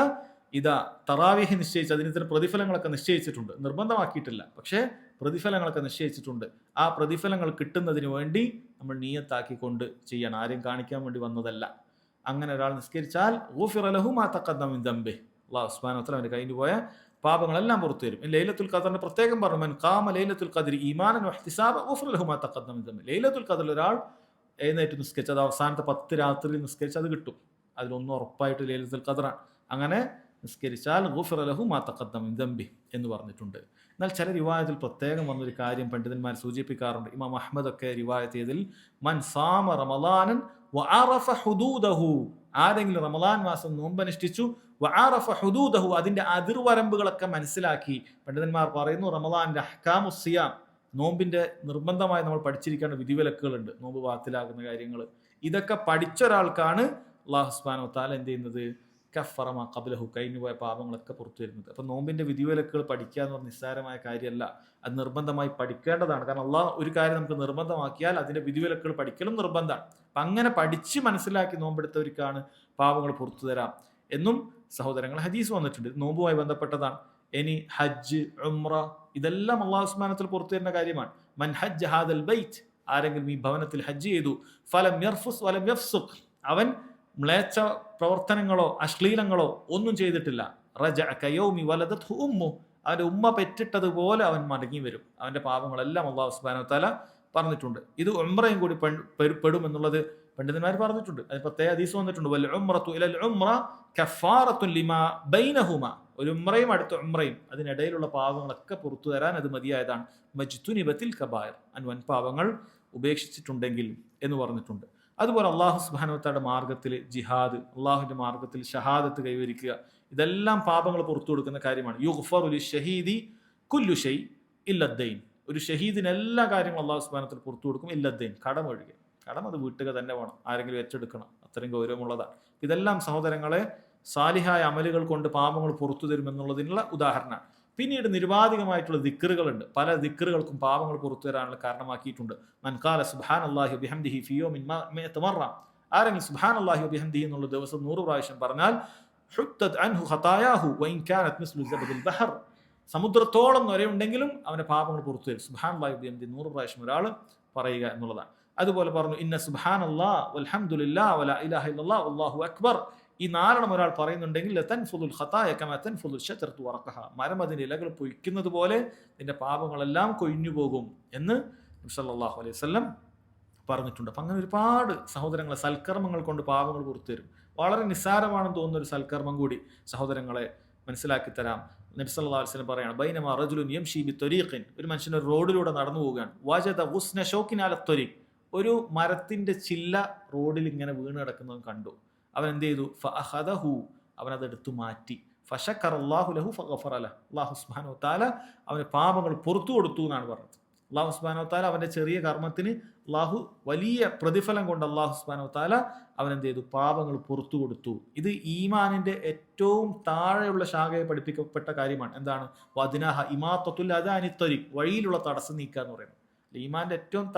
ഇതാ തറാവീഹ് നിശ്ചയിച്ച് അതിന് ഇത്തരം പ്രതിഫലങ്ങളൊക്കെ നിശ്ചയിച്ചിട്ടുണ്ട്, നിർബന്ധമാക്കിയിട്ടില്ല, പക്ഷേ പ്രതിഫലങ്ങളൊക്കെ നിശ്ചയിച്ചിട്ടുണ്ട്. ആ പ്രതിഫലങ്ങൾ കിട്ടുന്നതിന് വേണ്ടി നമ്മൾ നിയ്യത്താക്കിക്കൊണ്ട് ചെയ്യണം, ആരെയും കാണിക്കാൻ വേണ്ടി വന്നതല്ല. അങ്ങനെ ഒരാൾ നിസ്കരിച്ചാൽ ഗുഫിറ ലഹു മാ തഖദ്ദമ മിൻ ദംബി, അള്ളാഹു സുബ്ഹാനഹു വ തആല അവന്റെ കഴിഞ്ഞു പോയ പാപങ്ങളെല്ലാം പുറത്തു വരും. ലൈലത്തുൽ ഖദറിന് പ്രത്യേകം പറഞ്ഞു മൻ ഖാമ ലൈലത്തുൽ ഖദ്രി ഈമാനൻ വഹ്തിസാബ ഗുഫിറ ലഹു മാ തഖദ്ദമ മിൻ ദംബി. ലൈലത്തുൽ ഖദറിൽ ഒരാൾ എഴുന്നേറ്റ് നിസ്കരിച്ച്, അത് അവസാനത്തെ 10 രാത്രിയിൽ നിസ്കരിച്ച് അത് കിട്ടും, അതിലൊന്നും ഉറപ്പായിട്ട് ലൈലത്തുൽ ഖദറാണ്. അങ്ങനെ നിസ്കരിച്ചാൽ ഗുഫിറ ലഹു മാ തഖദ്ദമ മിൻ ദംബി എന്ന് പറഞ്ഞിട്ടുണ്ട്. എന്നാൽ ചില റിവായത്തിൽ പ്രത്യേകം വന്നൊരു കാര്യം പണ്ഡിതന്മാർ സൂചിപ്പിക്കാറുണ്ട്. ഇമാം അഹ്മദ് ഒക്കെ റിവായത്ത് ചെയ്തതിൽ മൻ സാമ റമളാനൻ വഅറഫ ഹുദൂദഹു, ആരെങ്കിലും റമളാൻ മാസം നോമ്പനുഷ്ഠിച്ചു, വഅറഫ ഹുദൂദഹു, അതിന്റെ അതിർവരമ്പുകളൊക്കെ മനസ്സിലാക്കി. പണ്ഡിതന്മാർ പറയുന്നു റമളാന്റെ അഹ്കാമുസ് സിയാം, നോമ്പിന്റെ നിർബന്ധമായി നമ്മൾ പഠിച്ചിരിക്കേണ്ട വിധിവിലക്കുകളുണ്ട്, നോമ്പ് ബാത്തിലാകുന്ന കാര്യങ്ങൾ, ഇതൊക്കെ പഠിച്ച ഒരാൾക്കാണ് അല്ലാഹു സുബ്ഹാനഹു വ തആല എന്ത് ചെയ്യുന്നത്, കഫറ മാ ഖബ്ലഹു, കഴിഞ്ഞുപോയ പാപങ്ങളൊക്കെ പുറത്തു വരുന്നത്. അപ്പം നോമ്പിന്റെ വിധിവിലക്കുകൾ പഠിക്കുക എന്ന് പറഞ്ഞാൽ നിസ്സാരമായ കാര്യമല്ല, അത് നിർബന്ധമായി പഠിക്കേണ്ടതാണ്. കാരണം അള്ളാഹ് ഒരു കാര്യം നമുക്ക് നിർബന്ധമാക്കിയാൽ അതിന്റെ വിധിവിലക്കുകൾ പഠിക്കലും നിർബന്ധമാണ്. അപ്പം അങ്ങനെ പഠിച്ച് മനസ്സിലാക്കി നോമ്പെടുത്തവർക്കാണ് പാപങ്ങൾ പുറത്തു തരാം എന്നും സഹോദരങ്ങൾ ഹദീസ് വന്നിട്ടുണ്ട്, നോമ്പുമായി ബന്ധപ്പെട്ടതാണ്. ഇനി ഹജ്ജ്, ഉംറ, ഇതെല്ലാം അള്ളാഹു സുബ്ഹാനഹു വ തആല പുറത്തു തരുന്ന കാര്യമാണ്. മൻ ഹജ്ജ ഹാദൽ ബൈത്ത്, ആരെങ്കിലും ഈ ഭവനത്തിൽ ഹജ്ജ് ചെയ്തു, ഫലം യർഫുസ് വലം യഫ്സുഖ്, അവൻ മ്ലേച്ഛ പ്രവർത്തനങ്ങളോ അശ്ലീലങ്ങളോ ഒന്നും ചെയ്തിട്ടില്ല, റജഅ കയൗമി വലദത്ഹു ഉമ്മു, അവന്റെ ഉമ്മ പെറ്റിട്ടതുപോലെ അവൻ മടങ്ങി വരും. അവന്റെ പാപങ്ങളെല്ലാം അല്ലാഹു സുബ്ഹാനഹു വ തആല പറഞ്ഞിട്ടുണ്ട്. ഇത് ഉംറയും കൂടി പെടും എന്നുള്ളത് പണ്ഡിതന്മാർ പറഞ്ഞിട്ടുണ്ട്. അതിന് പ്രത്യേക ഹദീസ് വന്നിട്ടുണ്ട്, വൽ ഉംറതു ഇലൽ ഉംറ കഫാറത്തുൻ ലിമാ ബൈനഹുമ, ഒരു ഉംറയും അടുത്ത ഉംറയും അതിനിടയിലുള്ള പാപങ്ങളൊക്കെ പുറത്തു തരാൻ അത് മതിയായതാണ്. മജ്തുനിബത്തിൽ കബായർ, വൻ പാപങ്ങൾ ഉപേക്ഷിച്ചിട്ടുണ്ടെങ്കിൽ എന്ന് പറഞ്ഞിട്ടുണ്ട്. അതുപോലെ അള്ളാഹു സുബ്ഹാനഹു വ തആലയുടെ മാർഗത്തിൽ ജിഹാദ്, അള്ളാഹുവിന്റെ മാർഗത്തിൽ ഷഹാദത്ത് കൈവരിക്കുക, ഇതെല്ലാം പാപങ്ങൾ പുറത്തു കൊടുക്കുന്ന കാര്യമാണ്. യുഗ്ഫറു ലിശ്ശഹീദി കുല്ലു ഷൈ ഇല്ലദ്ദൈൻ, ഒരു ഷഹീദിന് എല്ലാ കാര്യങ്ങളും അള്ളാഹു സുബ്ഹാനഹു വ തആല പുറത്തു കൊടുക്കും, ഇല്ലദ്ദൈൻ, കടം ഒഴികെ. കടം അത് വീട്ടുക തന്നെ വേണം, ആരെങ്കിലും ഏറ്റെടുക്കണം, അത്രയും ഗൗരവമുള്ളതാണ്. ഇതെല്ലാം സഹോദരങ്ങളെ സാലിഹായ അമലുകൾ കൊണ്ട് പാപങ്ങൾ പുറത്തു തരുമെന്നുള്ളതിനുള്ള ഉദാഹരണമാണ്. പിന്നീട് നിരുപാധികമായിട്ടുള്ള ദിക്റുകളുണ്ട്, പല ദിക്റുകൾക്കും പാപങ്ങൾ പുറത്തു തരാനുള്ള കാരണമാക്കിയിട്ടുണ്ട്. മൻ ഖാല സുബ്ഹാനല്ലാഹി വബിഹംദിഹി ഫീ യൗമിൻ മിഅത മറ, ആരെങ്കിലും സുബ്ഹാനല്ലാഹി വബിഹംദിഹി എന്നുള്ള ദിവസം 100 പ്രാവശ്യം പറഞ്ഞാൽ ഹുത്തത് അൻഹു ഖതായാഹു വഇൻ കാനത് മിസ്ലു സബദിൽ ബഹർ, സമുദ്രത്തോളം വരെയുണ്ടെങ്കിലും അവന്റെ പാപങ്ങൾ പുറത്തു തരും. സുബ്ഹാനല്ലാഹി വബിഹംദിഹി 100 പ്രാവശ്യം ഒരാൾ പറയുക എന്നുള്ളതാണ്. അതുപോലെ പറഞ്ഞു ഇന്ന സുബ്ഹാനല്ലാഹ് വൽഹംദുലില്ലാഹ് വലാ ഇലാഹ ഇല്ലല്ലാഹ് വല്ലാഹു അക്ബർ, ഈ 4 ഒരാൾ പറയുന്നുണ്ടെങ്കിൽ തൻഫുദുൽ ഖതായ കമാ തൻഫുദുൽ ശജറതു വറഖഹ, മരം അതിന്റെ ഇലകൾ പൊയ്ക്കുന്നത് പോലെ നിന്റെ പാപങ്ങളെല്ലാം കൊഴിഞ്ഞു പോകും എന്ന് നബി സല്ലല്ലാഹു അലൈഹി വസല്ലം പറഞ്ഞിട്ടുണ്ട്. അപ്പം അങ്ങനെ ഒരുപാട് സഹോദരങ്ങളെ സൽക്കർമ്മങ്ങൾ കൊണ്ട് പാപങ്ങൾ പുറത്തു തരും. വളരെ നിസ്സാരമാണെന്ന് തോന്നുന്ന ഒരു സൽക്കർമ്മം കൂടി സഹോദരങ്ങളെ മനസ്സിലാക്കി തരാം. നബി സല്ലല്ലാഹു അലൈഹി വസല്ലം പറയാണ്, ബൈനമാ റജുലുൻ യംശി ബിത്വരീഖിൻ, ഒരു മനുഷ്യൻ ഒരു റോഡിലൂടെ നടന്നു പോവുകയാണ്, വജദ ഗുസ്ന ഷൗകിൻ അല ത്വരീഖ്, ഒരു മരത്തിന്റെ ചില്ല റോഡിൽ ഇങ്ങനെ വീണ് കിടക്കുന്നത് കണ്ടു. അവൻ എന്ത് ചെയ്തു, ഫഅഖദഹു, അവൻ അതെടുത്തു മാറ്റി, ഫശക്കറല്ലാഹു ലഹു ഫഗഫറ ലഹു, അല്ലാഹു സുബ്ഹാനഹു വ തആല അവന് പാപങ്ങൾ പുറത്തു കൊടുത്തു എന്നാണ് പറഞ്ഞത്. അല്ലാഹു സുബ്ഹാനഹു വ തആല അവന്റെ ചെറിയ കർമ്മത്തിന് അല്ലാഹു വലിയ പ്രതിഫലം കൊണ്ട് അല്ലാഹു സുബ്ഹാനഹു വ തആല അവൻ എന്ത് ചെയ്തു, പാപങ്ങൾ പുറത്തു കൊടുത്തു. ഇത് ഈമാനിന്റെ ഏറ്റവും താഴെയുള്ള ശാഖയെ പഠിപ്പിക്കപ്പെട്ട കാര്യമാണ്. എന്താണ്, വദ്നാഹ ഇമാത്തത്തുൽ അദാ അനി ത്വരീഖ്, വഴിയിലുള്ള തടസ്സം നീക്കുക എന്ന് പറയുന്നത്. ഈമാന്റെ ഏറ്റവും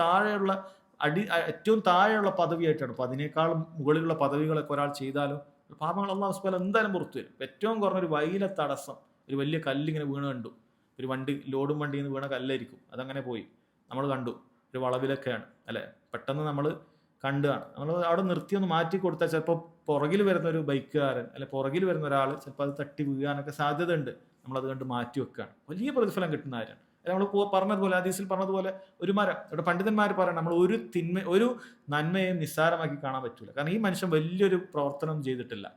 താഴെയുള്ള പദവിയായിട്ടാണ്. അപ്പോൾ അതിനേക്കാളും മുകളിലുള്ള പദവികളൊക്കെ ഒരാൾ ചെയ്താലോ പാപങ്ങൾ അല്ലാഹു സുബ്ഹാനഹു വ തആല എന്തായാലും പുറത്തു വരും. ഏറ്റവും കുറഞ്ഞൊരു വഴിയിലെ തടസ്സം, ഒരു വലിയ കല്ലിങ്ങനെ വീണ് കണ്ടു, ഒരു ലോഡും വണ്ടിയിൽ നിന്ന് വീണ കല്ലായിരിക്കും, അതങ്ങനെ പോയി നമ്മൾ കണ്ടു, ഒരു വളവിലൊക്കെയാണ് അല്ലെ, പെട്ടെന്ന് നമ്മൾ കണ്ടാണ്, നമ്മൾ അവിടെ നിർത്തിയൊന്ന് മാറ്റി കൊടുത്താൽ ചിലപ്പോൾ പുറകിൽ വരുന്ന ഒരു ബൈക്കുകാരൻ അല്ലെ പുറകിൽ വരുന്ന ഒരാൾ ചിലപ്പോൾ അത് തട്ടി വീഴാനൊക്കെ സാധ്യത ഉണ്ട്. നമ്മളത് കണ്ട് മാറ്റി വെക്കുകയാണ്, വലിയ പ്രതിഫലം കിട്ടുന്ന കാര്യമാണ്. നമ്മൾ പറഞ്ഞതുപോലെ ഹദീസിൽ പറഞ്ഞതുപോലെ ഒരു മരം. ഇവിടെ പണ്ഡിതന്മാർ പറയണം നമ്മൾ ഒരു നന്മയെയും നിസ്സാരമാക്കി കാണാൻ പറ്റൂല. കാരണം ഈ മനുഷ്യൻ വലിയൊരു പ്രവർത്തനം ചെയ്തിട്ടില്ല.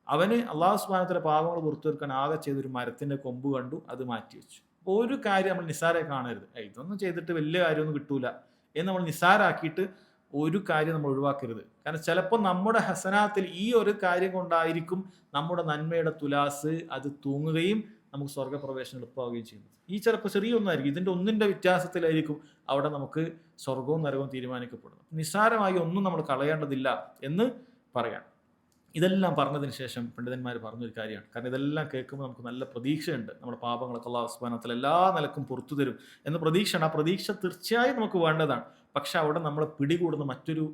അവന് അള്ളാഹു സുബ്ഹാനഹു വ തആല പാപങ്ങൾ പുറത്തു തീർക്കാൻ ആകെ ചെയ്തൊരു മരത്തിന്റെ കൊമ്പ് കണ്ടു, അത് മാറ്റി വെച്ചു. ഒരു കാര്യം നമ്മൾ നിസ്സാരമായി കാണരുത്. ഇതൊന്നും ചെയ്തിട്ട് വലിയ കാര്യമൊന്നും കിട്ടൂല എന്ന് നമ്മൾ നിസ്സാരാക്കിയിട്ട് ഒരു കാര്യം നമ്മൾ ഒഴിവാക്കരുത്. കാരണം ചിലപ്പോൾ നമ്മുടെ ഹസനാത്തിൽ ഈ ഒരു കാര്യം കൊണ്ടായിരിക്കും നമ്മുടെ നന്മയുടെ തുലാസ് അത് തൂങ്ങുകയും നമുക്ക് സ്വർഗ്ഗപ്രവേശനം എളുപ്പമാവുകയും ചെയ്യുന്നത്. ഈ ചിലപ്പോൾ ചെറിയ ഒന്നായിരിക്കും, ഇതിൻ്റെ ഒന്നിൻ്റെ വ്യത്യാസത്തിലായിരിക്കും അവിടെ നമുക്ക് സ്വർഗവും നരകവും തീരുമാനിക്കപ്പെടുന്നത്. നിസ്സാരമായി ഒന്നും നമ്മൾ കളയേണ്ടതില്ല എന്ന് പറയാം. ഇതെല്ലാം പറഞ്ഞതിന് ശേഷം പണ്ഡിതന്മാർ പറഞ്ഞൊരു കാര്യമാണ്. കാരണം ഇതെല്ലാം കേൾക്കുമ്പോൾ നമുക്ക് നല്ല പ്രതീക്ഷയുണ്ട്. നമ്മുടെ പാപങ്ങളൊക്കെ അല്ലാഹു സുബ്ഹാനഹു വ തആല എല്ലാ നിലക്കും പുറത്തു തരും എന്ന പ്രതീക്ഷയാണ്. ആ പ്രതീക്ഷ തീർച്ചയായും നമുക്ക് വേണ്ടതാണ്. പക്ഷെ അവിടെ നമ്മളെ പിടികൂടുന്ന മറ്റൊരു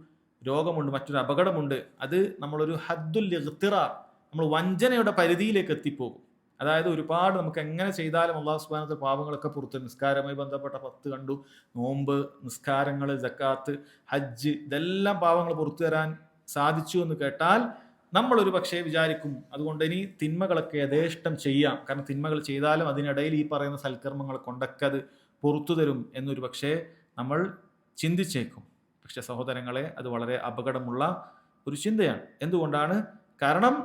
രോഗമുണ്ട്, മറ്റൊരു അപകടമുണ്ട്. അത് നമ്മളൊരു ഹദ്ദുൽ ഇഗ്തിറാർ, നമ്മൾ വഞ്ചനയുടെ പരിധിയിലേക്ക് എത്തിപ്പോകും. അതായത് ഒരുപാട് നമുക്ക് എങ്ങനെ ചെയ്താലും അല്ലാഹു സുബ്ഹാനഹു വ തആല പാപങ്ങളൊക്കെ പുറത്ത്, നിസ്കാരവുമായി ബന്ധപ്പെട്ട 10 കണ്ടു, നോമ്പ്, നിസ്കാരങ്ങൾ, സക്കാത്ത്, ഹജ്ജ്, ഇതെല്ലാം പാപങ്ങൾ പുറത്തു തരാൻ സാധിച്ചു എന്ന് കേട്ടാൽ നമ്മളൊരു പക്ഷേ വിചാരിക്കും അതുകൊണ്ട് ഇനി തിന്മകളൊക്കെ യഥേഷ്ടം ചെയ്യാം, കാരണം തിന്മകൾ ചെയ്താലും അതിനിടയിൽ ഈ പറയുന്ന സൽക്കർമ്മങ്ങൾ കൊണ്ടൊക്കെ അത് പുറത്തു തരും എന്നൊരു പക്ഷേ നമ്മൾ ചിന്തിച്ചേക്കും. പക്ഷെ സഹോദരങ്ങളെ, അത് വളരെ അപകടമുള്ള ഒരു ചിന്തയാണ്. എന്തുകൊണ്ടാണ്? കാരണം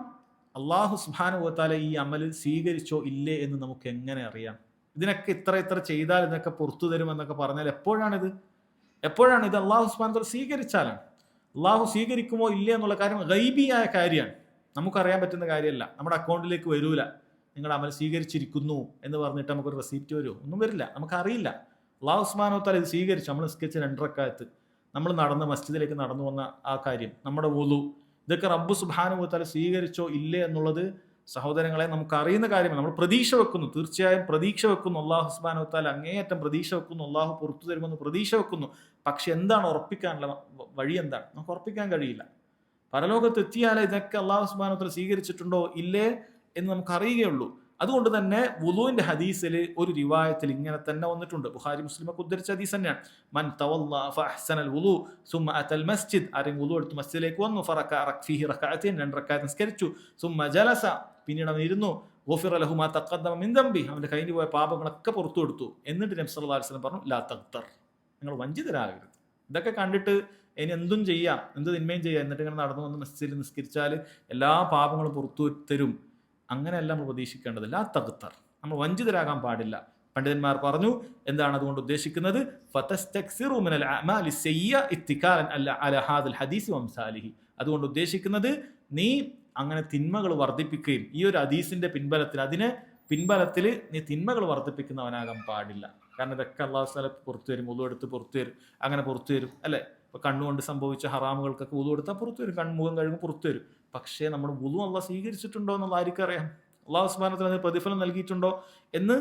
അള്ളാഹു സുബ്ഹാനഹു വ തആല ഈ അമൽ സ്വീകരിച്ചോ ഇല്ലേ എന്ന് നമുക്ക് എങ്ങനെ അറിയാം? ഇതിനൊക്കെ ഇത്ര ചെയ്താൽ ഇതിനൊക്കെ പുറത്തു തരുമെന്നൊക്കെ പറഞ്ഞാൽ എപ്പോഴാണ് ഇത് അള്ളാഹു സുബ്ഹാനഹു വ തആല സ്വീകരിച്ചാലാണ്. അള്ളാഹു സ്വീകരിക്കുമോ ഇല്ലേ എന്നുള്ള കാര്യം ഗൈബിയായ കാര്യമാണ്, നമുക്കറിയാൻ പറ്റുന്ന കാര്യമല്ല. നമ്മുടെ അക്കൗണ്ടിലേക്ക് വരൂല നിങ്ങളുടെ അമൽ സ്വീകരിച്ചിരിക്കുന്നു എന്ന് പറഞ്ഞിട്ട് നമുക്കൊരു റെസീപ്റ്റ് വരുമോ? ഒന്നും വരില്ല, നമുക്കറിയില്ല. അള്ളാഹു സുബ്ഹാനഹു വ തആല ഇത് സ്വീകരിച്ചു. നമ്മൾ നിസ്കരിച്ച 2 റക്അത്ത്, നമ്മൾ നടന്ന് മസ്ജിദിലേക്ക് നടന്നു വന്ന ആ കാര്യം, നമ്മുടെ വുളു, ഇതൊക്കെ റബ്ബ് സുബ്ഹാനഹു വ തആല സ്വീകരിച്ചോ ഇല്ലേ എന്നുള്ളത് സഹോദരങ്ങളെ നമുക്കറിയുന്ന കാര്യമാണ്. നമ്മൾ പ്രതീക്ഷ വെക്കുന്നു, തീർച്ചയായും പ്രതീക്ഷ വെക്കുന്നു. അള്ളാഹു സുബ്ഹാനഹു വ തആല അങ്ങേയറ്റം പ്രതീക്ഷ വെക്കുന്നു, അള്ളാഹു പുറത്തു തരുമെന്ന് പ്രതീക്ഷ വെക്കുന്നു. പക്ഷെ എന്താണ് ഉറപ്പിക്കാനുള്ള വഴി? എന്താണ്? നമുക്ക് ഉറപ്പിക്കാൻ കഴിയില്ല. പരലോകത്ത് എത്തിയാലേ ഇതൊക്കെ അള്ളാഹു സുബ്ഹാനഹു വ തആല സ്വീകരിച്ചിട്ടുണ്ടോ ഇല്ലേ എന്ന് നമുക്ക് അറിയുകയുള്ളൂ. അതുകൊണ്ട് തന്നെ വുളുവിന്റെ ഹദീസിൽ ഒരു റിവായത്തിൽ ഇങ്ങനെ തന്നെ വന്നിട്ടുണ്ട്. ബുഖാരി മുസ്ലിമൊക്കെ ഉദ്ധരിച്ച ഹദീസ് തന്നെയാണ്. മൻ തവല്ല ഫഅഹ്സനൽ വുളു സുമ്മ അതൽ മസ്ജിദ്, ആരെങ്കിലും വുളു എടുത്ത് മസ്ജിദിലേക്ക് വന്നു, ഫറക ഫീഹി റകഅതൈൻ, 2 റക്അത്ത് നിസ്കരിച്ചു, സുമ്മ ജലസ, പിന്നീട് അവൻ ഇരുന്നു, ഗുഫിറ ലഹു മാ തഖദ്ദമ മിൻ ദംബി, അവന്റെ കഴിഞ്ഞു പോയ പാപങ്ങളൊക്കെ പുറത്തു കൊടുത്തു. എന്നിട്ട് നബി സല്ലല്ലാഹു അലൈഹി വസല്ലം പറഞ്ഞു, ലാ തഗ്തർ, നിങ്ങൾ വഞ്ചിതരാകരുത്. ഇതൊക്കെ കണ്ടിട്ട് ഇനി എന്തും ചെയ്യാം, എന്ത് തിന്മയും ചെയ്യാം, എന്നിട്ട് ഇങ്ങനെ നടന്നു വന്ന് മസ്ജിദിൽ നിസ്കരിച്ചാൽ എല്ലാ പാപങ്ങളും പുറത്തു തരും, അങ്ങനെയല്ല നമ്മൾ പ്രതീക്ഷിക്കേണ്ടതില്ല. ആ തഗ്തർ, നമ്മൾ വഞ്ചിതരാകാൻ പാടില്ല. പണ്ഡിതന്മാർ പറഞ്ഞു, എന്താണ് അതുകൊണ്ട് ഉദ്ദേശിക്കുന്നത്? ഫതസ്തക്സിറു മിനൽ അഅമാലി സയ്യ ഇത്തികാലൻ അലാ ഹാദൽ ഹദീസ് വംസാലിഹി. അതുകൊണ്ട് ഉദ്ദേശിക്കുന്നത് നീ അങ്ങനെ തിന്മകൾ വർദ്ധിപ്പിക്കുകയും ഈ ഒരു ഹദീസിന്റെ പിൻബലത്തിൽ നീ തിന്മകൾ വർദ്ധിപ്പിക്കുന്നവനാകാൻ പാടില്ല. കാരണം ഇതൊക്കെ അല്ലാഹു തആല പുറത്തു തരും, വുളു എടുത്ത് പുറത്തു തരും, അങ്ങനെ പുറത്തു തരും അല്ലേ? ഇപ്പൊ കണ്ണുകൊണ്ട് സംഭവിച്ച ഹറാമുകൾക്കൊക്കെ വുളു എടുത്താൽ പുറത്തു വരും, കൺമുഖം കഴുകും പുറത്തു വരും. പക്ഷേ നമ്മുടെ വുളു അള്ളാഹ് സ്വീകരിച്ചിട്ടുണ്ടോ എന്നുള്ള ആർക്കറിയാം? അല്ലാഹു സുബ്ഹാനഹു വ തആല പ്രതിഫലം നൽകിയിട്ടുണ്ടോ എന്ന്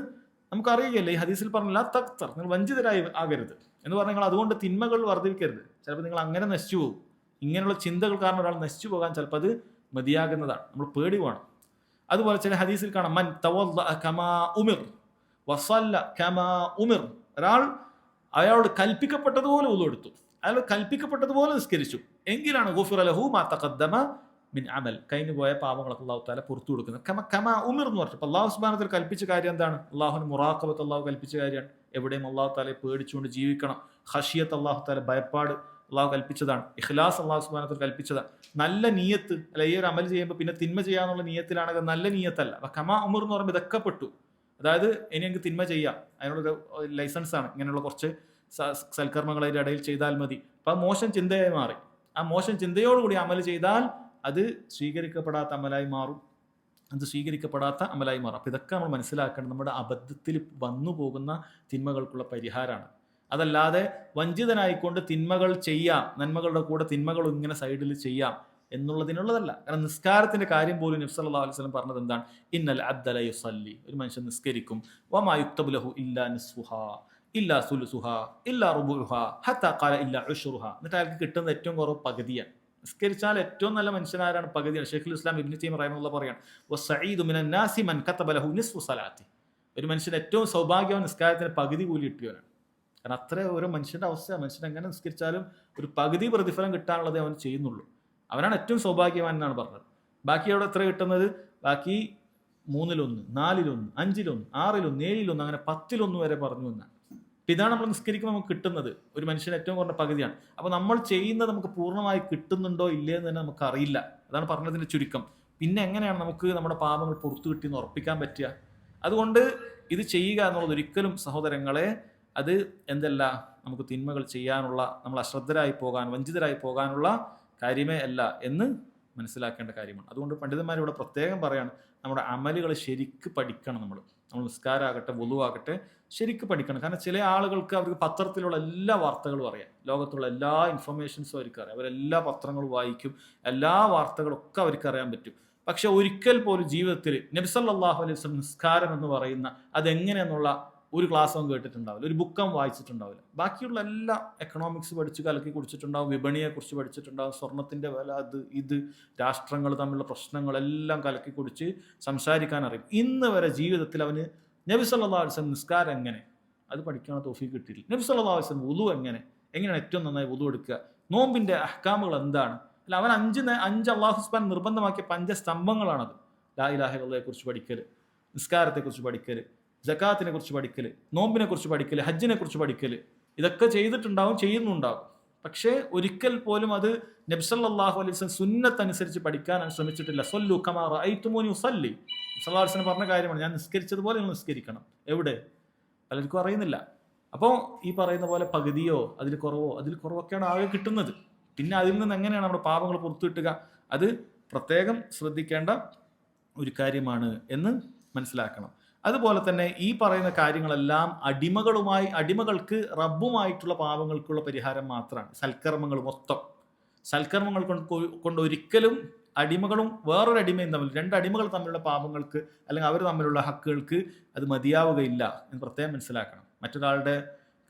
നമുക്കറിയുകയല്ല. ഈ ഹദീസിൽ പറഞ്ഞില്ല തഖ്തർ, നിങ്ങൾ വഞ്ചിതരായി ആകരുത് എന്ന് പറഞ്ഞാൽ നിങ്ങൾ അതുകൊണ്ട് തിന്മകൾ വർദ്ധിപ്പിക്കരുത്. ചിലപ്പോൾ നിങ്ങൾ അങ്ങനെ നശിച്ചു പോകും. ഇങ്ങനെയുള്ള ചിന്തകൾ കാരണം ഒരാൾ നശിച്ചു പോകാൻ ചിലപ്പോൾ അത് മതിയാകുന്നതാണ്. നമ്മൾ പേടി വേണം. അതുപോലെ ചില ഹദീസിൽ കാണാം, മൻ തവദ്ദഅ കമാ ഉമിർ വസല്ല കമാ ഉമിർ, അയാളോട് കൽപ്പിക്കപ്പെട്ടതുപോലെ വുളു എടുത്തു, അയാൾ കൽപ്പിക്കപ്പെട്ടതുപോലെ നിസ്കരിച്ചു, എങ്കിലാണ് ഗുഫിറ ലഹു മാ തഖദ്ദമ മിൻ അമൽ, കഴിഞ്ഞു പോയ പാപങ്ങളൊക്കെ അല്ലാഹു തആല പുറത്തു കൊടുക്കുന്നത്. കമാ ഉമിർ എന്ന് പറഞ്ഞപ്പോൾ അല്ലാഹു സുബ്ഹാനഹു വ തആല കൽപ്പിച്ച കാര്യം എന്താണ്? അല്ലാഹുവിന് മുറാഖബത്ത് അല്ലാഹു കൽപ്പിച്ച കാര്യമാണ്. എവിടെയും അല്ലാഹു തആലയെ പേടിച്ചുകൊണ്ട് ജീവിക്കണം. ഖശിയത്ത് അല്ലാഹു തആല, ഭയപ്പാട് അല്ലാഹു കൽപ്പിച്ചതാണ്. ഇഖ്ലാസ് അല്ലാഹു സുബ്ഹാനഹു വ തആല കൽപ്പിച്ചതാണ്. നല്ല നിയ്യത്ത് അല്ല, ഈ ഒരു അമൽ ചെയ്യുമ്പോൾ പിന്നെ തിന്മ ചെയ്യാന്നുള്ള നിയ്യത്തിലാണെങ്കിൽ നല്ല നിയ്യത്തല്ല. കമാ ഉമിർ എന്ന് പറയുമ്പോൾ ഇതൊക്കെ പെട്ടു. അതായത് ഇനി എനിക്ക് തിന്മ ചെയ്യാം, അതിനുള്ളൊരു ലൈസൻസ് ആണ്, ഇങ്ങനെയുള്ള കുറച്ച് സൽക്കർമ്മങ്ങൾ അതിൻ്റെ ഇടയിൽ ചെയ്താൽ മതി. അപ്പം മോശം ചിന്തയായി മാറി. ആ മോശം ചിന്തയോടുകൂടി അമൽ ചെയ്താൽ അത് സ്വീകരിക്കപ്പെടാത്ത അമലായി മാറും. അപ്പം ഇതൊക്കെ നമ്മൾ മനസ്സിലാക്കണം. നമ്മുടെ അബദ്ധത്തിൽ വന്നു പോകുന്ന തിന്മകൾക്കുള്ള പരിഹാരമാണ്. അതല്ലാതെ വഞ്ചിതനായിക്കൊണ്ട് തിന്മകൾ ചെയ്യാം, നന്മകളുടെ കൂടെ തിന്മകൾ ഇങ്ങനെ സൈഡിൽ ചെയ്യാം എന്നുള്ളതിനുള്ളതല്ല. കാരണം നിസ്കാരത്തിന്റെ കാര്യം പോലും നബി സല്ലല്ലാഹു അലൈഹി വസല്ലം പറഞ്ഞത് എന്താണ്? ഇന്നൽ അബ്ദ ല യുസല്ലി, ഒരു മനുഷ്യൻ നിസ്കരിക്കും, വമാ യുക്തബു ലഹു ഇല്ലാ നിസ്ഫുഹാ ഇല്ലാ സുലുസുഹാ ഇല്ലാ റുബുഹാ ഹത്താ ഖാല ഇല്ലാ ഉശ്റുഹാ. എന്നിട്ട് അയാൾക്ക് കിട്ടുന്ന ഏറ്റവും കുറവ് പകുതിയാണ്. നിസ്കരിച്ചാൽ ഏറ്റവും നല്ല മനുഷ്യനാരാണ്? പകുതിയാണ്. ഷെയ്ഖുൽ ഇസ്ലാം ഇബ്നു തൈമിയ്യ റഹിമഹുല്ലാഹ് പറയാണ്, വസഈദു മിനൻ നാസി മൻ കതബ ലഹു നിസ്ഫു സലാത്തി, ഒരു മനുഷ്യൻ ഏറ്റവും സൗഭാഗ്യവാൻ നിസ്കാരത്തിന് പകുതി കൂലി കിട്ടിയവനാണ്. കാരണം അത്ര ഓരോ മനുഷ്യന്റെ അവസ്ഥ, മനുഷ്യൻ എങ്ങനെ നിസ്കരിച്ചാലും ഒരു പകുതി പ്രതിഫലം കിട്ടാനുള്ളതേ അവൻ ചെയ്യുന്നുള്ളൂ. അവനാണ് ഏറ്റവും സൗഭാഗ്യവാൻ എന്നാണ് പറഞ്ഞത്. ബാക്കി അവിടെ എത്ര കിട്ടുന്നത്? ബാക്കി 3-1, 4-1, 5-1, 6-1, 7-1, അങ്ങനെ 10-1 വരെ പറഞ്ഞു എന്നാണ്. അപ്പം ഇതാണ് നമ്മൾ നിസ്കരിക്കുമ്പോൾ നമുക്ക് കിട്ടുന്നത്. ഒരു മനുഷ്യന് ഏറ്റവും കുറഞ്ഞ പകുതിയാണ്. അപ്പോൾ നമ്മൾ ചെയ്യുന്നത് നമുക്ക് പൂർണ്ണമായി കിട്ടുന്നുണ്ടോ ഇല്ലേ എന്ന് തന്നെ നമുക്കറിയില്ല. അതാണ് പറഞ്ഞതിൻ്റെ ചുരുക്കം. പിന്നെ എങ്ങനെയാണ് നമുക്ക് നമ്മുടെ പാപങ്ങൾ പുറത്തു കിട്ടിയെന്ന് ഉറപ്പിക്കാൻ പറ്റുക? അതുകൊണ്ട് ഇത് ചെയ്യുക എന്നുള്ളത് ഒരിക്കലും സഹോദരങ്ങളെ അത് എന്തല്ല, നമുക്ക് തിന്മകൾ ചെയ്യാനുള്ള, നമ്മൾ അശ്രദ്ധരായി പോകാൻ, വഞ്ചിതരായി പോകാനുള്ള കാര്യമേ അല്ല എന്ന് മനസ്സിലാക്കേണ്ട കാര്യമാണ്. അതുകൊണ്ട് പണ്ഡിതന്മാരിവിടെ പ്രത്യേകം പറയാണ്, നമ്മുടെ അമലുകൾ ശരിക്ക് പഠിക്കണം. നമ്മൾ നിസ്കാരമാകട്ടെ വുളുവാകട്ടെ ശരിക്ക് പഠിക്കണം. കാരണം ചില ആളുകൾക്ക് അവർക്ക് പത്രത്തിലുള്ള എല്ലാ വാർത്തകളും അറിയാം, ലോകത്തുള്ള എല്ലാ ഇൻഫർമേഷൻസും അവർക്ക് അറിയാം, അവരെല്ലാ പത്രങ്ങളും വായിക്കും, എല്ലാ വാർത്തകളും ഒക്കെ അവർക്ക് അറിയാൻ പറ്റും. പക്ഷെ ഒരിക്കൽ പോലും ജീവിതത്തിൽ നബി സല്ലല്ലാഹു അലൈഹി വസല്ലം നിസ്കാരം എന്ന് പറയുന്ന അതെങ്ങനെയെന്നുള്ള ഒരു ക്ലാസ്സും കേട്ടിട്ടുണ്ടാവില്ല, ഒരു ബുക്കും വായിച്ചിട്ടുണ്ടാവില്ല. ബാക്കിയുള്ള എല്ലാ എക്കണോമിക്സ് പഠിച്ച് കലക്കി കുടിച്ചിട്ടുണ്ടാവും, വിപണിയെക്കുറിച്ച് പഠിച്ചിട്ടുണ്ടാവും, സ്വർണത്തിൻ്റെ വില, അത് ഇത്, രാഷ്ട്രങ്ങൾ തമ്മിലുള്ള പ്രശ്നങ്ങളെല്ലാം കലക്കി കുടിച്ച് സംസാരിക്കാൻ അറിയും. ഇന്ന് വരെ ജീവിതത്തിൽ അവന് നബി സല്ലല്ലാഹു അലൈഹി വസല്ലം നിസ്കാരം എങ്ങനെ, അത് പഠിക്കാനുള്ള തൗഫീഖ് കിട്ടിയില്ല. നബി സല്ലല്ലാഹു അലൈഹി വസല്ലം വുളു എങ്ങനെയാണ് ഏറ്റവും നന്നായി വുളു എടുക്കുക, നോമ്പിൻ്റെ അഹ്കാമുകൾ എന്താണ്, അല്ല അവൻ അഞ്ച് അല്ലാഹു സുബ്ഹാനഹു നിർബന്ധമാക്കിയ പഞ്ചസ്തംഭങ്ങളാണത്. ലാ ഇലാഹ ഇല്ലല്ലാഹയെ കുറിച്ച് പഠിക്കൽ, നിസ്കാരത്തെക്കുറിച്ച് പഠിക്കൽ, സകാത്തിനെ കുറിച്ച് പഠിക്കൽ, നോമ്പിനെ കുറിച്ച് പഠിക്കൽ, ഹജ്ജിനെ കുറിച്ച് പഠിക്കൽ, ഇതൊക്കെ ചെയ്തിട്ടുണ്ടാവും, ചെയ്യുന്നുണ്ടാവും. പക്ഷേ ഒരിക്കൽ പോലും അത് നബി സല്ലല്ലാഹു അലൈഹി വസല്ലം സുന്നത്ത് അനുസരിച്ച് പഠിക്കാൻ ശ്രമിച്ചിട്ടില്ല. സ്വല്ലു കമാ റഅയ്തുമൂനി ഉസല്ലി, സല്ലല്ലാഹു അലൈഹി വസല്ലം പറഞ്ഞ കാര്യമാണ്, ഞാൻ നിസ്കരിച്ചതുപോലെ നിങ്ങൾ നിസ്കരിക്കണം. എവിടെ? പലർക്കും അറിയുന്നില്ല. അപ്പോൾ ഈ പറയുന്ന പോലെ പകുതിയോ അതിൽ കുറവൊക്കെയാണ് ആകെ കിട്ടുന്നത്. പിന്നെ അതിൽ നിന്ന് എങ്ങനെയാണ് നമ്മുടെ പാപങ്ങൾ പുറത്തു കിട്ടുക? അത് പ്രത്യേകം ശ്രദ്ധിക്കേണ്ട ഒരു കാര്യമാണ് എന്ന് മനസ്സിലാക്കണം. അതുപോലെ തന്നെ ഈ പറയുന്ന കാര്യങ്ങളെല്ലാം അടിമകൾക്ക് റബ്ബുമായിട്ടുള്ള പാപങ്ങൾക്കുള്ള പരിഹാരം മാത്രമാണ്. സൽക്കർമ്മങ്ങൾ മൊത്തം, സൽക്കർമ്മങ്ങൾ കൊണ്ട് ഒരിക്കലും അടിമകളും വേറൊരു അടിമയും തമ്മിൽ, രണ്ട് അടിമകൾ തമ്മിലുള്ള പാപങ്ങൾക്ക് അല്ലെങ്കിൽ അവർ തമ്മിലുള്ള ഹക്കുകൾക്ക് അത് മതിയാവുകയില്ല എന്ന് പ്രത്യേകം മനസ്സിലാക്കണം. മറ്റൊരാളുടെ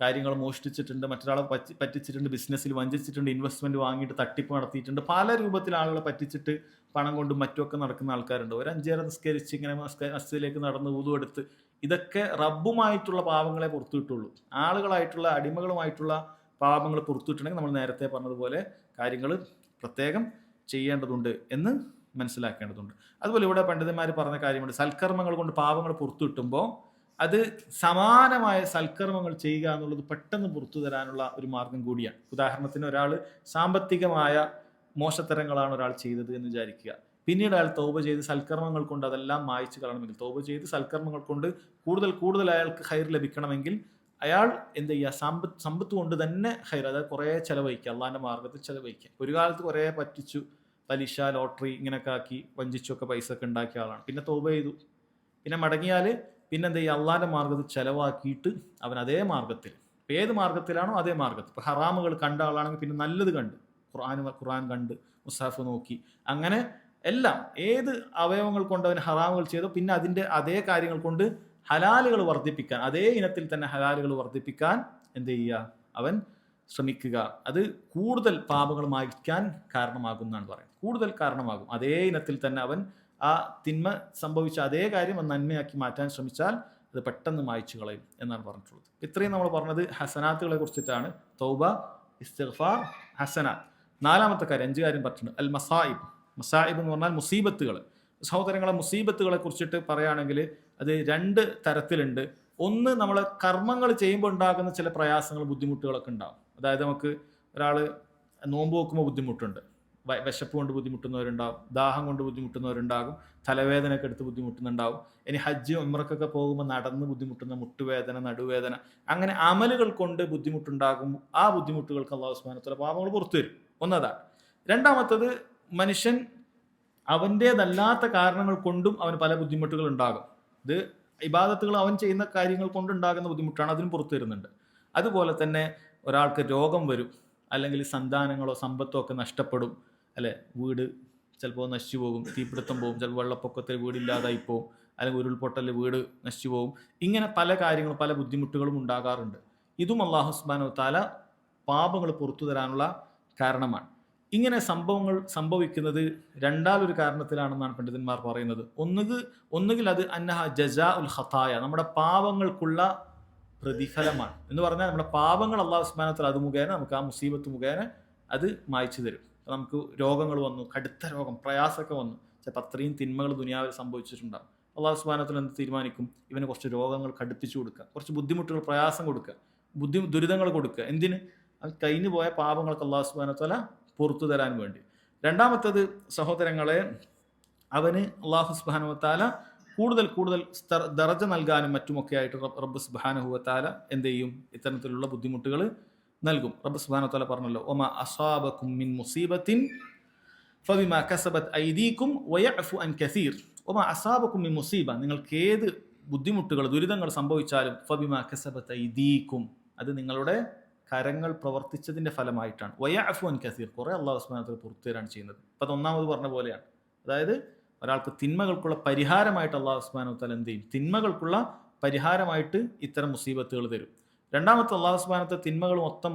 കാര്യങ്ങൾ മോഷ്ടിച്ചിട്ടുണ്ട്, മറ്റൊരാളെ പറ്റിച്ചിട്ടുണ്ട്, ബിസിനസ്സിൽ വഞ്ചിച്ചിട്ടുണ്ട്, ഇൻവെസ്റ്റ്മെന്റ് വാങ്ങിയിട്ട് തട്ടിപ്പ് നടത്തിയിട്ടുണ്ട്, പല രൂപത്തിൽ ആളുകളെ പറ്റിച്ചിട്ട് പണം കൊണ്ടും മറ്റുമൊക്കെ നടക്കുന്ന ആൾക്കാരുണ്ട്. ഒരു 5 നേരം നിസ്കരിച്ച് ഇങ്ങനെ മസ്ജിദിലേക്ക് നടന്ന് വുളു എടുത്ത്, ഇതൊക്കെ റബ്ബുമായിട്ടുള്ള പാപങ്ങളെ പുറത്തു കിട്ടുള്ളൂ. ആളുകളായിട്ടുള്ള അടിമകളുമായിട്ടുള്ള പാപങ്ങൾ പുറത്തു കിട്ടണമെങ്കിൽ നമ്മൾ നേരത്തെ പറഞ്ഞതുപോലെ കാര്യങ്ങൾ പ്രത്യേകം ചെയ്യേണ്ടതുണ്ട് എന്ന് മനസ്സിലാക്കേണ്ടതുണ്ട്. അതുപോലെ ഇവിടെ പണ്ഡിതന്മാർ പറഞ്ഞ കാര്യമുണ്ട്, സൽക്കർമ്മങ്ങൾ കൊണ്ട് പാപങ്ങൾ പുറത്തു കിട്ടുമ്പോൾ അത് സമാനമായ സൽക്കർമ്മങ്ങൾ ചെയ്യുക എന്നുള്ളത് പെട്ടെന്ന് പുറത്തു തരാനുള്ള ഒരു മാർഗം കൂടിയാണ്. ഉദാഹരണത്തിന് ഒരാൾ സാമ്പത്തികമായ മോശത്തരങ്ങളാണ് ഒരാൾ ചെയ്തത് എന്ന് വിചാരിക്കുക. പിന്നീട് അയാൾ തൗബ ചെയ്ത് സൽക്കർമ്മങ്ങൾ കൊണ്ട് അതെല്ലാം മായ്ച്ചു കളയണമെങ്കിൽ, തൗബ ചെയ്ത് സൽക്കർമ്മങ്ങൾ കൊണ്ട് കൂടുതൽ അയാൾക്ക് ഹൈർ ലഭിക്കണമെങ്കിൽ അയാൾ എന്ത് ചെയ്യുക? സമ്പത്ത് കൊണ്ട് തന്നെ ഹൈർ, അതായത് കുറേ ചിലവഴിക്കുക, അള്ളാഹിൻ്റെ മാർഗത്തിൽ ചിലവഴിക്കുക. ഒരു കാലത്ത് കുറേ പറ്റിച്ചു, പലിശ, ലോട്ടറി ഇങ്ങനെയൊക്കെ ആക്കി വഞ്ചിച്ചൊക്കെ പൈസ ഒക്കെ ഉണ്ടാക്കിയ ആളാണ്. പിന്നെ തൗബ ചെയ്തു, പിന്നെ മടങ്ങിയാൽ പിന്നെ എന്ത് ചെയ്യുക? അള്ളാഹിൻ്റെ മാർഗത്തിൽ ചിലവാക്കിയിട്ട് അവൻ അതേ മാർഗത്തിൽ, ഏത് മാർഗത്തിലാണോ അതേ മാർഗത്തിൽ. ഇപ്പോൾ ഹറാമുകൾ കണ്ട ആളാണെങ്കിൽ പിന്നെ നല്ലത് കണ്ട്, ഖുർആൻ കണ്ട്, മുസാഫ് നോക്കി, അങ്ങനെ എല്ലാം ഏത് അവയവങ്ങൾ കൊണ്ട് അവൻ ഹറാമുകൾ ചെയ്തോ പിന്നെ അതിൻ്റെ അതേ കാര്യങ്ങൾ കൊണ്ട് ഹലാലുകൾ വർദ്ധിപ്പിക്കാൻ, അതേ ഇനത്തിൽ തന്നെ ഹലാലുകൾ വർദ്ധിപ്പിക്കാൻ എന്ത് ചെയ്യുക? അവൻ ശ്രമിക്കുക. അത് കൂടുതൽ പാപങ്ങൾ മായ്ക്കാൻ കാരണമാകുമെന്നാണ് പറയുന്നത്. കൂടുതൽ കാരണമാകും. അതേ ഇനത്തിൽ തന്നെ അവൻ ആ തിന്മ സംഭവിച്ച അതേ കാര്യം നന്മയാക്കി മാറ്റാൻ ശ്രമിച്ചാൽ അത് പെട്ടെന്ന് മായ്ച്ചു കളയും എന്നാണ് പറഞ്ഞിട്ടുള്ളത്. ഇത്രയും നമ്മൾ പറഞ്ഞത് ഹസനാത്തുകളെ കുറിച്ചിട്ടാണ്. തൗബ, ഇസ്തിഗ്ഫാർ, ഹസനാത്ത്. 4-ാമത്തെ കാര്യം, 5 കാര്യം പറഞ്ഞിട്ടുണ്ട്. അൽ മസായിബ്. മസായിബ് എന്ന് പറഞ്ഞാൽ മുസീബത്തുകൾ. സഹോദരങ്ങളെ, മുസീബത്തുകളെ കുറിച്ചിട്ട് പറയുകയാണെങ്കിൽ അത് 2 തരത്തിലുണ്ട്. ഒന്ന്, നമ്മൾ കർമ്മങ്ങൾ ചെയ്യുമ്പോൾ ഉണ്ടാകുന്ന ചില പ്രയാസങ്ങൾ, ബുദ്ധിമുട്ടുകളൊക്കെ ഉണ്ടാകും. അതായത് നമുക്ക് ഒരാൾ നോമ്പ് വെക്കുമ്പോൾ ബുദ്ധിമുട്ടുണ്ട്, വിശപ്പ് കൊണ്ട് ബുദ്ധിമുട്ടുന്നവരുണ്ടാകും, ദാഹം കൊണ്ട് ബുദ്ധിമുട്ടുന്നവരുണ്ടാകും, തലവേദനയൊക്കെ എടുത്ത് ബുദ്ധിമുട്ടുന്നുണ്ടാവും. ഇനി ഹജ്ജ് ഉംറക്കൊക്കെ പോകുമ്പോൾ നടന്ന് ബുദ്ധിമുട്ടുന്ന മുട്ടുവേദന, നടുവേദന, അങ്ങനെ അമലുകൾ കൊണ്ട് ബുദ്ധിമുട്ടുണ്ടാകും. ആ ബുദ്ധിമുട്ടുകൾക്ക് അല്ലാഹു സുബ്ഹാനഹു വ തആല പാപങ്ങൾ പുറത്തു തരും. ഒന്നതാണ്. രണ്ടാമത്തത്, മനുഷ്യൻ അവൻ്റേതല്ലാത്ത കാരണങ്ങൾ കൊണ്ടും അവന് പല ബുദ്ധിമുട്ടുകൾ ഉണ്ടാകും. ഇത് ഇബാദത്തുകൾ അവൻ ചെയ്യുന്ന കാര്യങ്ങൾ കൊണ്ടുണ്ടാകുന്ന ബുദ്ധിമുട്ടാണ്, അതിനും പുറത്തു വരുന്നുണ്ട്. അതുപോലെ തന്നെ ഒരാൾക്ക് രോഗം വരും, അല്ലെങ്കിൽ സന്താനങ്ങളോ സമ്പത്തോ ഒക്കെ നഷ്ടപ്പെടും, അല്ലെ, വീട് ചിലപ്പോൾ നശിച്ചു പോകും, തീപിടുത്തം പോകും, ചിലപ്പോൾ വെള്ളപ്പൊക്കത്തിൽ വീടില്ലാതായി പോകും, അല്ലെങ്കിൽ ഉരുൾപൊട്ടലിൽ വീട് നശിച്ചു പോകും. ഇങ്ങനെ പല കാര്യങ്ങളും, പല ബുദ്ധിമുട്ടുകളും ഉണ്ടാകാറുണ്ട്. ഇതും അല്ലാഹു സുബ്ഹാനഹു വ തആല പാപങ്ങൾ പുറത്തു തരാനുള്ള കാരണമാണ്. ഇങ്ങനെ സംഭവങ്ങൾ സംഭവിക്കുന്നത് രണ്ടാലൊരു കാരണത്തിലാണെന്നാണ് പണ്ഡിതന്മാർ പറയുന്നത്. ഒന്നുകിൽ അത് അന്നഹ ജസാ ഉൽ ഖതായ, നമ്മുടെ പാപങ്ങൾക്കുള്ള പ്രതിഫലമാണ് എന്ന് പറഞ്ഞാൽ നമ്മുടെ പാപങ്ങൾ അല്ലാഹു സുബ്ഹാനഹു വ തആല അത് മുഖേന നമുക്ക്, ആ മുസീബത്ത് മുഖേന അത് മായ്ച്ചു തരും. നമുക്ക് രോഗങ്ങൾ വന്നു, കടുത്ത രോഗം, പ്രയാസമൊക്കെ വന്നു, ചിലപ്പോൾ അത്രയും തിന്മകൾ ദുനിയാവിൽ സംഭവിച്ചിട്ടുണ്ടാകും. അല്ലാഹു സുബ്ഹാനഹു വ തആല എന്ത് തീരുമാനിക്കും? ഇവന് കുറച്ച് രോഗങ്ങൾ കടുപ്പിച്ചു കൊടുക്കുക, കുറച്ച് ബുദ്ധിമുട്ടുകൾ, പ്രയാസം കൊടുക്കുക. ദുരിതങ്ങൾ കൊടുക്കുക. എന്തിന്? അവൻ കഴിഞ്ഞു പോയ പാപങ്ങൾക്ക് അള്ളാഹു സുബ്ഹാനഹു വ തആല പുറത്തു തരാൻ വേണ്ടി. രണ്ടാമത്തത് സഹോദരങ്ങളെ, അവന് അള്ളാഹു സുബ്ഹാനഹു വ തആല കൂടുതൽ കൂടുതൽ ദറജ നൽകാനും മറ്റുമൊക്കെ ആയിട്ട് റബ്ബ് സുബ്ഹാനഹു വ തആല എന്ത് ചെയ്യും? ഇത്തരത്തിലുള്ള ബുദ്ധിമുട്ടുകൾ നൽകും. റബ്ബ് സുബ്ഹാനഹു വ തആല പറഞ്ഞല്ലോ, ഒമാ അസാബകും മിൻ മുസീബത്തിൻ ഫബിമാ കസബത് ഐദീകും വയഅഫു അൻ കസീർ. ഒമാ അസാബകും മിൻ മുസീബ, നിങ്ങൾക്ക് ഏത് ബുദ്ധിമുട്ടുകൾ ദുരിതങ്ങൾ സംഭവിച്ചാലും ഫബിമാ കസബത് ഐദീകും, അത് നിങ്ങളുടെ കരങ്ങൾ പ്രവർത്തിച്ചതിന്റെ ഫലമായിട്ടാണ്. വയഅഫു അൻ കസീർ, കുറെ അല്ലാഹു സുബ്ഹാനഹു വ തആല പുറത്തു തരാൻ ചെയ്യുന്നത്. അപ്പോൾ അത് ഒന്നാമത് പറഞ്ഞ പോലെയാണ്. അതായത് ഒരാൾക്ക് തിന്മകൾക്കുള്ള പരിഹാരമായിട്ട് അല്ലാഹു സുബ്ഹാനഹു വ തആല എന്ത് ചെയ്യും? തിന്മകൾക്കുള്ള പരിഹാരമായിട്ട് ഇത്തരം മുസീബത്തുകൾ തരും. രണ്ടാമത്തെ, അല്ലാഹു സുബ്ഹാനഹു വ തആല തിന്മകൾ മൊത്തം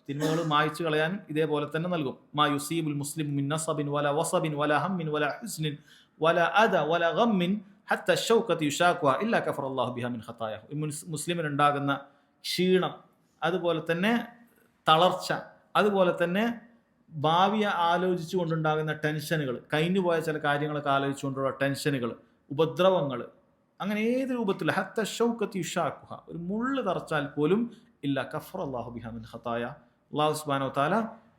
തിന്മകൾ മായ്ച്ചു കളയാനും ഇതേപോലെ തന്നെ നൽകും. മാ യുസീബുൽ മുസ്ലിം മിൻ നസബിൻ വല വസബിൻ വല ഹമ്മിൻ വല ഹുസ്നിൻ വല അദ വല ഗമ്മിൻ ഹത്ത ശൗകത യുശാഖുഹ ഇല്ലാ കഫറല്ലാഹു ബിഹാ മിൻ ഖതായഹു. മുസ്ലിമിന് ഉണ്ടാകുന്ന ക്ഷീണം, അതുപോലെ തന്നെ തളർച്ച, അതുപോലെ തന്നെ ഭാവിയെ ആലോചിച്ചു കൊണ്ടുണ്ടാകുന്ന ടെൻഷനുകൾ, കഴിഞ്ഞുപോയ ചില കാര്യങ്ങളൊക്കെ ആലോചിച്ചുകൊണ്ടുള്ള ടെൻഷനുകൾ, ഉപദ്രവങ്ങൾ, അങ്ങനെ ഏത് രൂപത്തിൽ ഹത്ത ഷൗക്കത്തി യുശാഖുഹ, ഒരു മുള്ള് തറച്ചാൽ പോലും ഇല്ല കഫറല്ലാഹു ബിഹാ മിൻ ഖതായ, അല്ലാഹു സുബ്ഹാനഹു വ തആല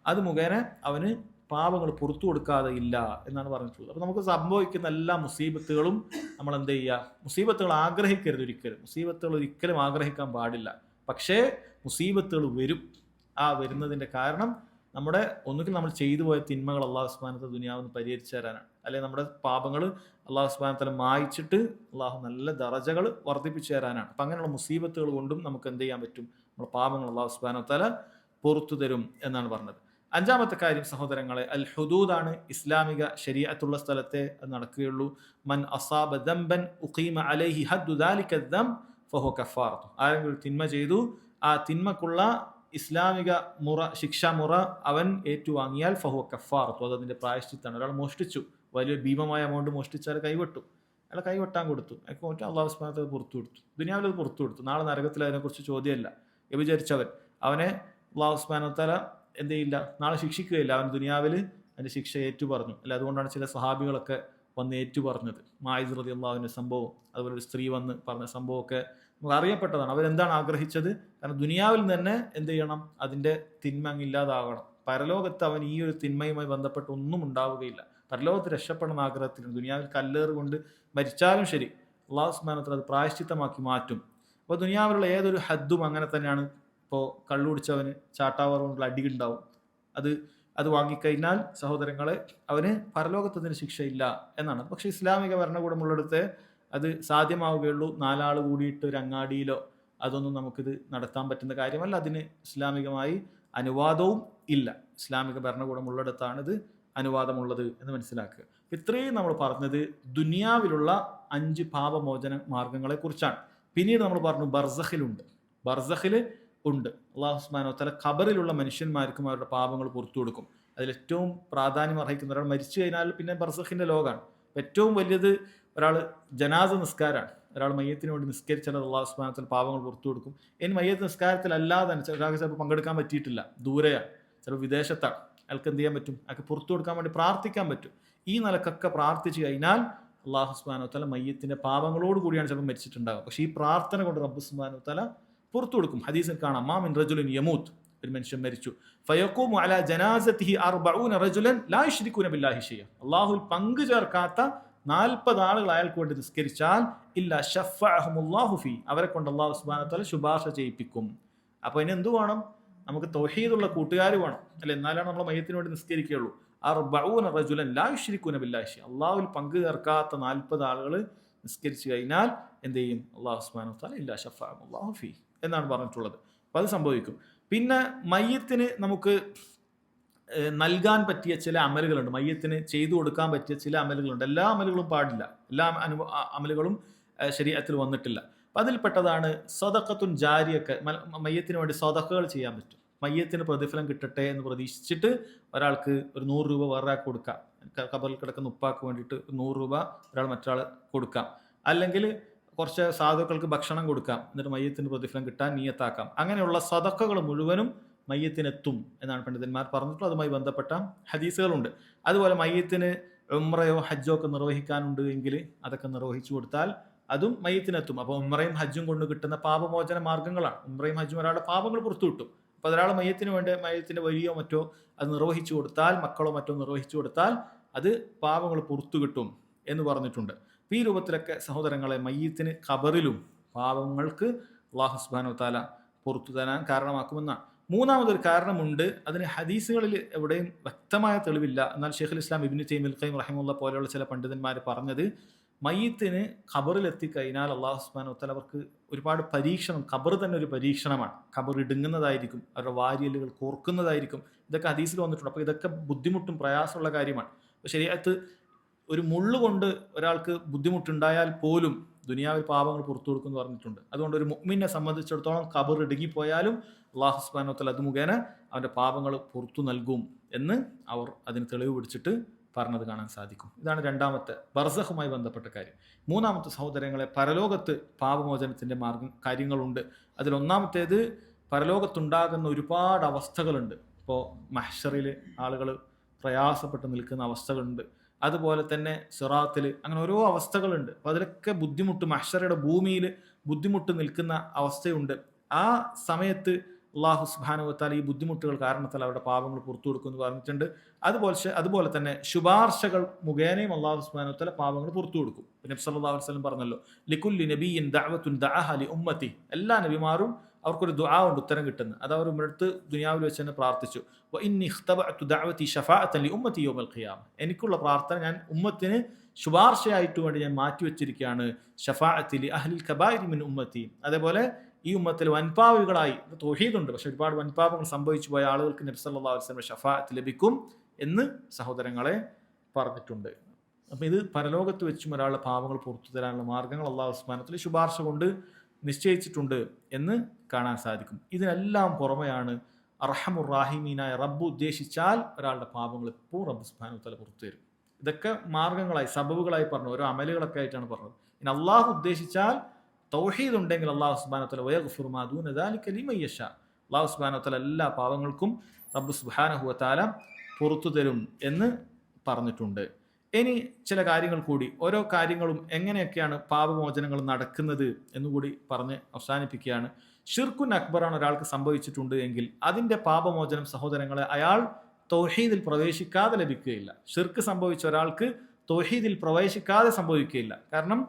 അത് മുഖേന അവന് പാപങ്ങൾ പുറത്തു കൊടുക്കാതെ ഇല്ല എന്നാണ് പറഞ്ഞിട്ടുള്ളത്. അപ്പോൾ നമുക്ക് സംഭവിക്കുന്ന എല്ലാ മുസീബത്തുകളും നമ്മൾ എന്ത് ചെയ്യുക? മുസീബത്തുകൾ ആഗ്രഹിക്കരുത് ഒരിക്കലും. മുസീബത്തുകൾ ഒരിക്കലും ആഗ്രഹിക്കാൻ പാടില്ല. പക്ഷേ മുസീബത്തുകൾ വരും. ആ വരുന്നതിൻ്റെ കാരണം നമ്മുടെ ഒന്നുകിൽ നമ്മൾ ചെയ്തു പോയ തിന്മകൾ അല്ലാഹു സുബ്ഹാനഹു വ തആല ദുനിയാവിൽ പരിഹരിച്ചു തരാനാണ്, അല്ലെങ്കിൽ നമ്മുടെ പാപങ്ങൾ അല്ലാഹു സുബ്ഹാനഹു വ തആല മായ്ച്ചിട്ട് അല്ലാഹു നല്ല ദറജകൾ വർദ്ധിപ്പിച്ചു തരാനാണ്. അപ്പം അങ്ങനെയുള്ള മുസീബത്തുകൾ കൊണ്ടും നമുക്ക് എന്ത് ചെയ്യാൻ പറ്റും? നമ്മുടെ പാപങ്ങൾ അല്ലാഹു സുബ്ഹാനഹു വ തആല പുറത്തു തരും എന്നാണ് പറഞ്ഞത്. അഞ്ചാമത്തെ കാര്യം സഹോദരങ്ങളെ, അൽ ഹുദൂദാണ്. ഇസ്ലാമിക ശരീഅത്തുള്ള സ്ഥലത്തെ അത് നടക്കുകയുള്ളൂ. മൻ അസാബ ദംബൻ ഉഖീമ അലൈഹി ഹദ്ദു ദാലിക ദം ഫഹുവ കഫാറത്തു. ആരെങ്കിലും തിന്മ ചെയ്തു, ആ തിന്മക്കുള്ള ഇസ്ലാമിക ശിക്ഷാമുറ അവൻ ഏറ്റുവാങ്ങിയാൽ ഫഹുവ കഫാറത്തു, അത് അതിന്റെ പ്രായശ്ചിത്താണ്. ഒരാൾ മോഷ്ടിച്ചു, വലിയ ഭീമമായ എമൗണ്ട് മോഷ്ടിച്ചാൽ കൈവെട്ടു, അയാൾ കൈവെട്ടാൻ കൊടുത്തു, അയാൾക്ക് അല്ലാഹു സുബ്ഹാനഹു വ തആല പുറത്തു കൊടുത്തു, ദുനിയാവിൽ അത് പുറത്തു കൊടുത്തു. നാളെ നരകത്തിൽ അതിനെക്കുറിച്ച് ചോദ്യമല്ല. വ്യഭിചരിച്ചവൻ, അവനെ അല്ലാഹു സുബ്ഹാനഹു വ തആല എന്ത് ചെയ്യില്ല? നാളെ ശിക്ഷിക്കുകയില്ല. അവൻ ദുനിയാവിൽ അതിന്റെ ശിക്ഷ ഏറ്റു പറഞ്ഞു. അല്ല, അതുകൊണ്ടാണ് ചില സഹാബികളൊക്കെ വന്ന് ഏറ്റു പറഞ്ഞത്. മായിസ് റളിയല്ലാഹുവിന്റെ സംഭവം, അതുപോലെ ഒരു സ്ത്രീ വന്ന് പറഞ്ഞ സംഭവമൊക്കെ നമുക്ക് അറിയപ്പെട്ടതാണ്. അവരെന്താണ് ആഗ്രഹിച്ചത്? കാരണം ദുനിയാവിൽ തന്നെ എന്ത് ചെയ്യണം? അതിന്റെ തിന്മ ഇല്ലാതാവണം. പരലോകത്ത് അവൻ ഈ ഒരു തിന്മയുമായി ബന്ധപ്പെട്ട് ഒന്നും ഉണ്ടാവുകയില്ല. പരലോകത്ത് രക്ഷപ്പെടണം ആഗ്രഹത്തിലാണ്. ദുനിയാവിൽ കല്ലേറ് കൊണ്ട് മരിച്ചാലും ശരി, അല്ലാഹു സുബ്ഹാനഹു വ തആല അത് പ്രായശ്ചിത്തമാക്കി മാറ്റും. അപ്പോൾ ദുനിയാവിലുള്ള ഏതൊരു ഹദ്ദും അങ്ങനെ തന്നെയാണ്. ഇപ്പോൾ കള്ളുപിടിച്ചവന് ചാട്ടാവാർ കൊണ്ടുള്ള അടിയുണ്ടാവും. അത് വാങ്ങിക്കഴിഞ്ഞാൽ സഹോദരങ്ങളെ, അവന് പരലോകത്തതിന് ശിക്ഷയില്ല എന്നാണ്. പക്ഷേ ഇസ്ലാമിക ഭരണകൂടമുള്ളിടത്ത് അത് സാധ്യമാവുകയുള്ളൂ. നാലാൾ കൂടിയിട്ട് ഒരു അങ്ങാടിയിലോ അതൊന്നും നമുക്കിത് നടത്താൻ പറ്റുന്ന കാര്യമല്ല. അതിന് ഇസ്ലാമികമായി അനുവാദവും ഇല്ല. ഇസ്ലാമിക ഭരണകൂടമുള്ളിടത്താണ് ഇത് അനുവാദമുള്ളത് എന്ന് മനസ്സിലാക്കുക. ഇത്രയും നമ്മൾ പറഞ്ഞത് ദുനിയാവിലുള്ള 5 പാപമോചന മാർഗങ്ങളെ കുറിച്ചാണ്. പിന്നീട് നമ്മൾ പറഞ്ഞു ബർസഖിൽ ഉണ്ട്. അല്ലാഹു സുബ്ഹാനഹു വ തആല ഖബറിലുള്ള മനുഷ്യന്മാർക്കും അവരുടെ പാപങ്ങൾ പുറത്തു കൊടുക്കും. അതിലേറ്റവും പ്രാധാന്യം അർഹിക്കുന്ന ഒരാൾ മരിച്ചു കഴിഞ്ഞാൽ പിന്നെ ബർസഖിന്റെ ലോകമാണ്. ഏറ്റവും വലിയത് ഒരാൾ ജനാസ നിസ്കാരമാണ്. ഒരാൾ മയ്യത്തിന് വേണ്ടി നിസ്കരിച്ചാൽ അല്ലാഹു സുബ്ഹാനഹു വ തആല പാപങ്ങൾ പുറത്തു കൊടുക്കും. ഇനി മയ്യത്ത് നിസ്കാരത്തിലല്ലാതെ ഒരാൾക്ക് ചിലപ്പോൾ പങ്കെടുക്കാൻ പറ്റിയിട്ടില്ല, ദൂരെയാണ്, ചിലപ്പോൾ വിദേശത്താണ്, അയാൾക്ക് എന്ത് ചെയ്യാൻ പറ്റും? അയാൾക്ക് പുറത്തു കൊടുക്കാൻ വേണ്ടി പ്രാർത്ഥിക്കാൻ പറ്റും. ഈ നിലക്കൊക്കെ പ്രാർത്ഥിച്ചു കഴിഞ്ഞാൽ അല്ലാഹു സുബ്ഹാനഹു വ തആല മയ്യത്തിന്റെ പാപങ്ങളോട് കൂടിയാണ് ചിലപ്പോൾ മരിച്ചിട്ടുണ്ടാകുക. പക്ഷേ ഈ പ്രാർത്ഥന കൊണ്ട് റബ്ബ് സുബ്ഹാനഹു വ തആല പുറത്തു കൊടുക്കും. ഹദീസിൽ കാണാം, മാ മിൻ റജുലിൻ യമൂത്ത്, ഒരു മനുഷ്യൻ മരിച്ചു, ഫയഖൂമു അലാ ജനാസതിഹി 40 റജുലൻ ലാ യുശ്രികൂന ബില്ലാഹി ഷൈഅ, അല്ലാഹുവിൽ പങ്കു ചേർക്കാത്ത 40 ആളുകൾ അയാൾക്ക് വേണ്ടി നിസ്കരിച്ചാൽ ഇല്ല ശഫഅഹുമുല്ലാഹു ഫീ, അവരെ കൊണ്ട് അല്ലാഹു സുബ്ഹാനഹു വ തആല ശുപാർശ ചെയ്യിപ്പിക്കും. അപ്പോൾ ഇനി എന്തു വേണം? നമുക്ക് തൗഹീദുള്ള കൂട്ടുകാർ വേണം, അല്ലെ? എന്നാലാണ് നമ്മൾ മയ്യത്തിന് വേണ്ടി നിസ്കരിക്കുകയുള്ളൂ. 40 റജുലൻ ലാ യുശ്രികൂന ബില്ലാഹി ഷൈഅ, അല്ലാഹുവിൽ പങ്കു ചേർക്കാത്ത 40 ആളുകൾ നിസ്കരിച്ചു കഴിഞ്ഞാൽ എന്ത് ചെയ്യും? അല്ലാഹു സുബ്ഹാനഹു വ തആല ഇല്ല ശഫഅഹുമുല്ലാഹു ഫീ എന്നാണ് പറഞ്ഞിട്ടുള്ളത്. അപ്പോൾ അത് സംഭവിക്കും. പിന്നെ മയ്യത്തിന് നമുക്ക് നൽകാൻ പറ്റിയ ചില അമലുകളുണ്ട്. മയ്യത്തിന് ചെയ്തു കൊടുക്കാൻ പറ്റിയ ചില അമലുകളുണ്ട്. എല്ലാ അമലുകളും പാടില്ല, എല്ലാ അമലുകളും ശരീഅത്തിൽ വന്നിട്ടില്ല. അപ്പം അതിൽപ്പെട്ടതാണ് സദഖത്തുൻ ജാരിയൊക്കെ. മയ്യത്തിന് വേണ്ടി സദഖകൾ ചെയ്യാൻ പറ്റും. മയ്യത്തിന് പ്രതിഫലം കിട്ടട്ടെ എന്ന് പ്രതീക്ഷിച്ചിട്ട് ഒരാൾക്ക് ഒരു 100 രൂപ വേറൊരാൾക്ക് കൊടുക്കാം. ഖബറിൽ കിടക്കുന്ന ഉപ്പാക്ക് വേണ്ടിയിട്ട് 100 രൂപ ഒരാൾ മറ്റൊരാൾ കൊടുക്കാം. അല്ലെങ്കിൽ കുറച്ച് സാധുക്കൾക്ക് ഭക്ഷണം കൊടുക്കാം, എന്നിട്ട് മയ്യത്തിന് പ്രതിഫലം കിട്ടാൻ നിയത്താക്കാം. അങ്ങനെയുള്ള സദഖകൾ മുഴുവനും മയ്യത്തിനെത്തും എന്നാണ് പണ്ഡിതന്മാർ പറഞ്ഞിട്ടുള്ളത്. അതുമായി ബന്ധപ്പെട്ട ഹദീസുകളുണ്ട്. അതുപോലെ മയ്യത്തിന് ഉംറയോ ഹജ്ജോ ഒക്കെ നിർവഹിക്കാനുണ്ട് എങ്കിൽ അതൊക്കെ നിർവഹിച്ചു കൊടുത്താൽ അതും മയ്യത്തിനെത്തും. അപ്പോൾ ഉംറയും ഹജ്ജും കൊണ്ട് കിട്ടുന്ന പാപമോചന മാർഗ്ഗങ്ങളാണ്. ഉംറയും ഹജ്ജും ഒരാളുടെ പാപങ്ങൾ പുറത്തു കിട്ടും. അപ്പോൾ ഒരാൾ മയ്യത്തിന് വേണ്ടി മയ്യത്തിന്റെ വഴിയോ മറ്റോ അത് നിർവഹിച്ചു കൊടുത്താൽ, മക്കളോ മറ്റോ നിർവഹിച്ചു കൊടുത്താൽ അത് പാപങ്ങൾ പുറത്തു കിട്ടും എന്ന് പറഞ്ഞിട്ടുണ്ട്. ഈ രൂപത്തിലൊക്കെ സഹോദരങ്ങളെ മയ്യത്തിന് ഖബറിലും പാപങ്ങൾക്ക് അല്ലാഹു സുബ്ഹാനഹു വ തആല പുറത്തു തരാൻ കാരണമാക്കുമെന്നാണ്. മൂന്നാമതൊരു കാരണമുണ്ട്, അതിന് ഹദീസുകളിൽ എവിടെയും വ്യക്തമായ തെളിവില്ല. എന്നാൽ ഷെയ്ഖുൽ ഇസ്ലാം ഇബ്നു തൈമിയ്യ അൽ ഖയ്യിം റഹിമഹുല്ലാ പോലെയുള്ള ചില പണ്ഡിതന്മാർ പറഞ്ഞത്, മയ്യത്തിന് ഖബറിലെത്തിക്കഴിഞ്ഞാൽ അല്ലാഹു സുബ്ഹാനഹു വ തആല അവർക്ക് ഒരുപാട് പരീക്ഷണം, ഖബർ തന്നെ ഒരു പരീക്ഷണമാണ്. ഖബർ ഇടുങ്ങുന്നതായിരിക്കും, അവരുടെ വാരിയലുകൾ കോർക്കുന്നതായിരിക്കും. ഇതൊക്കെ ഹദീസിൽ വന്നിട്ടുണ്ട്. അപ്പോൾ ഇതൊക്കെ ബുദ്ധിമുട്ടും പ്രയാസമുള്ള കാര്യമാണ്. ശരീഅത്ത് ഒരു മുള്ളുകൊണ്ട് ഒരാൾക്ക് ബുദ്ധിമുട്ടുണ്ടായാൽ പോലും ദുനിയാവിൽ പാപങ്ങൾ പുറത്തു കൊടുക്കുമെന്ന് പറഞ്ഞിട്ടുണ്ട്. അതുകൊണ്ട് ഒരു മുഅ്മിനെ സംബന്ധിച്ചിടത്തോളം ഖബർ ഇടുങ്ങിപ്പോയാലും അല്ലാഹു സുബ്ഹാനഹു വ തആല അത് മുഖേന അവൻ്റെ പാപങ്ങൾ പുറത്തു നൽകും എന്ന് അവർ അതിന് തെളിവ് പിടിച്ചിട്ട് പറഞ്ഞത് കാണാൻ സാധിക്കും. ഇതാണ് രണ്ടാമത്തെ ബർസഖുമായി ബന്ധപ്പെട്ട കാര്യം. മൂന്നാമത്തെ സഹോദരങ്ങളെ, പരലോകത്ത് പാപമോചനത്തിൻ്റെ കാര്യങ്ങളുണ്ട്. അതിലൊന്നാമത്തേത്, പരലോകത്തുണ്ടാകുന്ന ഒരുപാട് അവസ്ഥകളുണ്ട്. ഇപ്പോൾ മഹ്ശറിൽ ആളുകൾ പ്രയാസപ്പെട്ട് നിൽക്കുന്ന അവസ്ഥകളുണ്ട്. അതുപോലെ തന്നെ സിറാത്തിൽ, അങ്ങനെ ഓരോ അവസ്ഥകളുണ്ട്. അപ്പോൾ അതിലൊക്കെ ബുദ്ധിമുട്ട്, മഹ്ശറയുടെ ഭൂമിയിൽ ബുദ്ധിമുട്ട് നിൽക്കുന്ന അവസ്ഥയുണ്ട്. ആ സമയത്ത് അല്ലാഹു സുബ്ഹാനഹു വ തആല ഈ ബുദ്ധിമുട്ടുകൾ കാരണത്താൽ അവരുടെ പാപങ്ങൾ പുറത്തു കൊടുക്കുമെന്ന് പറഞ്ഞിട്ടുണ്ട്. അതുപോലെ തന്നെ ശുപാർശകൾ മുഖേനയും അല്ലാഹു സുബ്ഹാനഹു വ തആല പാപങ്ങൾ പുറത്തു കൊടുക്കും. നബി സല്ലല്ലാഹു അലൈഹി വസല്ലം പറഞ്ഞല്ലോ, ലികുല്ലി നബിയ്യിൻ ദഅവത്തുൻ ദഅഹ ലി ഉമ്മത്തി. എല്ലാ നബിമാരും അവർക്കൊരു ദുആ ഉണ്ട് ഉത്തരം കിട്ടുന്നത്. അത് അവർ ഉമ്മറത്ത് ദുനിയാവിൽ വെച്ച് തന്നെ പ്രാർത്ഥിച്ചു. വ ഇന്നി ഇഖ്തബഅതു ദഅവതി ശഫാഅതൻ ലി ഉമ്മത്തി യൗമൽ ഖിയാമ. എനിക്കുള്ള പ്രാർത്ഥന ഞാൻ ഉമ്മത്തിന് ശുപാർശയായിട്ട് വേണ്ടി ഞാൻ മാറ്റിവെച്ചിരിക്കുകയാണ്. ശഫാഅത്തി ലി അഹ്ലിൽ കബായിരി മിൻ ഉമ്മത്തി. അതേപോലെ ഈ ഉമ്മത്തിൽ വൻപാവികളായി, തൗഹീദുണ്ട് പക്ഷെ ഒരുപാട് വൻപാപങ്ങൾ സംഭവിച്ചു പോയ ആളുകൾക്ക് നബി സല്ലല്ലാഹു അലൈഹി വസല്ലം ശഫാഅത്ത് ലഭിക്കും എന്ന് സഹോദരങ്ങളെ പറഞ്ഞിട്ടുണ്ട്. അപ്പം ഇത് പരലോകത്ത് വെച്ചും ഒരാളുടെ പാപങ്ങൾ പുറത്തു തരാനുള്ള മാർഗ്ഗങ്ങൾ അല്ലാഹു സുബ്ഹാനഹു വ തആല ശുപാർശ കൊണ്ട് നിശ്ചയിച്ചിട്ടുണ്ട് എന്ന് കാണാൻ സാധിക്കും. ഇതിനെല്ലാം പുറമെയാണ് അർഹമുർ റാഹിമീനായ റബ്ബ് ഉദ്ദേശിച്ചാൽ ഒരാളുടെ പാപങ്ങൾ ഇപ്പോൾ റബ്ബ് സുബ്ഹാനഹു വ തആല പുറത്തു തരും. ഇതൊക്കെ മാർഗ്ഗങ്ങളായി, സബബുകളായി പറഞ്ഞു, ഓരോ അമലുകളൊക്കെ ആയിട്ടാണ് പറഞ്ഞത്. ഇനി അള്ളാഹു ഉദ്ദേശിച്ചാൽ, തൗഹീദ് ഉണ്ടെങ്കിൽ അല്ലാഹു സുബ്ഹാനഹു വ തആല വയഗ്ഫിറു മാ ദൂന ദാലിക ലിമൻ യശാ. അല്ലാഹു സുബ്ഹാനഹു വ തആല എല്ലാ പാപങ്ങൾക്കും റബ്ബ് സുബ്ഹാനഹു വ തആല പുറത്തു തരും എന്ന് പറഞ്ഞിട്ടുണ്ട്. ഇനി ചില കാര്യങ്ങൾ കൂടി, ഓരോ കാര്യങ്ങളും എങ്ങനെയൊക്കെയാണ് പാപമോചനങ്ങൾ നടക്കുന്നത് എന്നുകൂടി പറഞ്ഞ് അവസാനിപ്പിക്കുകയാണ്. ഷിർക്കുൻ അക്ബറാണ് ഒരാൾക്ക് സംഭവിച്ചിട്ടുണ്ട് എങ്കിൽ അതിൻ്റെ പാപമോചനം സഹോദരങ്ങളെ അയാൾ തൗഹീദിൽ പ്രവേശിക്കാതെ ലഭിക്കുകയില്ല. ഷിർക്ക് സംഭവിച്ച ഒരാൾക്ക് തൗഹീദിൽ പ്രവേശിക്കാതെ സംഭവിക്കുകയില്ല. കാരണം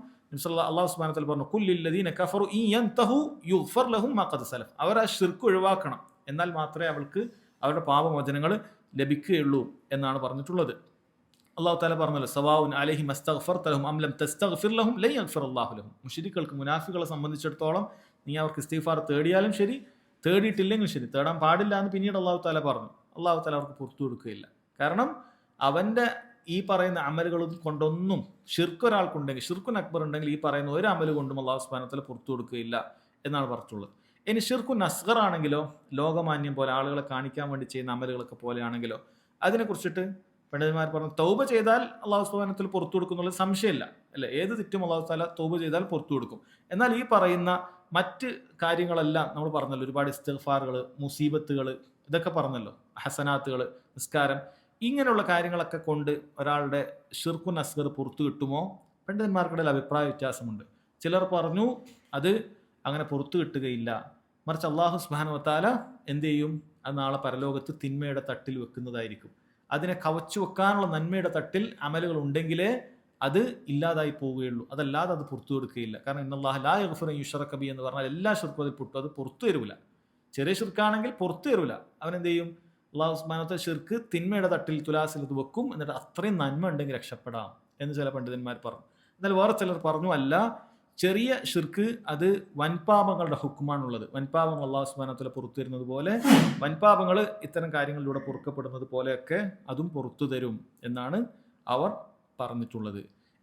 അല്ലാഹു സുബ്ഹാനഹു വ തആല പറഞ്ഞു, കുല്ലിൽ ലദീന കഫറു ഇൻ യൻതഹു യുഗ്ഫർ ലഹും മാ ഖദ് സലഫ്. അവർ ആ ഷിർക്ക് ഒഴിവാക്കണം, എന്നാൽ മാത്രമേ അവൾക്ക് അവരുടെ പാപമോചനങ്ങൾ ലഭിക്കുകയുള്ളൂ എന്നാണ് പറഞ്ഞിട്ടുള്ളത്. അല്ലാഹു തആല പറഞ്ഞല്ലോ, സവാഉൻ അലൈഹിം അസ്തഗ്ഫർത ലഹും അം ലം തസ്തഗ്ഫിർ ലഹും ലൻ യഗ്ഫിർ അല്ലാഹു ലഹും. മുശ്രിക്കുകൾക്ക്, മുനാഫികളെ സംബന്ധിച്ചിടത്തോളം നീ അവർക്ക് ഇസ്തിഗ്ഫാർ തേടിയാലും ശരി, തേടിയിട്ടില്ലെങ്കിലും ശരി, തേടാൻ പാടില്ല എന്ന് പിന്നീട് അല്ലാഹു തആല പറഞ്ഞു. അല്ലാഹു തആല അവർക്ക് പുറത്തു കൊടുക്കുകയില്ല. കാരണം അവൻ്റെ ഈ പറയുന്ന അമലുകൾ കൊണ്ടൊന്നും, ഷിർക്ക് ഒരാൾക്കുണ്ടെങ്കിൽ, ഷിർക്കുൻ അക്ബർ ഉണ്ടെങ്കിൽ ഈ പറയുന്ന ഒരു അമല് കൊണ്ടും അല്ലാഹു സുബ്ഹാനഹു വ തആല പുറത്തു കൊടുക്കുകയില്ല എന്നാണ് പറഞ്ഞിട്ടുള്ളത്. ഇനി ഷിർക്കുൻ അസ്ഗർ ആണെങ്കിലോ, ലോകമാന്യം പോലെ ആളുകളെ കാണിക്കാൻ വേണ്ടി ചെയ്യുന്ന അമലുകളൊക്കെ പോലെയാണെങ്കിലോ, അതിനെക്കുറിച്ചിട്ട് പണ്ഡിതന്മാർ പറഞ്ഞു, തൗബ ചെയ്താൽ അല്ലാഹു സുബ്ഹാനഹു വ തആല പുറത്തു കൊടുക്കുന്നുള്ള സംശയമില്ല, അല്ലേ? ഏത് തെറ്റും അല്ലാഹു തആല തൗബ ചെയ്താൽ പുറത്തു കൊടുക്കും. എന്നാൽ ഈ പറയുന്ന മറ്റ് കാര്യങ്ങളെല്ലാം നമ്മൾ പറഞ്ഞല്ലോ, ഒരുപാട് ഇസ്തിഗ്ഫാറുകൾ, മുസീബത്തുകൾ, ഇതൊക്കെ പറഞ്ഞല്ലോ, ഹസനാത്തുകൾ, നിസ്കാരം, ഇങ്ങനെയുള്ള കാര്യങ്ങളൊക്കെ കൊണ്ട് ഒരാളുടെ ഷിർക്കുൻ അസ്ഗർ പുറത്തു കിട്ടുമോ? പണ്ഡിതന്മാർക്കിടയിൽ അഭിപ്രായ വ്യത്യാസമുണ്ട്. ചിലർ പറഞ്ഞു അത് അങ്ങനെ പുറത്തു കിട്ടുകയില്ല, മറിച്ച് അല്ലാഹു സുബ്ഹാനഹു വ തആല എന്ത് ചെയ്യും? അത് നാളെ പരലോകത്ത് തിന്മയുടെ തട്ടിൽ വെക്കുന്നതായിരിക്കും. അതിനെ കവച്ചു വെക്കാനുള്ള നന്മയുടെ തട്ടിൽ അമലുകൾ ഉണ്ടെങ്കിലേ അത് ഇല്ലാതായി പോവുകയുള്ളൂ, അതല്ലാതെ അത് പുറത്തു കൊടുക്കുകയില്ല. കാരണം ഇന്നല്ലാഹ ലാ യഗ്ഫിറു അൻ യുശ്റക ബിഹി എന്ന് പറഞ്ഞാൽ എല്ലാ ഷിർക്കും അതിൽ പൊട്ടും, അത് പുറത്തു തരൂല. ചെറിയ ഷിർക്കാണെങ്കിൽ പുറത്തു തരൂല. അവനെന്ത് ചെയ്യും? അല്ലാഹു സുബ്ഹാനഹു വ തആല ഷിർക്ക് തിന്മയുടെ തട്ടിൽ, തുലാസിൽ ഇത് വെക്കും, എന്നിട്ട് അത്രയും നന്മ ഉണ്ടെങ്കിൽ രക്ഷപ്പെടാം എന്ന് ചില പണ്ഡിതന്മാർ പറഞ്ഞു. എന്നാൽ വേറെ ചിലർ പറഞ്ഞു, അല്ല, ചെറിയ ഷിർക്ക് അത് വൻപാപങ്ങളുടെ ഹുക്കുമാണുള്ളത്. വൻപാപങ്ങൾ അല്ലാഹു സുബ്ഹാനഹു വ തആല പുറത്തു തരുന്നത് പോലെ വൻപാപങ്ങൾ ഇത്തരം കാര്യങ്ങളിലൂടെ പൊറുക്കപ്പെടുന്നത് പോലെയൊക്കെ അതും പുറത്തു തരും എന്നാണ് അവർ പറഞ്ഞിട്ടുള്ളത്.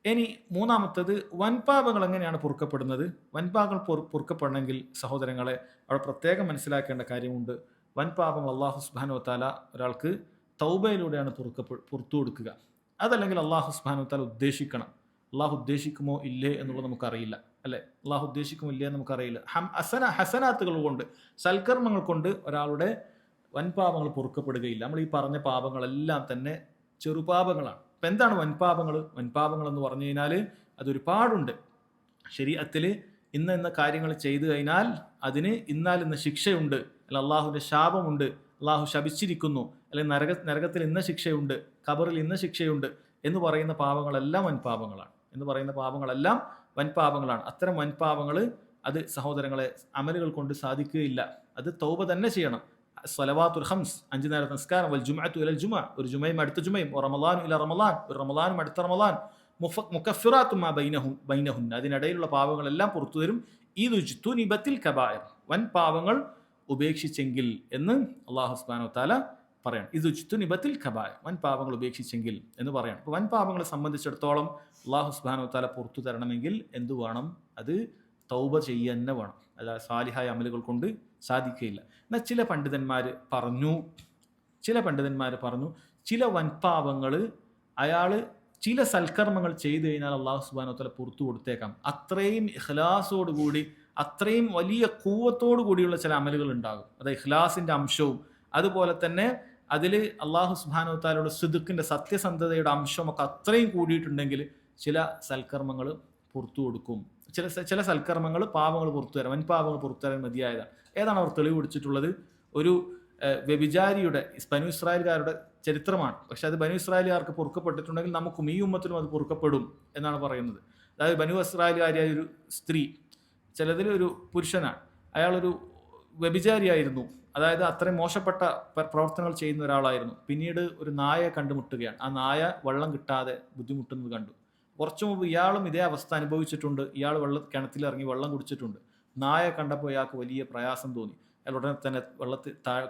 ഇനി മൂന്നാമത്തത്, വൻപാപങ്ങൾ എങ്ങനെയാണ് പൊറുക്കപ്പെടുന്നത്? വൻപാപങ്ങൾ പൊറുക്കപ്പെടണമെങ്കിൽ സഹോദരങ്ങളെ അവിടെ പ്രത്യേകം മനസ്സിലാക്കേണ്ട കാര്യമുണ്ട്. വൻപാപങ്ങൾ അല്ലാഹു സുബ്ഹാനഹു വ തആല ഒരാൾക്ക് തൗബയിലൂടെയാണ് പുറത്തു കൊടുക്കുക. അതല്ലെങ്കിൽ അല്ലാഹു സുബ്ഹാനഹു വ തആല ഉദ്ദേശിക്കണം. അള്ളാഹു ഉദ്ദേശിക്കുമോ ഇല്ലേ എന്നുള്ളത് നമുക്കറിയില്ല, അല്ലേ? അള്ളാഹു ഉദ്ദേശിക്കുമോ ഇല്ലേ എന്ന് നമുക്കറിയില്ല. ഹസനാത്തുകൾ കൊണ്ട്, സൽക്കർമ്മങ്ങൾ കൊണ്ട് ഒരാളുടെ വൻപാപങ്ങൾ പൊറുക്കപ്പെടുകയില്ല. നമ്മൾ ഈ പറഞ്ഞ പാപങ്ങളെല്ലാം തന്നെ ചെറുപാപങ്ങളാണ്. അപ്പം എന്താണ് വൻപാപങ്ങൾ? വൻപാപങ്ങൾ എന്ന് പറഞ്ഞു കഴിഞ്ഞാൽ അതൊരുപാടുണ്ട്. ശരീഅത്തിൽ ഇന്ന കാര്യങ്ങൾ ചെയ്തു കഴിഞ്ഞാൽ അതിന് ഇന്ന ശിക്ഷയുണ്ട്, അല്ല അള്ളാഹുവിൻ്റെ ശാപമുണ്ട്, അള്ളാഹു ശപിച്ചിരിക്കുന്നു, അല്ലെങ്കിൽ നരകത്തിൽ ഇന്ന ശിക്ഷയുണ്ട്, ഖബറിൽ ഇന്ന ശിക്ഷയുണ്ട് എന്ന് പറയുന്ന പാപങ്ങളെല്ലാം വൻപാപങ്ങളാണ്. അത്തരം വൻപാപങ്ങൾ അത് സഹോദരങ്ങളെ അമലുകൾ കൊണ്ട് സാധിക്കുകയില്ല. അത് തൗബ തന്നെ ചെയ്യണം. സ്വലവാത്തുൽ ഖംസ്, 5 നേരത്തെ നിസ്കാരം, വൽ ജുമുഅത്തു ഇലൽ ജുമുഅ, ഒരു ജുമയും അടുത്ത ജുമയും, റമളാനു ഇല റമളാൻ, ഒരു റമളാനും അടുത്ത റമളാൻ, മുകഫിറാത്തും മാ ബൈനഹുൻ, അതിനിടയിലുള്ള പാപങ്ങളെല്ലാം പുറത്തു തരും. ഇദുജ്തുനിബത്തിൽ കബായിർ, വൻ പാപങ്ങൾ ഉപേക്ഷിച്ചെങ്കിൽ എന്ന് അല്ലാഹു സുബ്ഹാനഹു വതആല പറയാണ്. ഇദുജ്തുനിബത്തിൽ കബായിർ, വൻ പാപങ്ങൾ ഉപേക്ഷിച്ചെങ്കിൽ എന്ന് പറയാണ്. അപ്പോൾ വൻ പാപങ്ങളെ സംബന്ധിച്ചിടത്തോളം അല്ലാഹു സുബ്ഹാനഹു വതആല പുറത്തു തരണമെങ്കിൽ എന്തു വേണം? അത് തൗബ ചെയ്യുക തന്നെ വേണം. അല്ലാതെ സാലിഹായ അമലുകൾ കൊണ്ട് സാധിക്കുകയില്ല. എന്നാൽ ചില പണ്ഡിതന്മാർ പറഞ്ഞു ചില വൻപാപങ്ങൾ അയാൾ ചില സൽക്കർമ്മങ്ങൾ ചെയ്തു കഴിഞ്ഞാൽ അല്ലാഹു സുബ്ഹാനഹു വതആല പുറത്തു കൊടുത്തേക്കാം. അത്രയും ഇഖ്ലാസോടുകൂടി, അത്രയും വലിയ ഖുവ്വത്തോടു കൂടിയുള്ള ചില അമലുകൾ ഉണ്ടാകും. അത് ഇഖ്ലാസിന്റെ അംശവും അതുപോലെ തന്നെ അതിൽ അല്ലാഹു സുബ്ഹാനഹു വതആലയുടെ സിദ്ഖിന്റെ, സത്യസന്ധതയുടെ അംശമൊക്കെ അത്രയും കൂടിയിട്ടുണ്ടെങ്കിൽ ചില സൽക്കർമ്മങ്ങൾ പുറത്തു കൊടുക്കും. ചില സൽക്കർമ്മങ്ങൾ പാപങ്ങൾ പുറത്തു തരാം, വൻപാപങ്ങൾ പുറത്തു തരാൻ മതിയായതാണ്. ഏതാണ് അവർ തെളിവ് പിടിച്ചിട്ടുള്ളത്? ഒരു വ്യഭിചാരിയുടെ, ബനു ഇസ്രായേൽക്കാരുടെ ചരിത്രമാണ്. പക്ഷെ അത് ബനു ഇസ്രായേലുകാർക്ക് പൊറുക്കപ്പെട്ടിട്ടുണ്ടെങ്കിൽ നമുക്കും ഈ ഉമ്മത്തിനും അത് പൊറുക്കപ്പെടും എന്നാണ് പറയുന്നത്. അതായത് ബനു ഇസ്രായേലുകാരിയായ ഒരു സ്ത്രീ, ചിലതിൽ ഒരു പുരുഷനാണ്, അയാളൊരു വ്യഭിചാരിയായിരുന്നു. അതായത് അത്രയും മോശപ്പെട്ട പ്രവർത്തനങ്ങൾ ചെയ്യുന്ന ഒരാളായിരുന്നു. പിന്നീട് ഒരു നായയെ കണ്ടുമുട്ടുകയാണ്. ആ നായ വെള്ളം കിട്ടാതെ ബുദ്ധിമുട്ടുന്നത് കണ്ടു. കുറച്ചു മുമ്പ് ഇയാളും ഇതേ അവസ്ഥ അനുഭവിച്ചിട്ടുണ്ട്. ഇയാൾ കിണറ്റിലിറങ്ങി വെള്ളം കുടിച്ചിട്ടുണ്ട്. നായ കണ്ടപ്പോൾ ഇയാൾക്ക് വലിയ പ്രയാസം തോന്നി. അയാൾ ഉടനെ തന്നെ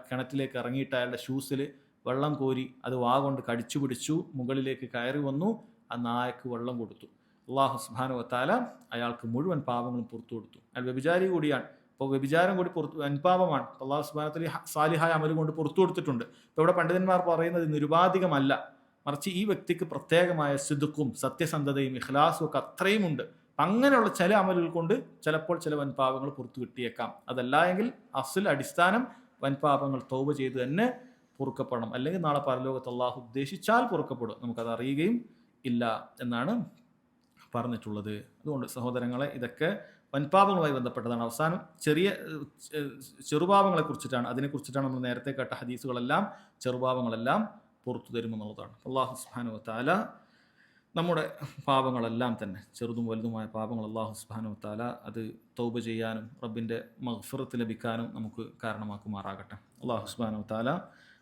കിണറ്റിലേക്ക് ഇറങ്ങിയിട്ട് അയാളുടെ ഷൂസിൽ വെള്ളം കോരി അത് കൊണ്ട് കടിച്ചു പിടിച്ചു, മുകളിലേക്ക് കയറി വന്നു, ആ നായക്ക് വെള്ളം കൊടുത്തു. അല്ലാഹു സുബ്ഹാനഹു വതആല അയാൾക്ക് മുഴുവൻ പാപങ്ങളും പുറത്തു കൊടുത്തു. അയാൾ വ്യഭിചാരി കൂടിയാണ്. അപ്പോൾ വ്യഭിചാരം കൂടി വൻപാപമാണ്. അല്ലാഹു സുബ്ഹാനഹു വതആല സാലിഹായ അമൽ കൊണ്ട് പുറത്തു കൊടുത്തിട്ടുണ്ട്. ഇപ്പോൾ ഇവിടെ പണ്ഡിതന്മാർ പറയുന്നത് നിരുപാധികമല്ല, മറിച്ച് ഈ വ്യക്തിക്ക് പ്രത്യേകമായ സിദ്ഖും സത്യസന്ധതയും ഇഖ്ലാസും ഒക്കെ അത്രയും ഉണ്ട്. അങ്ങനെയുള്ള ചില അമലുകൾ കൊണ്ട് ചിലപ്പോൾ ചില വൻപാപങ്ങൾ പുറത്തു കിട്ടിയേക്കാം. അതല്ല എങ്കിൽ അടിസ്ഥാനം വൻപാപങ്ങൾ തൗബ ചെയ്ത് തന്നെ പൊറുക്കപ്പെടണം. അല്ലെങ്കിൽ നാളെ പരലോകത്ത് അല്ലാഹു ഉദ്ദേശിച്ചാൽ പൊറുക്കപ്പെടും. നമുക്കത് അറിയുകയും ഇല്ല എന്നാണ് പറഞ്ഞിട്ടുള്ളത്. അതുകൊണ്ട് സഹോദരങ്ങളെ, ഇതൊക്കെ വൻപാപങ്ങളുമായി ബന്ധപ്പെട്ടതാണ്. അവസാനം ചെറുപാപങ്ങളെ കുറിച്ചിട്ടാണ്, അതിനെക്കുറിച്ചിട്ടാണ് നമ്മൾ നേരത്തെ കേട്ട ഹദീസുകളെല്ലാം, ചെറുപാപങ്ങളെല്ലാം പുറത്തു തരുമെന്നുള്ളതാണ്. അല്ലാഹു സുബ്ഹാനഹു വതആല നമ്മുടെ പാപങ്ങളെല്ലാം തന്നെ, ചെറുതും വലുതുമായ പാപങ്ങൾ അല്ലാഹു സുബ്ഹാനഹു വതആല അത് തൗബ ചെയ്യാനും റബ്ബിൻ്റെ മഗ്ഫിറത്ത് ലഭിക്കാനും നമുക്ക് കാരണമാക്കുമാറാകട്ടെ. അല്ലാഹു സുബ്ഹാനഹു വതആല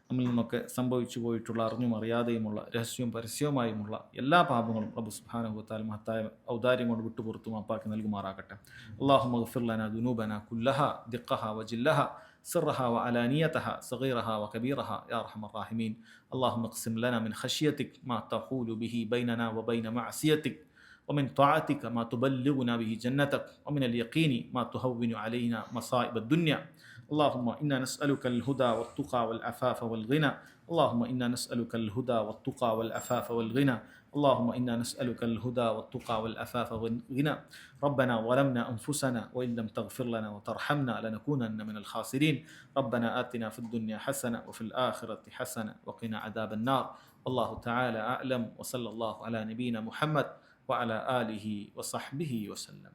നമ്മിൽ നിന്നൊക്കെ സംഭവിച്ചു പോയിട്ടുള്ള അറിഞ്ഞും അറിയാതെയുമുള്ള രഹസ്യവും പരസ്യവുമായുമുള്ള എല്ലാ പാപങ്ങളും റബ്ബ് സുബ്ഹാനഹു വതആല മഹത്തായ ഔദാര്യം കൊണ്ട് വിട്ടുപുറത്തു മാപ്പാക്കി നൽകുമാറാകട്ടെ. അല്ലാഹുമ്മ ഗ്ഫിർ ലനാ ദുനൂബനാ കുല്ലഹാ ദിഖ്ഖഹാ വജില്ലഹാ سرها وعلانيتها صغيرها وكبيرها يا أرحم الراحمين. اللهم اقسم لنا من خشيتك ما تحول به بيننا وبين معصيتك، ومن طاعتك ما تبلغنا به جنتك، ومن اليقين ما تهون علينا مصائب الدنيا. اللهم إنا نسألك الهدى والتقى والعفاف والغنى. اللهم إنا نسألك الهدى والتقى والعفاف والغنى. اللهم إنا نسألك الهدى والتقى والعفاف والغنى. ربنا ظلمنا أنفسنا وإن لم تغفر لنا وترحمنا لنكونن من الخاسرين. ربنا آتنا في الدنيا حسنة وفي الآخرة حسنة وقنا عذاب النار. والله تعالى أعلم، وصلى الله على نبينا محمد وعلى آله وصحبه وسلم.